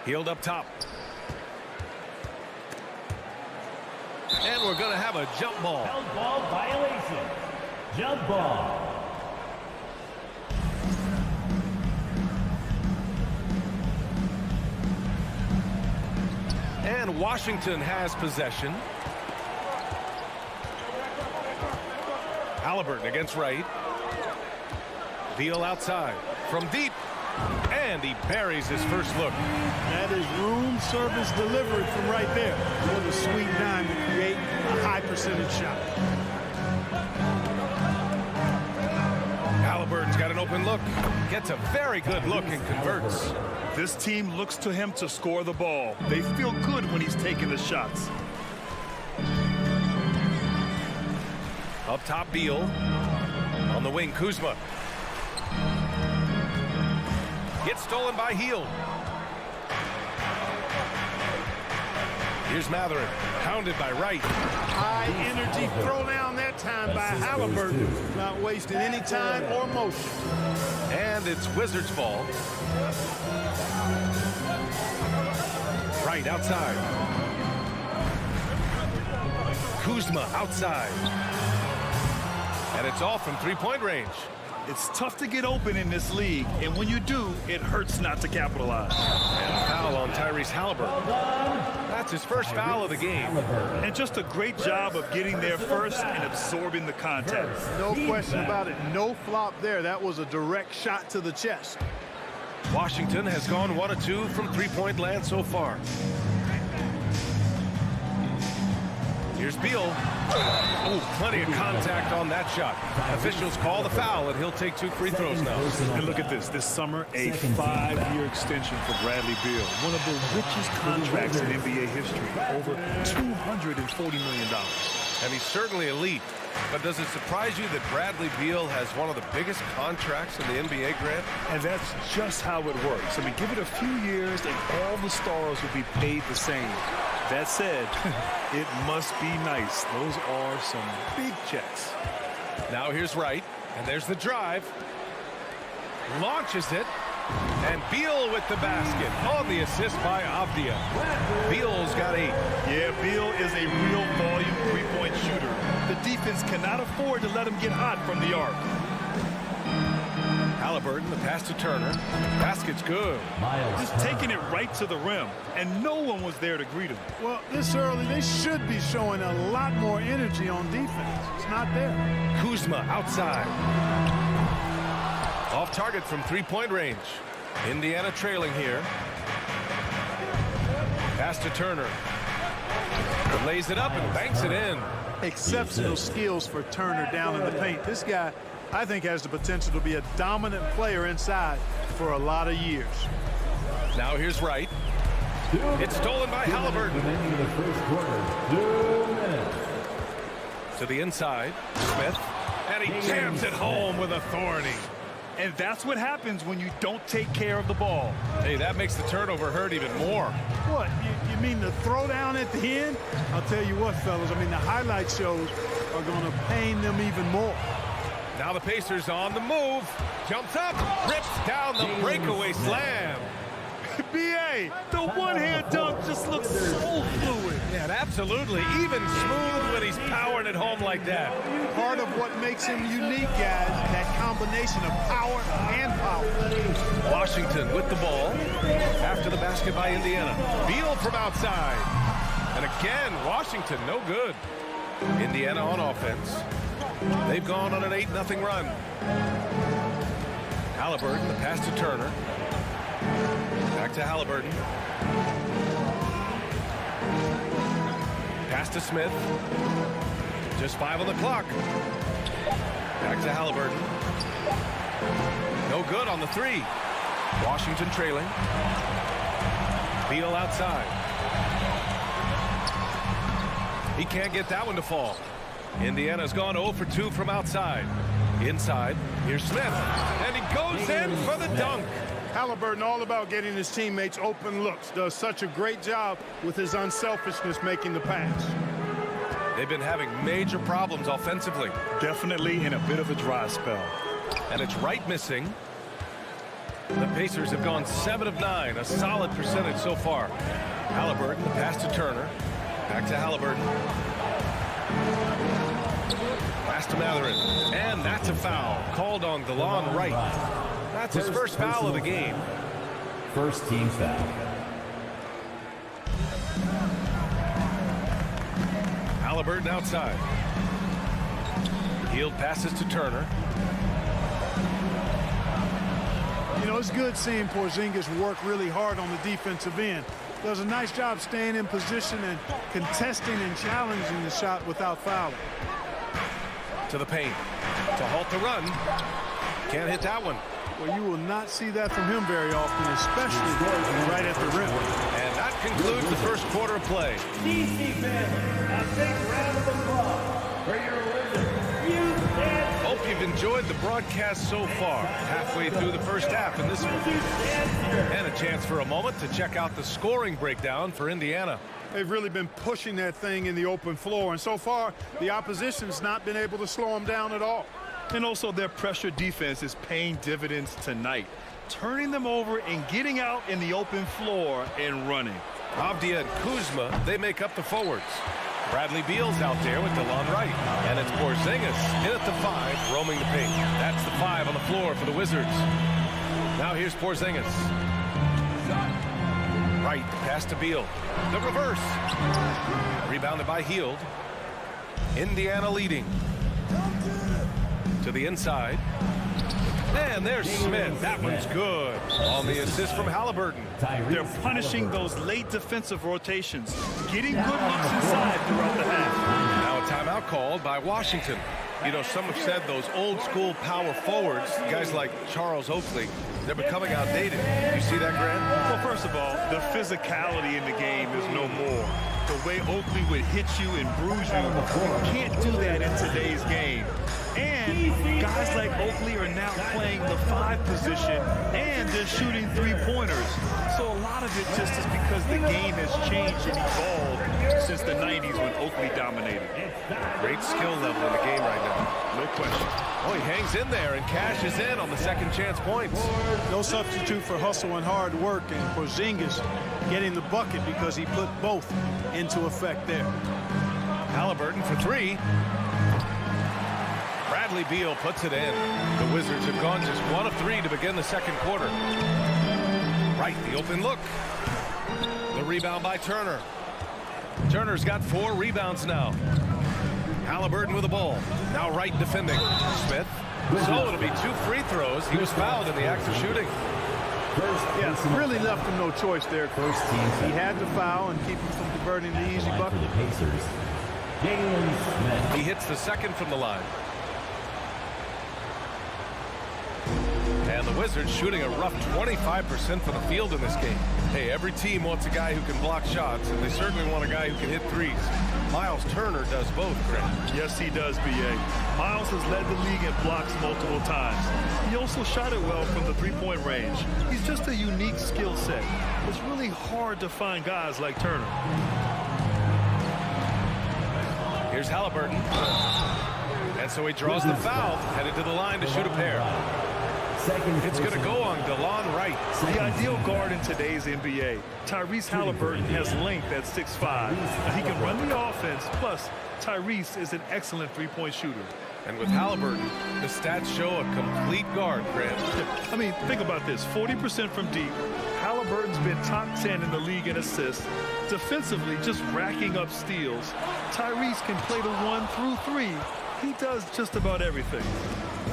Hield up top. And we're going to have a jump ball. Held ball violation. Jump ball. And Washington has possession. Halliburton against Wright. Beal outside from deep. And he buries his first look. That is room service delivered from right there. What a sweet dime to create a high percentage shot. Halliburton's got an open look. Gets a very good look and converts. This team looks to him to score the ball. They feel good when he's taking the shots. Up top, Beal. On the wing, Kuzma. Gets stolen by Hield. Here's Matherin, pounded by Wright. High energy throwdown that time by Halliburton. Not wasting any time or motion. And it's Wizards ball. Wright outside. Kuzma outside. And it's off from three-point range. It's tough to get open in this league, and when you do, it hurts not to capitalize. And a foul on Tyrese Halliburton. That's his first foul of the game. And just a great job of getting there first and absorbing the contact. No question about it. No flop there. That was a direct shot to the chest. Washington has gone 1 of 2 from three-point land so far. Here's Beal. Oh, plenty of contact on that shot. Officials call the foul, and he'll take 2 free throws now. And look at this. This summer, a 5-year extension for Bradley Beal. One of the richest contracts in NBA history. Over $240 million. And he's certainly elite. But does it surprise you that Bradley Beal has one of the biggest contracts in the NBA, Grant? And that's just how it works. I mean, give it a few years and all the stars will be paid the same. That said, it must be nice. Those are some big checks. Now here's Wright, and there's the drive. Launches it, and Beal with the basket on the assist by Avdia. Beal's got 8. Yeah, Beal is a real volume three-point shooter. The defense cannot afford to let him get hot from the arc. Halliburton, the pass to Turner. Basket's good. Just taking it right to the rim, and no one was there to greet him. Well, this early, they should be showing a lot more energy on defense. It's not there. Kuzma outside. Off target from three-point range. Indiana trailing here. Pass to Turner. Lays it up and banks it in. Exceptional skills for Turner down in the paint. This guy, I think, has the potential to be a dominant player inside for a lot of years. Now here's Wright. It's stolen by Halliburton. To the inside, Smith. And he jams it home with authority. And that's what happens when you don't take care of the ball. Hey, that makes the turnover hurt even more. What, you mean the throwdown at the end? I'll tell you what, fellas, I mean, the highlight shows are going to pain them even more. Now the Pacers on the move. Jumps up, rips down the breakaway slam. B.A., the one-hand dunk just looks so fluid. Yeah, And absolutely, even smooth when he's powering it home like that. Part of what makes him unique, guys, that combination of power and power. Washington with the ball after the basket by Indiana. Beal from outside. And again, Washington, no good. Indiana on offense. They've gone on an 8-0 run. Halliburton, the pass to Turner. Back to Halliburton. Pass to Smith. Just 5 on the clock. Back to Halliburton. No good on the 3. Washington trailing. Beal outside. He can't get that one to fall. Indiana's gone 0 for 2 from outside. Inside, here's Smith. And he goes in for the dunk. Halliburton all about getting his teammates open looks. Does such a great job with his unselfishness making the pass. They've been having major problems offensively. Definitely in a bit of a dry spell. And it's Wright missing. The Pacers have gone 7 of 9, a solid percentage so far. Halliburton, the pass to Turner. Back to Halliburton. Pass to Matherin. And that's a foul called on DeLon Wright. That's his first foul of the game. First team foul. Halliburton outside. Hield passes to Turner. You know, it's good seeing Porzingis work really hard on the defensive end. Does a nice job staying in position and contesting and challenging the shot without fouling. To the paint. To halt the run. Can't hit that one. Well, you will not see that from him very often, especially right at the rim. And that concludes the first quarter of play. DC fans, a big round of applause for your Wizards. Hope you've enjoyed the broadcast so far. Halfway through the first half in this one. And a chance for a moment to check out the scoring breakdown for Indiana. They've really been pushing that thing in the open floor, and so far the opposition's not been able to slow them down at all. And also their pressure defense is paying dividends tonight, turning them over and getting out in the open floor and running. Avdia and Kuzma, they make up the forwards. Bradley Beal's out there with DeLon Wright. And it's Porzingis in at the 5, roaming the paint. That's the 5 on the floor for the Wizards. Now here's Porzingis. Wright, pass to Beal. The reverse. Rebounded by Hield. Indiana leading. To the inside. And there's Smith. That one's good. On the assist from Halliburton. They're punishing those late defensive rotations, getting good looks inside throughout the half. Now a timeout called by Washington. You know, some have said those old school power forwards, guys like Charles Oakley, they're becoming outdated. You see that, Grant? Well, first of all, the physicality in the game is no more. The way Oakley would hit you and bruise you can't do that in today's game. And guys like Oakley are now playing the 5 position and they're shooting 3-pointers. So a lot of it just is because the game has changed and evolved since the 90s when Oakley dominated. Great skill level in the game right now. No question. Oh, he hangs in there and cashes in on the second chance points. No substitute for hustle and hard work, and Porzingis getting the bucket because he put both into effect there. Halliburton for 3. Bradley Beal puts it in. The Wizards have gone just 1 of 3 to begin the second quarter. Right, the open look. The rebound by Turner. Turner's got 4 rebounds now. Halliburton with the ball. Now Wright defending. Smith. So it'll be 2 free throws. He was fouled in the act of shooting. Yeah, really left him no choice there. He had to foul and keep him from converting the easy bucket. For the Pacers, Jalen Smith. He hits the second from the line. And the Wizards shooting a rough 25% from the field in this game. Hey, every team wants a guy who can block shots, and they certainly want a guy who can hit threes. Miles Turner does both, Grant. Yes, he does, B.A. Miles has led the league in blocks multiple times. He also shot it well from the 3-point range. He's just a unique skill set. It's really hard to find guys like Turner. Here's Halliburton. And so he draws the foul, headed to the line to shoot a pair. It's going to go on DeLon Wright. The ideal guard in today's NBA. Tyrese Halliburton has length at 6'5". He can run the offense, plus Tyrese is an excellent three-point shooter. And with Halliburton, the stats show a complete guard, Grant. I mean, think about this. 40% from deep. Halliburton's been top 10 in the league in assists. Defensively, just racking up steals. Tyrese can play the 1 through 3. He does just about everything.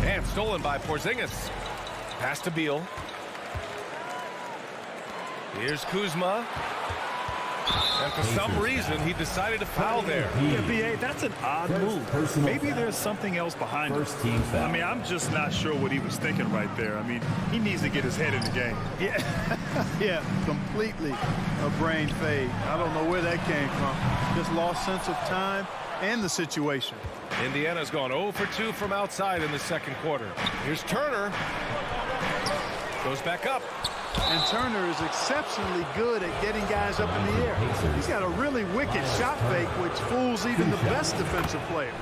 And stolen by Porzingis. Pass to Beal. Here's Kuzma. And for some reason, he decided to foul there. Yeah, B.A., that's an odd move. Maybe there's something else behind it. I mean, I'm just not sure what he was thinking right there. I mean, he needs to get his head in the game. Yeah, completely a brain fade. I don't know where that came from. Just lost sense of time and the situation. Indiana's gone 0 for 2 from outside in the second quarter. Here's Turner. Goes back up. And Turner is exceptionally good at getting guys up in the air. He's got a really wicked shot fake, which fools even the best defensive players.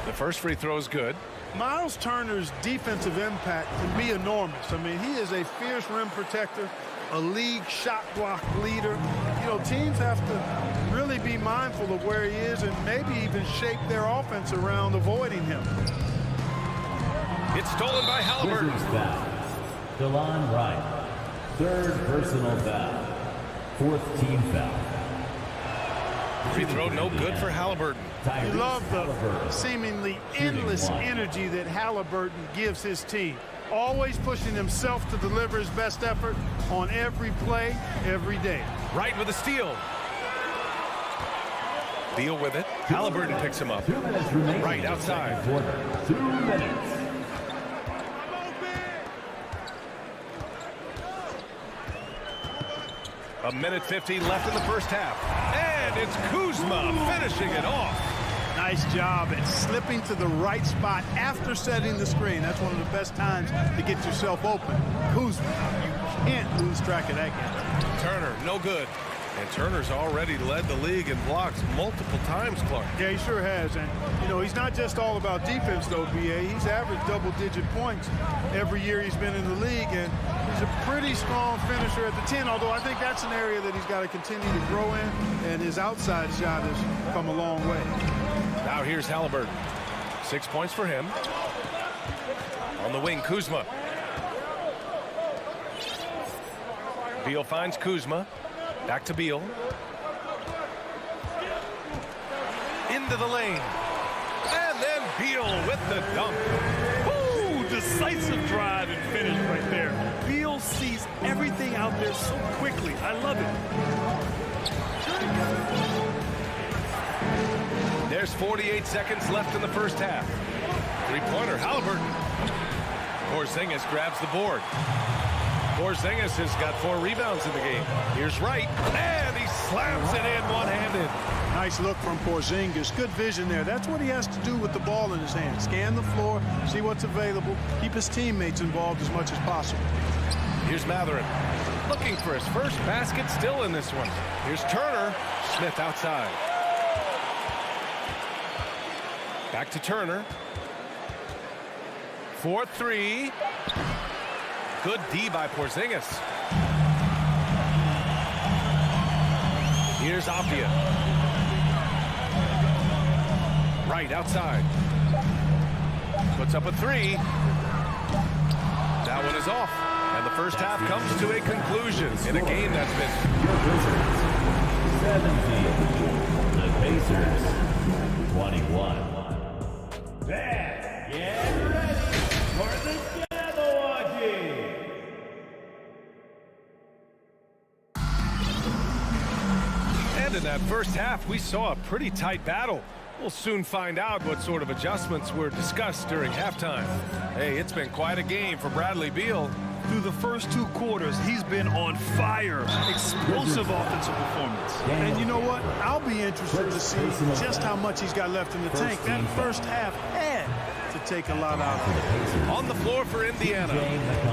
The first free throw is good. Miles Turner's defensive impact can be enormous. I mean, he is a fierce rim protector, a league shot block leader. You know, teams have to really be mindful of where he is and maybe even shape their offense around avoiding him. It's stolen by Halliburton. DeLon Wright. Third personal foul. Fourth team foul. Free throw no good for Halliburton. You love the seemingly endless energy that Halliburton gives his team. Always pushing himself to deliver his best effort on every play, every day. Right with a steal. Deal with it. Halliburton picks him up. Right outside. 2 minutes. A minute 50 left in the first half. And it's Kuzma finishing it off. Nice job at slipping to the right spot after setting the screen. That's one of the best times to get yourself open. Kuzma, you can't lose track of that guy. Turner, no good. And Turner's already led the league in blocks multiple times, Clark. Yeah, he sure has. And, you know, he's not just all about defense, though, B.A. He's averaged double-digit points every year he's been in the league. And he's a pretty strong finisher at the 10, although I think that's an area that he's got to continue to grow in. And his outside shot has come a long way. Now here's Halliburton. 6 points for him. On the wing, Kuzma. Beal finds Kuzma. Back to Beal. Into the lane. And then Beal with the dunk. Ooh, decisive drive and finish right there. Beal sees everything out there so quickly. I love it. There's 48 seconds left in the first half. Three-pointer, Halliburton. Porzingis grabs the board. Porzingis has got 4 rebounds in the game. Here's Wright, and he slams it in one-handed. Nice look from Porzingis. Good vision there. That's what he has to do with the ball in his hand. Scan the floor, see what's available, keep his teammates involved as much as possible. Here's Mathurin, looking for his first basket still in this one. Here's Turner. Smith outside. Back to Turner. 4-3. Good D by Porzingis. Here's Avdia. Right outside. Puts up a 3. That one is off. And the first half comes to a conclusion in a game that's been... 17. The Pacers. 21. Get ready for the Jabberwocky. And in that first half, we saw a pretty tight battle. We'll soon find out what sort of adjustments were discussed during halftime. Hey, it's been quite a game for Bradley Beal. Through the first 2 quarters, he's been on fire. Explosive offensive performance. And you know what? I'll be interested to see just how much he's got left in the tank. That first half had to take a lot out of it. On the floor for Indiana,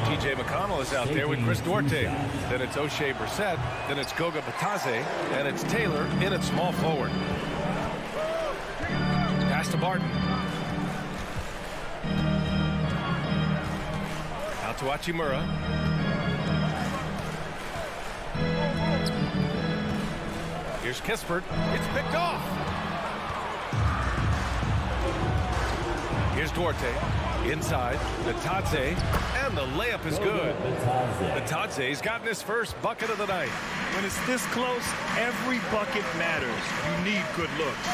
T.J. McConnell is out there with Chris Duarte. Then it's O'Shea Brissett. Then it's Goga Batadze. And it's Taylor in at small forward. Pass to Barton. Out to Hachimura. Here's Kispert. It's picked off. Here's Duarte. Inside. Natadze. And the layup is good. Natadze's gotten his first bucket of the night. When it's this close, every bucket matters. You need good looks.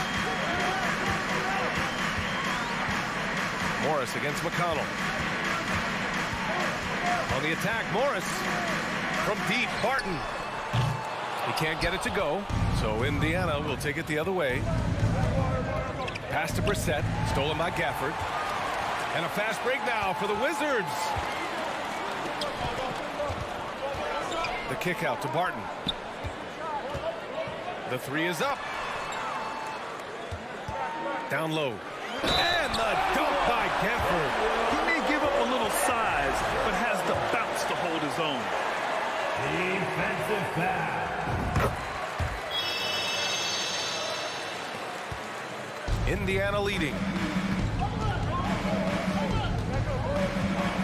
Morris against McConnell. On the attack, Morris. From deep, Barton. He can't get it to go, so Indiana will take it the other way. Pass to Brissett, stolen by Gafford. And a fast break now for the Wizards. The kick out to Barton. The three is up. Down low. And the dunk by Gafford. He may give up a little size, but has the bounce to hold his own. Defensive foul. Indiana leading.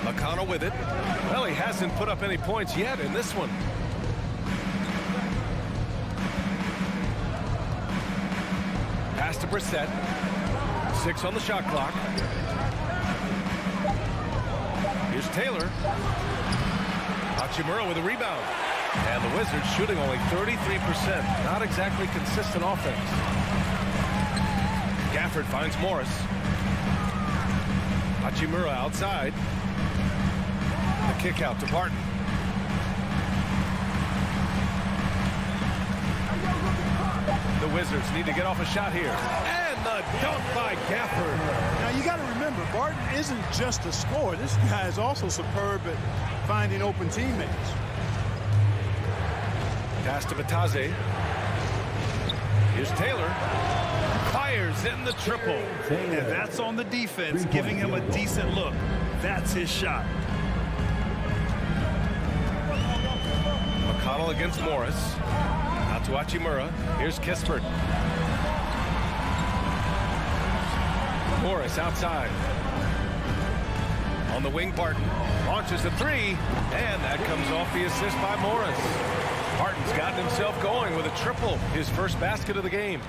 McConnell with it. Well, he hasn't put up any points yet in this one. Pass to Brissett. 6 on the shot clock. Here's Taylor. Hachimura with a rebound. And the Wizards shooting only 33%. Not exactly consistent offense. Gafford finds Morris. Hachimura outside. The kick out to Barton. The Wizards need to get off a shot here. And the dunk by Gafford. Now you got to remember, Barton isn't just a scorer. This guy is also superb at finding open teammates. Pass to Batazzi. Here's Taylor. Fires in the triple. And that's on the defense, giving him a decent look. That's his shot. McConnell against Morris. Out to Hachimura. Here's Kispert. Morris outside. On the wing, Barton. Launches a three. And that comes off the assist by Morris. Barton's gotten himself going with a triple. His first basket of the game.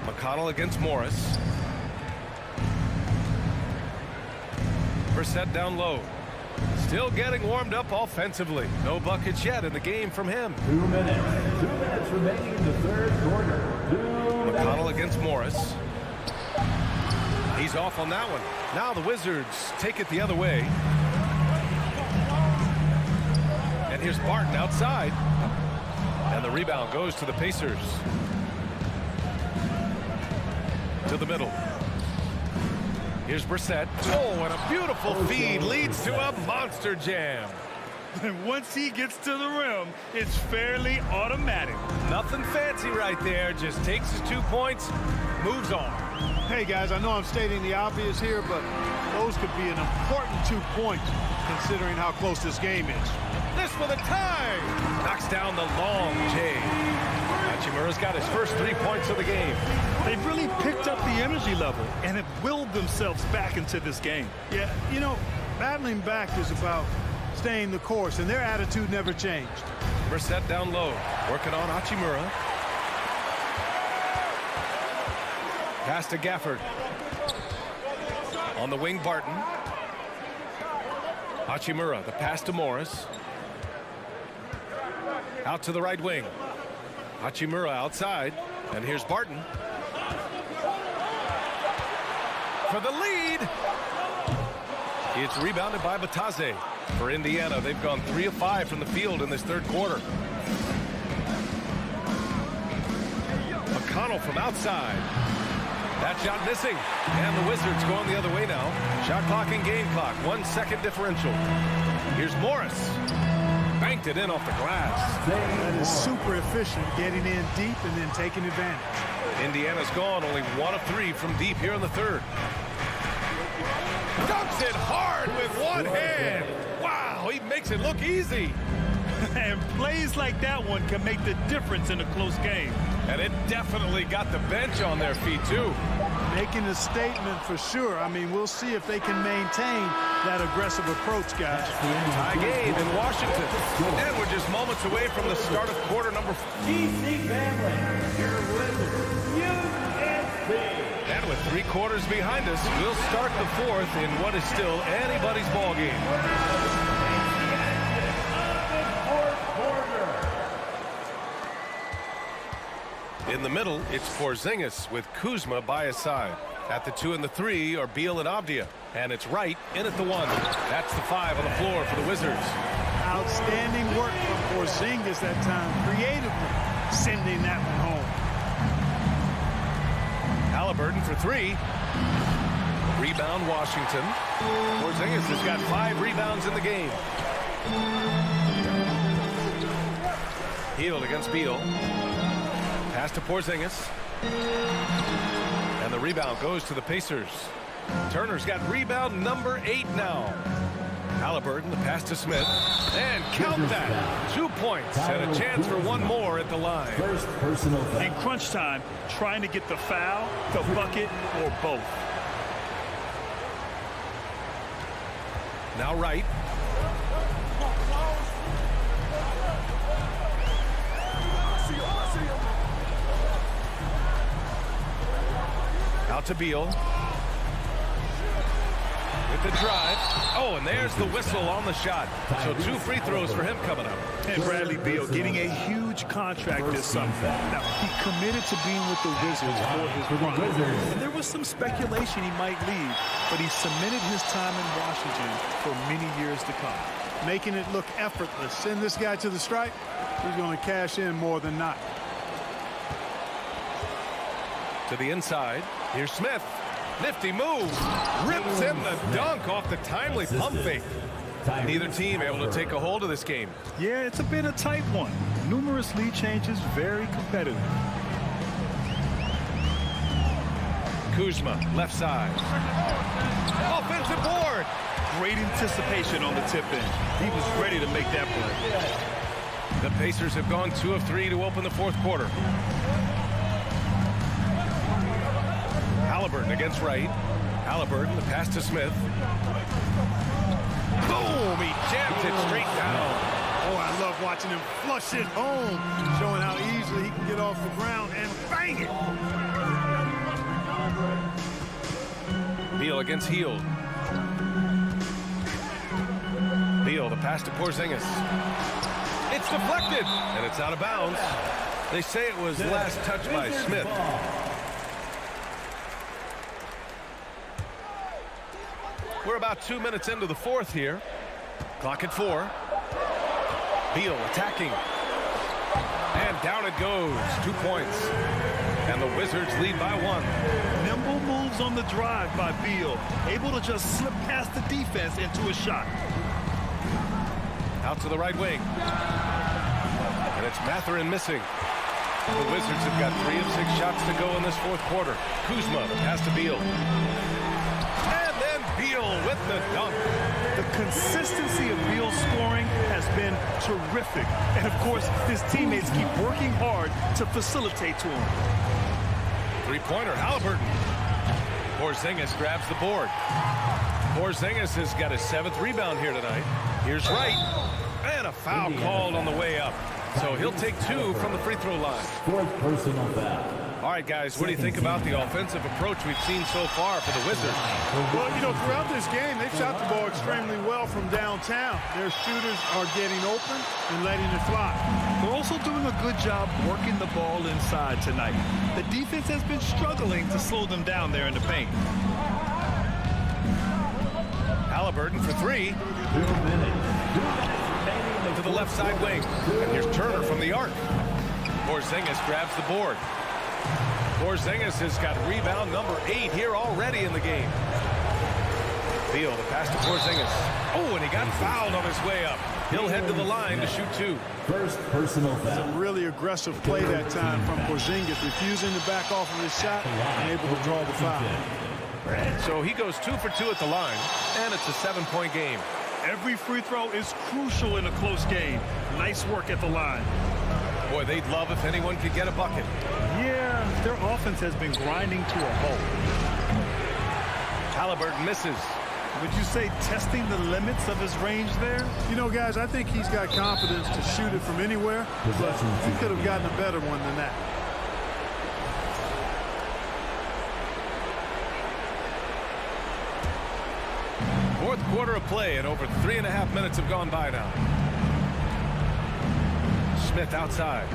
McConnell against Morris. Brissett down low. Still getting warmed up offensively. No buckets yet in the game from him. 2 minutes. 2 minutes remaining in the third quarter. McConnell against Morris. He's off on that one. Now the Wizards take it the other way. And here's Barton outside. And the rebound goes to the Pacers. To the middle. Here's Brissett. Oh, and a beautiful feed leads to a monster jam. And once he gets to the rim, it's fairly automatic. Nothing fancy right there. Just takes his 2 points, moves on. Hey, guys, I know I'm stating the obvious here, but those could be an important 2 points considering how close this game is. This for the tie. Knocks down the long J. Hachimura's got his first 3 points of the game. They've really picked up the energy level and have willed themselves back into this game. Yeah, you know, battling back is about staying the course, and their attitude never changed. Brissett down low, working on Hachimura. Pass to Gafford. On the wing, Barton. Hachimura, the pass to Morris. Out to the right wing. Hachimura outside, and here's Barton. For the lead. It's rebounded by Batazzi. For Indiana, they've gone 3 of 5 from the field in this third quarter. McConnell from outside. That shot missing. And the Wizards going the other way now. Shot clock and game clock. 1 second differential. Here's Morris. Banked it in off the glass. That is super efficient, getting in deep and then taking advantage. Indiana's gone only 1 of 3 from deep here in the third. Dunks it hard with one hand. Wow, he makes it look easy. And plays like that one can make the difference in a close game. And it definitely got the bench on their feet, too. Making a statement for sure. I mean, we'll see if they can maintain that aggressive approach, guys. Tie game in Washington. And we're just moments away from the start of quarter number 4. And with 3 quarters behind us, we'll start the 4th in what is still anybody's ball game. In the middle, it's Porzingis with Kuzma by his side. At the 2 and the 3 are Beal and Avdia. And it's Wright in at the 1. That's the 5 on the floor for the Wizards. Outstanding work from Porzingis that time, creatively sending that one home. Halliburton for 3. Rebound Washington. Porzingis has got 5 rebounds in the game. Hield against Beal. Pass to Porzingis. And the rebound goes to the Pacers. Turner's got rebound number 8 now. Halliburton, the pass to Smith. And count that. 2 points and a chance for one more at the line. In crunch time, trying to get the foul, the bucket, or both. Now Wright. Out to Beal. With the drive. Oh, and there's the whistle on the shot. So 2 free throws for him coming up. And Bradley Beal getting a huge contract this summer. Now, he committed to being with the Wizards for his run. And there was some speculation he might leave, but he cemented his time in Washington for many years to come. Making it look effortless. Send this guy to the stripe. He's going to cash in more than not. To the inside. Here's Smith. Nifty move. Rips in the dunk off the timely pump fake. Neither team able to take a hold of this game. Yeah, it's a bit of a tight one. Numerous lead changes, very competitive. Kuzma, left side. Offensive board. Great anticipation on the tip-in. He was ready to make that play. The Pacers have gone 2 of 3 to open the 4th quarter. Halliburton against Wright. Halliburton, the pass to Smith. Boom! He jams it straight down. Oh, I love watching him flush it home, showing how easily he can get off the ground and bang it. Beal against Hield. Beal, the pass to Porzingis. It's deflected, and it's out of bounds. They say it was last touched by Smith. We're about 2 minutes into the 4th here. Clock at 4. Beal attacking. And down it goes. 2 points. And the Wizards lead by 1. Nimble moves on the drive by Beal. Able to just slip past the defense into a shot. Out to the right wing. And it's Mathurin missing. The Wizards have got 3 of 6 shots to go in this 4th quarter. Kuzma, the pass to Beal. Beal with the dunk. The consistency of Beal's scoring has been terrific. And, of course, his teammates keep working hard to facilitate to him. 3-pointer, Halliburton. Porzingis grabs the board. Porzingis has got his 7th rebound here tonight. Here's Wright. And a foul called on the way up. So he'll take 2 from the free throw line. 4th personal foul. All right, guys, what do you think about the offensive approach we've seen so far for the Wizards? Well, you know, throughout this game, they've shot the ball extremely well from downtown. Their shooters are getting open and letting it fly. They're also doing a good job working the ball inside tonight. The defense has been struggling to slow them down there in the paint. Halliburton for 3. 2 minutes. To the left side wing. And here's Turner from the arc. Porzingis grabs the board. Porzingis has got rebound number 8 here already in the game. Beal, the pass to Porzingis. Oh, and he got fouled on his way up. He'll head to the line to shoot 2. 1st personal foul. It's a really aggressive play that time from Porzingis, refusing to back off of his shot and able to draw the foul. So he goes 2 for 2 at the line, and it's a 7-point game. Every free throw is crucial in a close game. Nice work at the line. Boy, they'd love if anyone could get a bucket. Yeah, Their offense has been grinding to a halt. Halliburton misses. Would you say testing the limits of his range there? You know, guys, I think he's got confidence to shoot it from anywhere, but he could have gotten a better one than that. Fourth quarter of play, and over 3.5 minutes have gone by now. Smith outside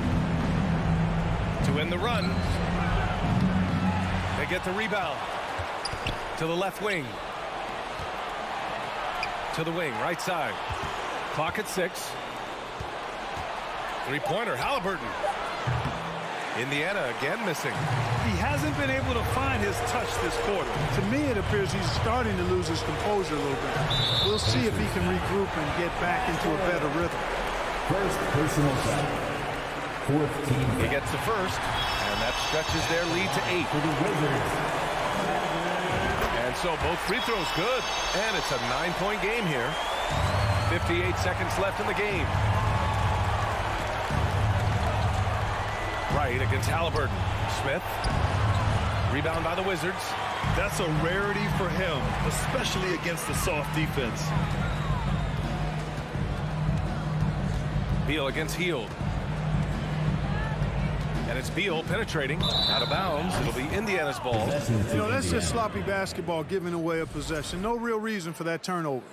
to win the run. They get the rebound to the left wing. To the wing, right side. Clock at 6. Three-pointer, Halliburton. Indiana again missing. He hasn't been able to find his touch this quarter. To me, it appears he's starting to lose his composure a little bit. We'll see if he can regroup and get back into a better rhythm. First personal foul. Fourth team. He gets the first, and that stretches their lead to 8. For the Wizards. And so both free throws good, and it's a 9-point game here. 58 seconds left in the game. Right against Halliburton. Smith. Rebound by the Wizards. That's a rarity for him, especially against the soft defense. Beal against Hield. And it's Beal penetrating out of bounds. It'll be Indiana's ball. You know, that's just sloppy basketball, giving away a possession. No real reason for that turnover.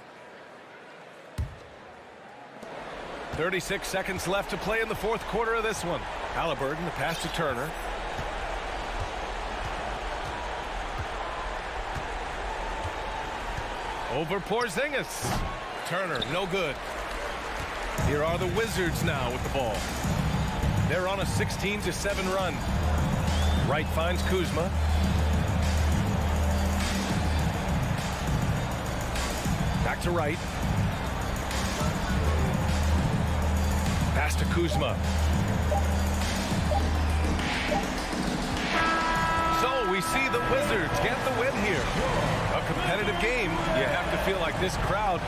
36 seconds left to play in the fourth quarter of this one. Halliburton, the pass to Turner. Over Porzingis. Turner, no good. Here are the Wizards now with the ball. They're on a 16-7 run. Wright finds Kuzma. Back to Wright. Pass to Kuzma. So we see the Wizards get the win here. A competitive game. You have to feel like this crowd.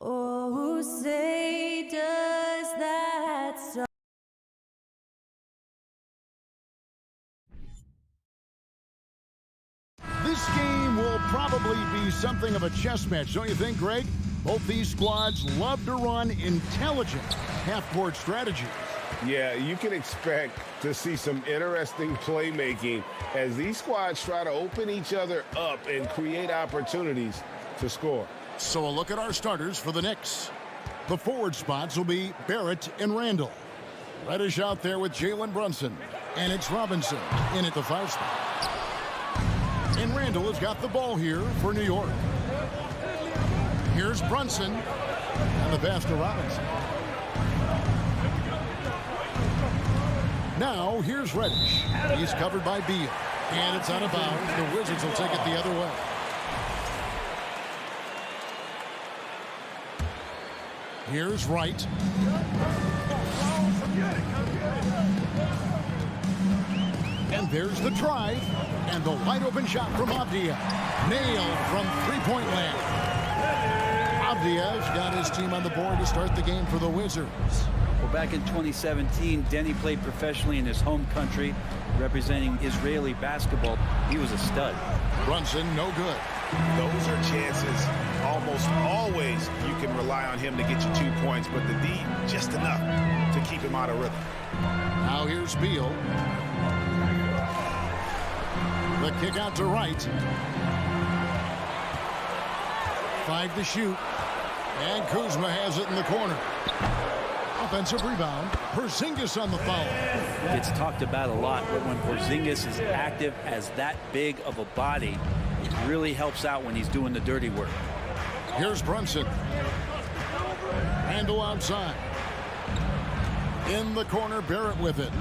Oh, say does that song. This game will probably be something of a chess match, don't you think, Greg? Both these squads love to run intelligent half-court strategies. Yeah, you can expect to see some interesting playmaking as these squads try to open each other up and create opportunities to score. So a look at our starters for the Knicks. The forward spots will be Barrett and Randall. Reddish out there with Jalen Brunson. And it's Robinson in at the 5 spot. And Randall has got the ball here for New York. Here's Brunson. And the pass to Robinson. Now, here's Reddish. He's covered by Beal. And it's out of bounds. The Wizards will take it the other way. Here's Wright. And there's the drive. And the wide-open shot from Avdia. Nailed from three-point land. Avdia's got his team on the board to start the game for the Wizards. Well, back in 2017, Denny played professionally in his home country, representing Israeli basketball. He was a stud. Brunson, no good. Those are chances. Almost always you can rely on him to get you 2 points, but the D, just enough to keep him out of rhythm. Now here's Beal. The kick out to Wright. 5 to shoot. And Kuzma has it in the corner. Offensive rebound. Porzingis on the foul. It's talked about a lot, but when Porzingis is active as that big of a body, it really helps out when he's doing the dirty work. Here's Brunson. Randall outside. In the corner, Barrett with it.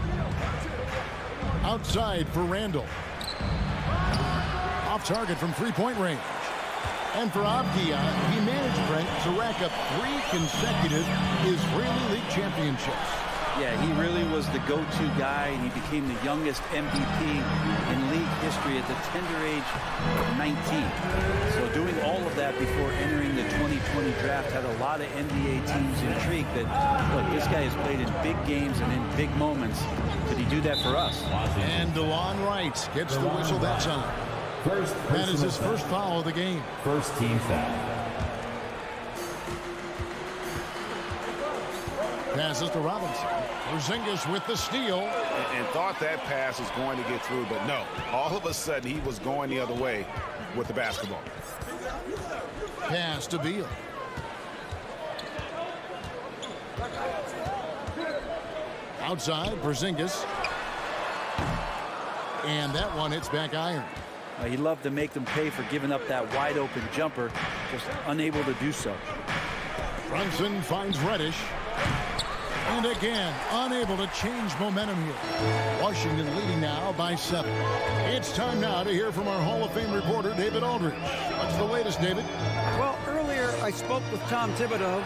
Outside for Randall. Off target from three-point range. And for Avdia, he managed, Brent, to rack up 3 consecutive Israeli League championships. Yeah, he really was the go-to guy, and he became the youngest MVP in league history at the tender age of 19. So doing all of that before entering the 2020 draft had a lot of NBA teams intrigued that, look, this guy has played in big games and in big moments. Could he do that for us? And DeLon Wright gets the whistle that time. That is his first foul of the game. First team foul. Passes to Robinson. Porzingis with the steal. And thought that pass was going to get through, but no. All of a sudden, he was going the other way with the basketball. Pass to Beal. Outside, Porzingis. And that one hits back iron. He loved to make them pay for giving up that wide-open jumper, just unable to do so. Brunson finds Reddish. And again, unable to change momentum here. Washington leading now by 7. It's time now to hear from our Hall of Fame reporter, David Aldridge. What's the latest, David? Well, earlier I spoke with Tom Thibodeau.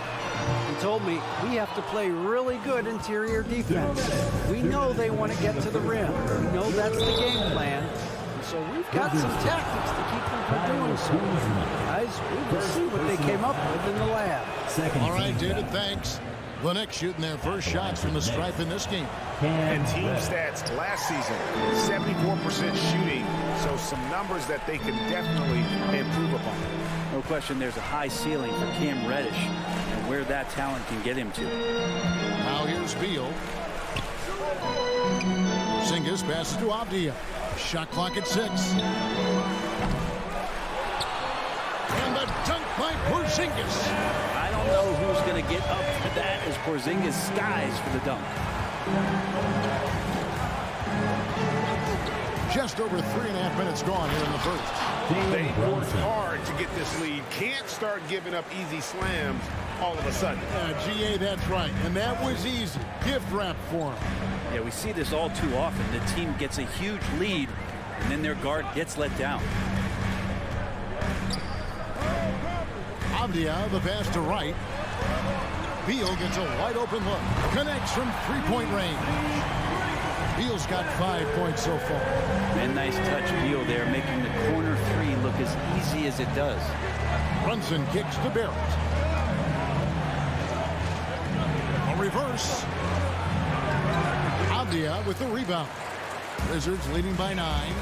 He told me we have to play really good interior defense. We know they want to get to the rim. We know that's the game plan. So we've got some tactics to keep them from doing so. Guys, we will see what they came up with in the lab. All right, David, thanks. The Knicks shooting their first shots from the stripe in this game. And team stats last season, 74% shooting, so some numbers that they can definitely improve upon. No question there's a high ceiling for Cam Reddish and where that talent can get him to. Now here's Beal. Porzingis passes to Avdia. Shot clock at 6. And the dunk by Porzingis. I don't know who's going to get up for that as Porzingis skies for the dunk. Just over 3.5 minutes gone here in the first. They worked hard to get this lead. Can't start giving up easy slams all of a sudden. GA, that's right. And that was easy. Gift wrap for him. Yeah, we see this all too often. The team gets a huge lead, and then their guard gets let down. Avdia, the pass to Wright. Beal gets a wide open look. Connects from three-point range. Beal's got 5 points so far. And nice touch, Beal there, making the corner 3 look as easy as it does. Brunson kicks to Barrett. reverse. Avdia with the rebound. Wizards leading by 9.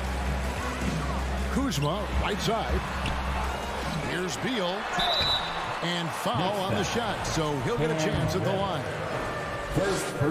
Kuzma, right side. Here's Beal. And foul on the shot, so he'll get a chance at the line.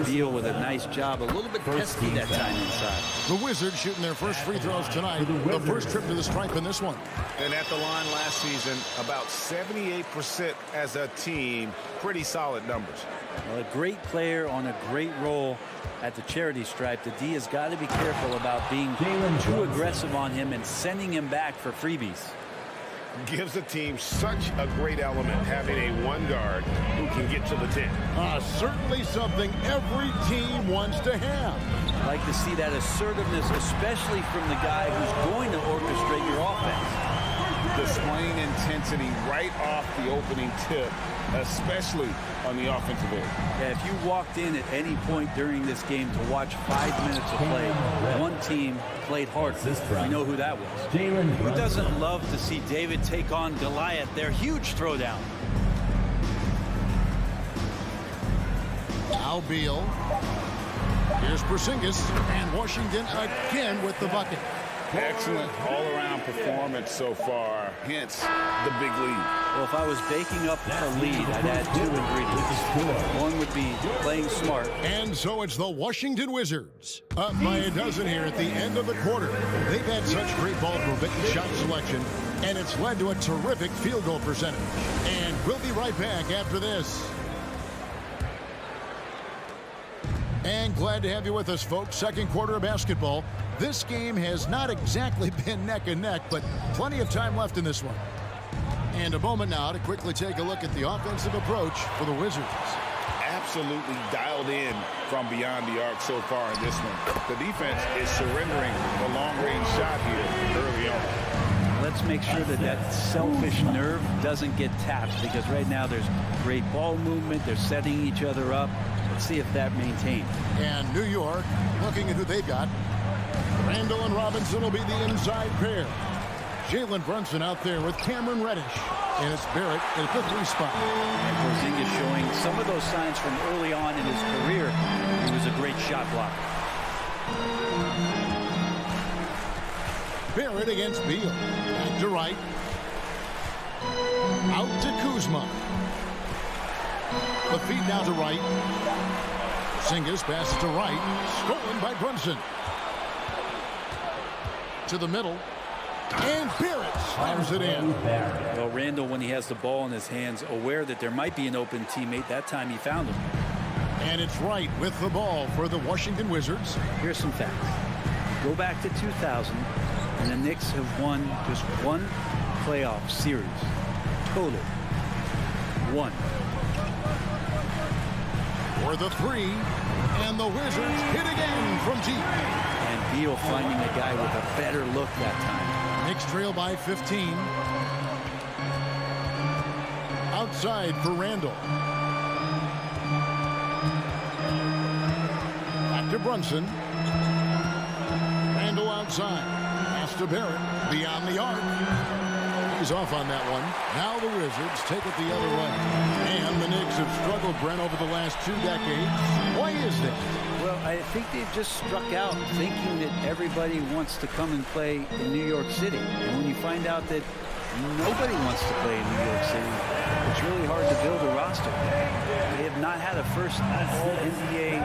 Beal with a nice job, a little bit pesky that time inside. The Wizards shooting their first free throws tonight. The first trip to the stripe in this one. And at the line last season, about 78% as a team. Pretty solid numbers. Well, a great player on a great role at the charity stripe. The D has got to be careful about being too aggressive on him and sending him back for freebies. Gives the team such a great element having a one guard who can get to the 10. Certainly something every team wants to have. I like to see that assertiveness, especially from the guy who's going to orchestrate your offense. Displaying intensity right off the opening tip, especially on the offensive end. Yeah, if you walked in at any point during this game to watch 5 minutes of play, one team played harder. We know who that was. Who doesn't love to see David take on Goliath? Their huge throwdown. Now Beal. Here's Porzingis, and Washington again with the bucket. Excellent all-around performance so far, hence the big lead. Well, if I was baking up a lead, I'd add 2 ingredients. One would be playing smart. And so it's the Washington Wizards up by a dozen here at the end of the quarter. They've had such great ball movement and shot selection, and it's led to a terrific field goal percentage. And we'll be right back after this. And glad to have you with us, folks. Second quarter of basketball. This game has not exactly been neck and neck, but plenty of time left in this one. And a moment now to quickly take a look at the offensive approach for the Wizards. Absolutely dialed in from beyond the arc so far in this one. The defense is surrendering the long-range shot here early on. Let's make sure that that selfish nerve doesn't get tapped, because right now there's great ball movement. They're setting each other up. Let's see if that maintains. And New York, looking at who they've got. Randall and Robinson will be the inside pair. Jalen Brunson out there with Cameron Reddish. And it's Barrett at the 3 spot. And Porzingis showing some of those signs from early on in his career. He was a great shot blocker. Barrett against Beal. Back to right. Out to Kuzma. The feed now to right. Skijesss passes to right. Stolen by Brunson. To the middle. And Barrett slams it in. Well, Randall, when he has the ball in his hands, aware that there might be an open teammate, that time he found him. And it's right with the ball for the Washington Wizards. Here's some facts. Go back to 2000, and the Knicks have won just one playoff series. Total. 1. For the 3, and the Wizards hit again from deep. And Beal finding a guy with a better look that time. Knicks trail by 15. Outside for Randall. Back to Brunson. Randall outside. Pass to Barrett. Beyond the arc. He's off on that one. Now the Wizards take it the other way. And the Knicks have struggled, Brent, over the last 2 decades. Why is that? Well, I think they've just struck out thinking that everybody wants to come and play in New York City. And when you find out that nobody wants to play in New York City, it's really hard to build a roster. They have not had a first All-NBA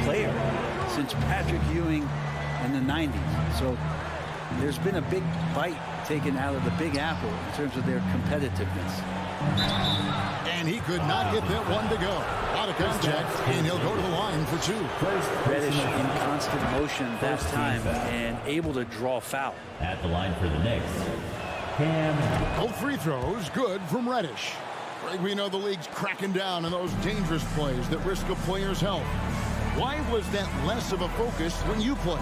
player since Patrick Ewing in the 90s. So there's been a big bite taken out of the Big Apple in terms of their competitiveness. And he could not get that one to go. Out of contact, and he'll go to the line for 2. Reddish in constant motion that time and able to draw foul. At the line for the Knicks, Both free throws good from Reddish. We know the league's cracking down on those dangerous plays that risk a player's health. Why was that less of a focus when you played?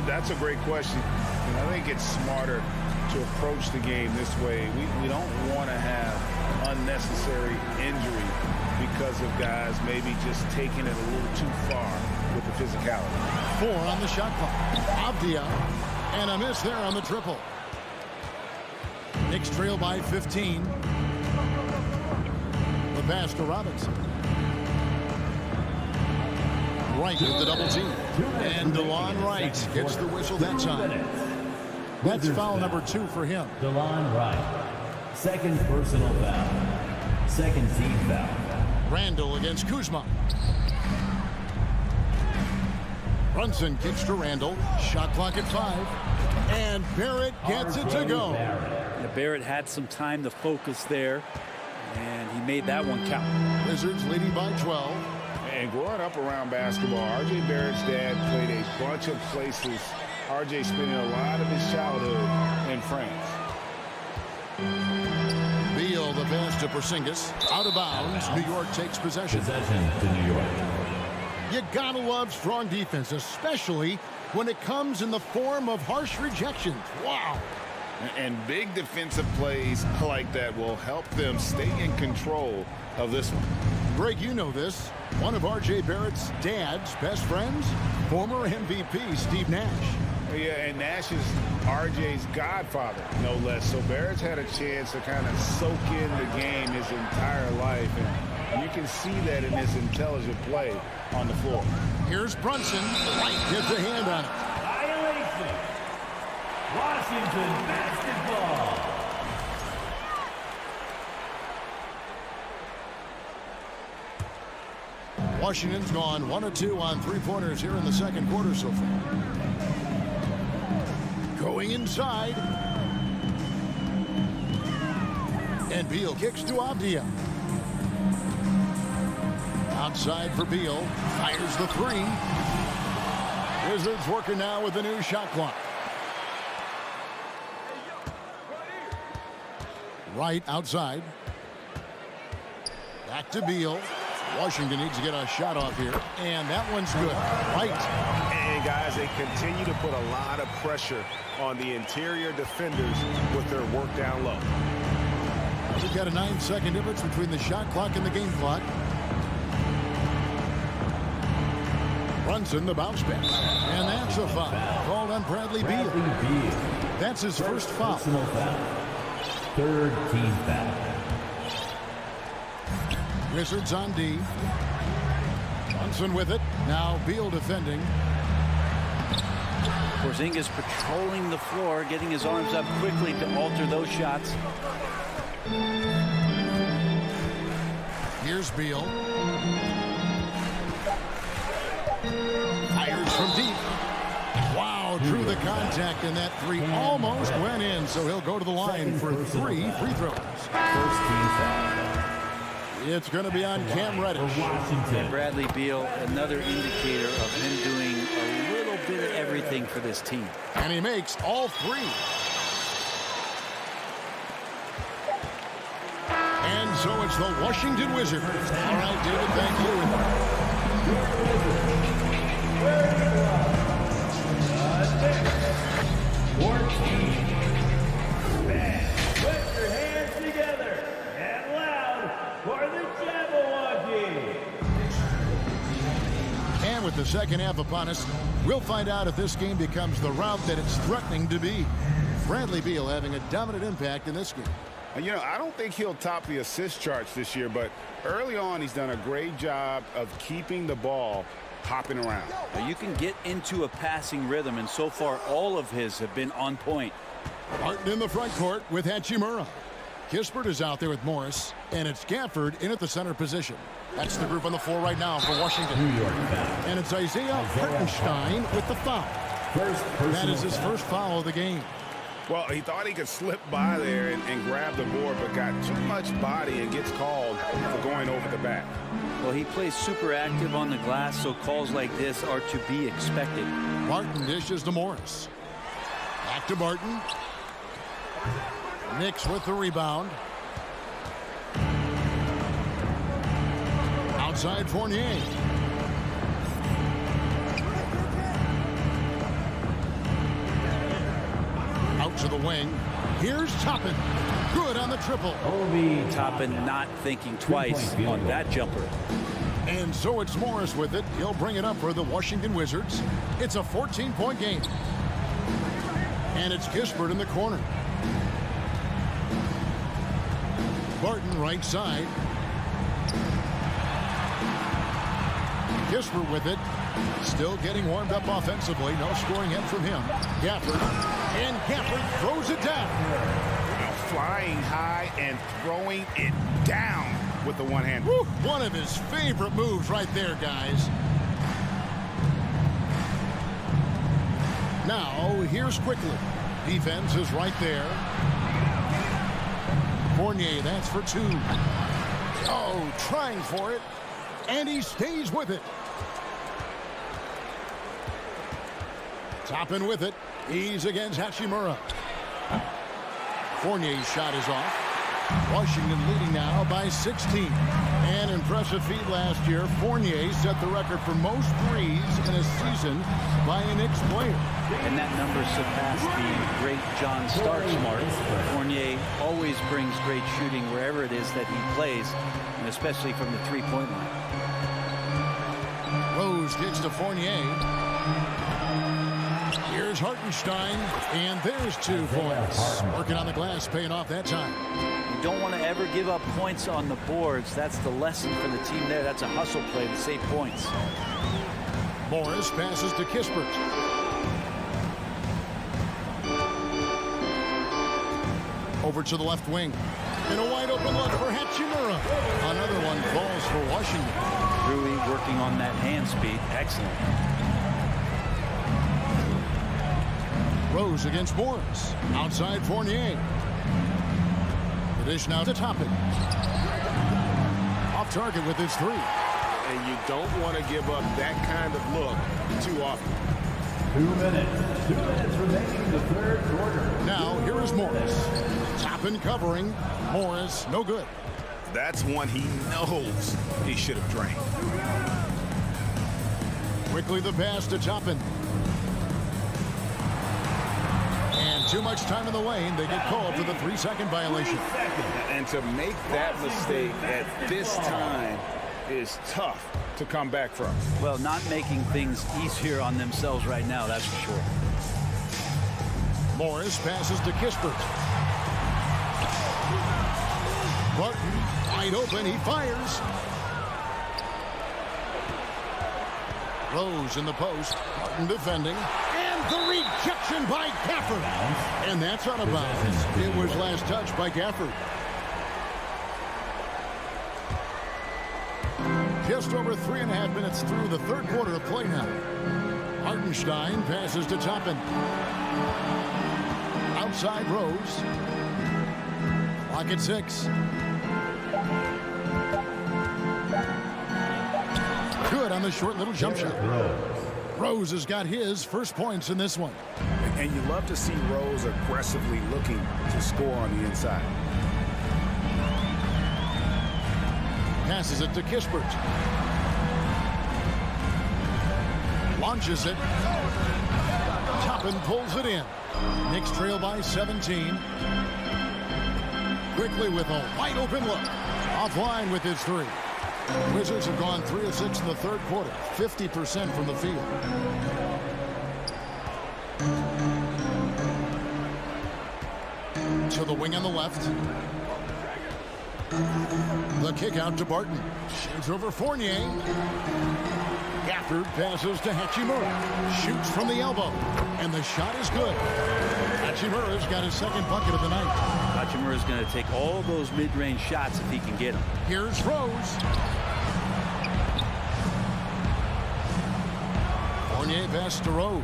That's a great question. And I think it's smarter to approach the game this way. We don't want to have unnecessary injury because of guys maybe just taking it a little too far with the physicality. 4 on the shot clock. Avdia, and a miss there on the triple. Knicks trail by 15. The pass to Robinson. Wright with the double team. And DeLon Wright gets the whistle that time. That's foul number 2 for him. DeLon Wright. Second personal foul. Second team foul. Randall against Kuzma. Brunson kicks to Randall. Shot clock at 5. And Barrett gets it to go. Yeah, Barrett had some time to focus there, and he made that one count. Wizards leading by 12. And growing up around basketball, R.J. Barrett's dad played a bunch of places. R.J. spending a lot of his childhood in France. Beal, the pass to Porzingis. Out of bounds. New York takes possession. Possession to New York. You gotta love strong defense, especially when it comes in the form of harsh rejections. Wow. And big defensive plays like that will help them stay in control of this one. Greg, you know this. One of R.J. Barrett's dad's best friends, former MVP Steve Nash. Yeah, and Nash is R.J.'s godfather, no less. So Barrett's had a chance to kind of soak in the game his entire life. And you can see that in his intelligent play on the floor. Here's Brunson. White gets a hand on it. Violation. Washington basketball. Washington's gone 1 of 2 on three-pointers here in the second quarter so far. Going inside. And Beal kicks to Avdia. Outside for Beal. Fires the 3. Wizards working now with the new shot clock. Right outside. Back to Beal. Washington needs to get a shot off here. And that one's good. Right. And guys, they continue to put a lot of pressure on the interior defenders with their work down low. We've got a 9-second difference between the shot clock and the game clock. Brunson, the bounce pass. And that's a foul. Called on Bradley Beal. That's his first foul. Third team foul. Wizards on D. Brunson with it. Now Beal defending. Porzingis patrolling the floor, getting his arms up quickly to alter those shots. Here's Beal. Fires from deep. Wow, drew the contact, and that 3 almost went in, so he'll go to the line for 3 free throws. First team foul. It's going to be on Cam Reddish. And Bradley Beal, another indicator of him doing a little bit of everything for this team. And he makes all 3. And so it's the Washington Wizards. All right, David, thank you. Put your hands together and loud for the Jabberwocky. And with the second half upon us, we'll find out if this game becomes the rout that it's threatening to be. Bradley Beal having a dominant impact in this game. You know, I don't think he'll top the assist charts this year, but early on he's done a great job of keeping the ball hopping around. Now, you can get into a passing rhythm, and so far all of his have been on point. Martin in the front court with Hachimura. Kispert is out there with Morris, and it's Gafford in at the center position. That's the group on the floor right now for Washington. New York foul. And it's Isaiah Hartenstein with the foul. That is his first foul of the game. Well, he thought he could slip by there and grab the board, but got too much body and gets called for going over the back. Well, he plays super active on the glass, so calls like this are to be expected. Martin dishes to Morris. Back to Martin. Knicks with the rebound. Outside Fournier. Out to the wing. Here's Toppin. Good on the triple. Toppin not thinking twice on that jumper. And so it's Morris with it. He'll bring it up for the Washington Wizards. It's a 14-point game. And it's Kispert in the corner. Barton right side. Kispert with it. Still getting warmed up offensively. No scoring hit from him. Gafford. And Gafford throws it down. Flying high and throwing it down with the one hand. One of his favorite moves right there, guys. Now, here's Quickly. Defense is right there. Fournier, that's for two. Oh, trying for it. And he stays with it. Toppin with it. He's against Hachimura. Fournier's shot is off. Washington leading now by 16. An impressive feat last year. Fournier set the record for most threes in a season by a Knicks player. And that number surpassed the great John Starks mark. Fournier always brings great shooting wherever it is that he plays, and especially from the three-point line. Rose gets to Fournier. Here's Hartenstein, and there's 2 points. Working on the glass, paying off that time. You don't want to ever give up points on the boards. That's the lesson for the team there. That's a hustle play to save points. Morris passes to Kispert. Over to the left wing. And a wide open look for Hachimura. Another one falls for Washington. Rui working on that hand speed. Excellent. Rose against Morris. Outside Fournier. The dish now to Toppin. Off target with his three. And you don't want to give up that kind of look too often. 2 minutes. 2 minutes remaining in the third quarter. Now, here is Morris. Toppin covering. Morris, no good. That's one he knows he should have drained. Quickly the pass to Toppin. And too much time in the lane. They get called for the 3-second violation. And to make that mistake at this time is tough to come back from. Well, not making things easier on themselves right now, that's for sure. Morris passes to Kispert. Barton, wide open, he fires. Rose in the post, Barton defending. And the rejection by Gafford. And that's out of bounds. It was last touched by Gafford. Just over 3.5 minutes through the third quarter of play now. Hartenstein passes to Toppin. Outside Rose. Clock at 6. Good on the short little jump shot. Rose has got his first points in this one. And you love to see Rose aggressively looking to score on the inside. Passes it to Kispert. Launches it. Toppin pulls it in. Knicks trail by 17. Quickly with a wide open look. Offline with his three. Wizards have gone 3 of 6 in the third quarter. 50% from the field. To the wing on the left. The kick out to Barton. Shoots over Fournier. Gafford passes to Hachimura. Shoots from the elbow. And the shot is good. Hachimura's got his second bucket of the night. Hachimura's going to take all those mid-range shots if he can get them. Here's Rose. Fournier pass to Rose.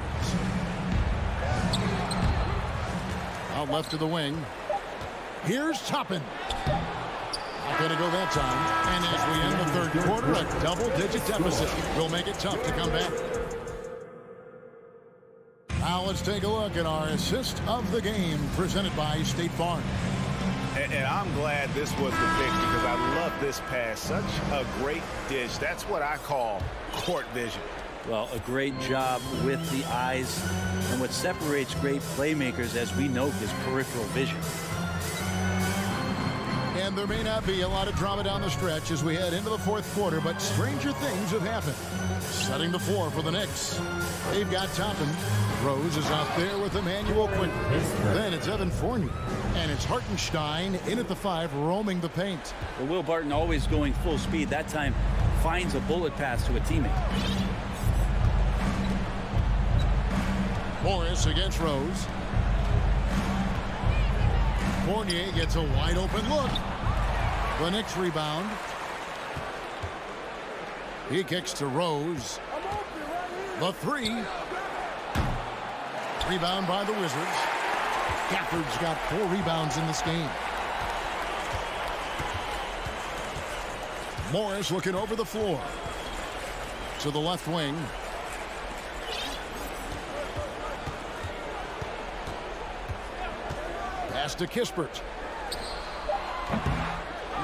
Out left to the wing. Here's Toppin. Not going to go that time. And as we end the third quarter, a double-digit deficit will make it tough to come back. Now let's take a look at our assist of the game presented by State Farm. And I'm glad this was the pick because I love this pass. Such a great dish. That's what I call court vision. Well, a great job with the eyes. And what separates great playmakers, as we know, is peripheral vision. And there may not be a lot of drama down the stretch as we head into the fourth quarter, but stranger things have happened. Setting the floor for the Knicks. They've got Toppin. Rose is out there with Emmanuel Quinn. Then it's Evan Fournier. And it's Hartenstein in at the 5, roaming the paint. Well, Will Barton always going full speed. That time finds a bullet pass to a teammate. Morris against Rose. Fournier gets a wide open look. The Knicks rebound. He kicks to Rose. The three. Rebound by the Wizards. Gafford's got 4 rebounds in this game. Morris looking over the floor. To the left wing. Pass to Kispert.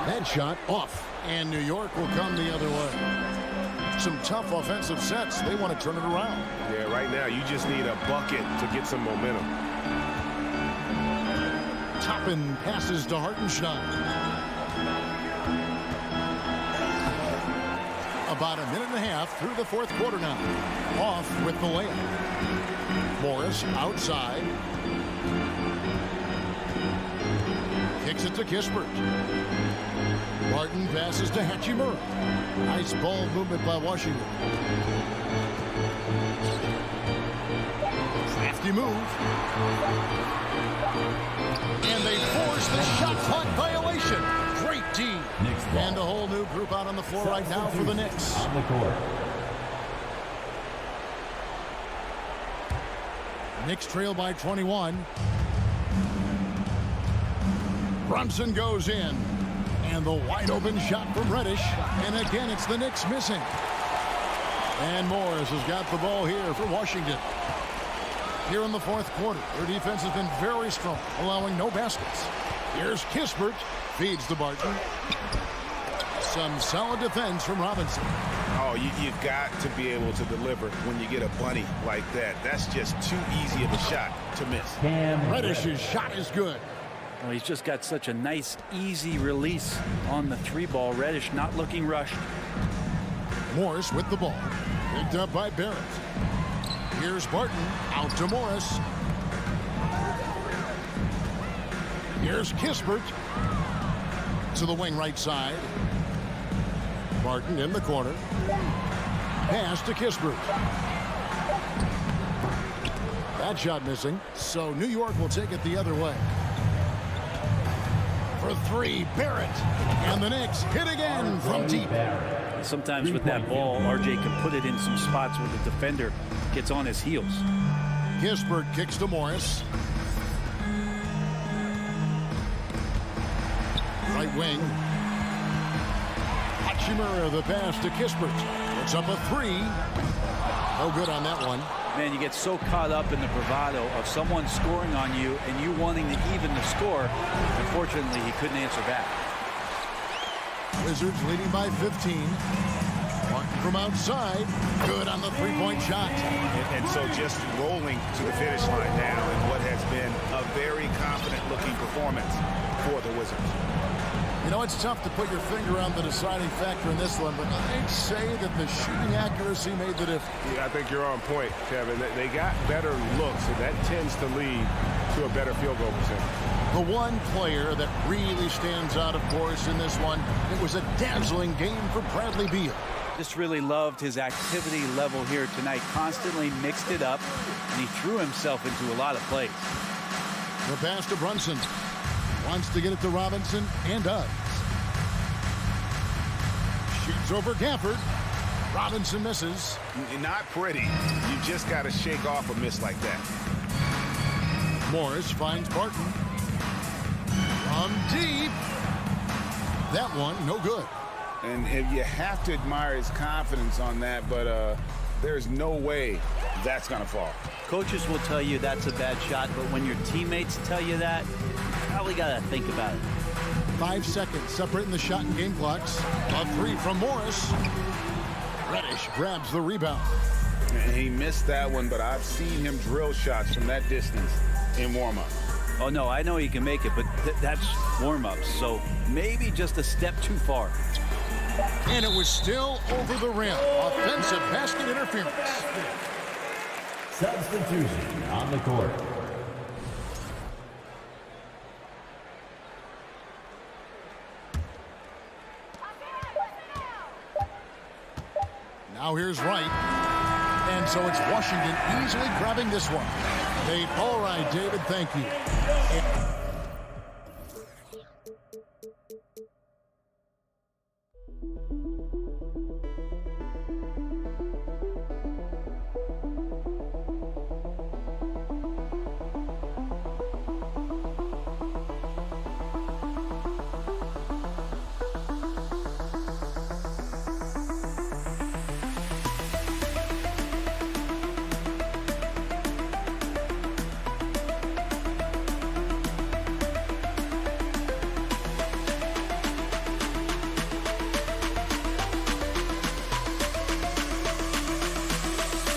That shot off. And New York will come the other way. Some tough offensive sets. They want to turn it around. Yeah, right now you just need a bucket to get some momentum. Toppin passes to Hartenstein. About a minute and a half through the fourth quarter now. Off with the layup. Morris outside. Kicks it to Kispert. Martin passes to Hachimura. Nice ball movement by Washington. Crafty move. And they force the shot clock violation. Great team. And a whole new group out on the floor right now for the Knicks. On the court. Knicks trail by 21. Brunson goes in. And the wide open shot from Reddish. And again, it's the Knicks missing. And Morris has got the ball here for Washington. Here in the fourth quarter, their defense has been very strong, allowing no baskets. Here's Kispert. Feeds to Barton. Some solid defense from Robinson. Oh, you've got to be able to deliver when you get a bunny like that. That's just too easy of a shot to miss. Reddish's shot is good. Well, he's just got such a nice, easy release on the 3-ball. Reddish not looking rushed. Morris with the ball. Picked up by Barrett. Here's Barton. Out to Morris. Here's Kispert. To the wing right side. Barton in the corner. Pass to Kispert. That shot missing. So New York will take it the other way. For 3, Barrett. And the Knicks hit again from deep. Sometimes with that ball, RJ can put it in some spots where the defender gets on his heels. Kispert kicks to Morris. Right wing. Hachimura the pass to Kispert. It's up a 3. No good on that one. Man, you get so caught up in the bravado of someone scoring on you and you wanting to even the score. Unfortunately, he couldn't answer back. Wizards leading by 15. Martin from outside. Good on the 3-point shot. And so just rolling to the finish line now in what has been a very confident-looking performance for the Wizards. You know, it's tough to put your finger on the deciding factor in this one, but I'd say that the shooting accuracy made the difference. Yeah, I think you're on point, Kevin. They got better looks, and that tends to lead to a better field goal percentage. The one player that really stands out, of course, in this one, it was a dazzling game for Bradley Beal. Just really loved his activity level here tonight. Constantly mixed it up, and he threw himself into a lot of plays. The pass to Brunson. Wants to get it to Robinson, and does. Shoots over Gafford. Robinson misses. Not pretty. You just got to shake off a miss like that. Morris finds Barton. From deep. That one, no good. And you have to admire his confidence on that, but there's no way that's going to fall. Coaches will tell you that's a bad shot, but when your teammates tell you that, you probably got to think about it. 5 seconds separating the shot and game clocks. A 3 from Morris. Reddish grabs the rebound. And he missed that one, but I've seen him drill shots from that distance in warm-up. Oh, no, I know he can make it, but that's warm-ups, so maybe just a step too far. And it was still over the rim. Offensive basket interference. Substitution on the court. Now here's Wright. And so it's Washington easily grabbing this one. All right, David, thank you.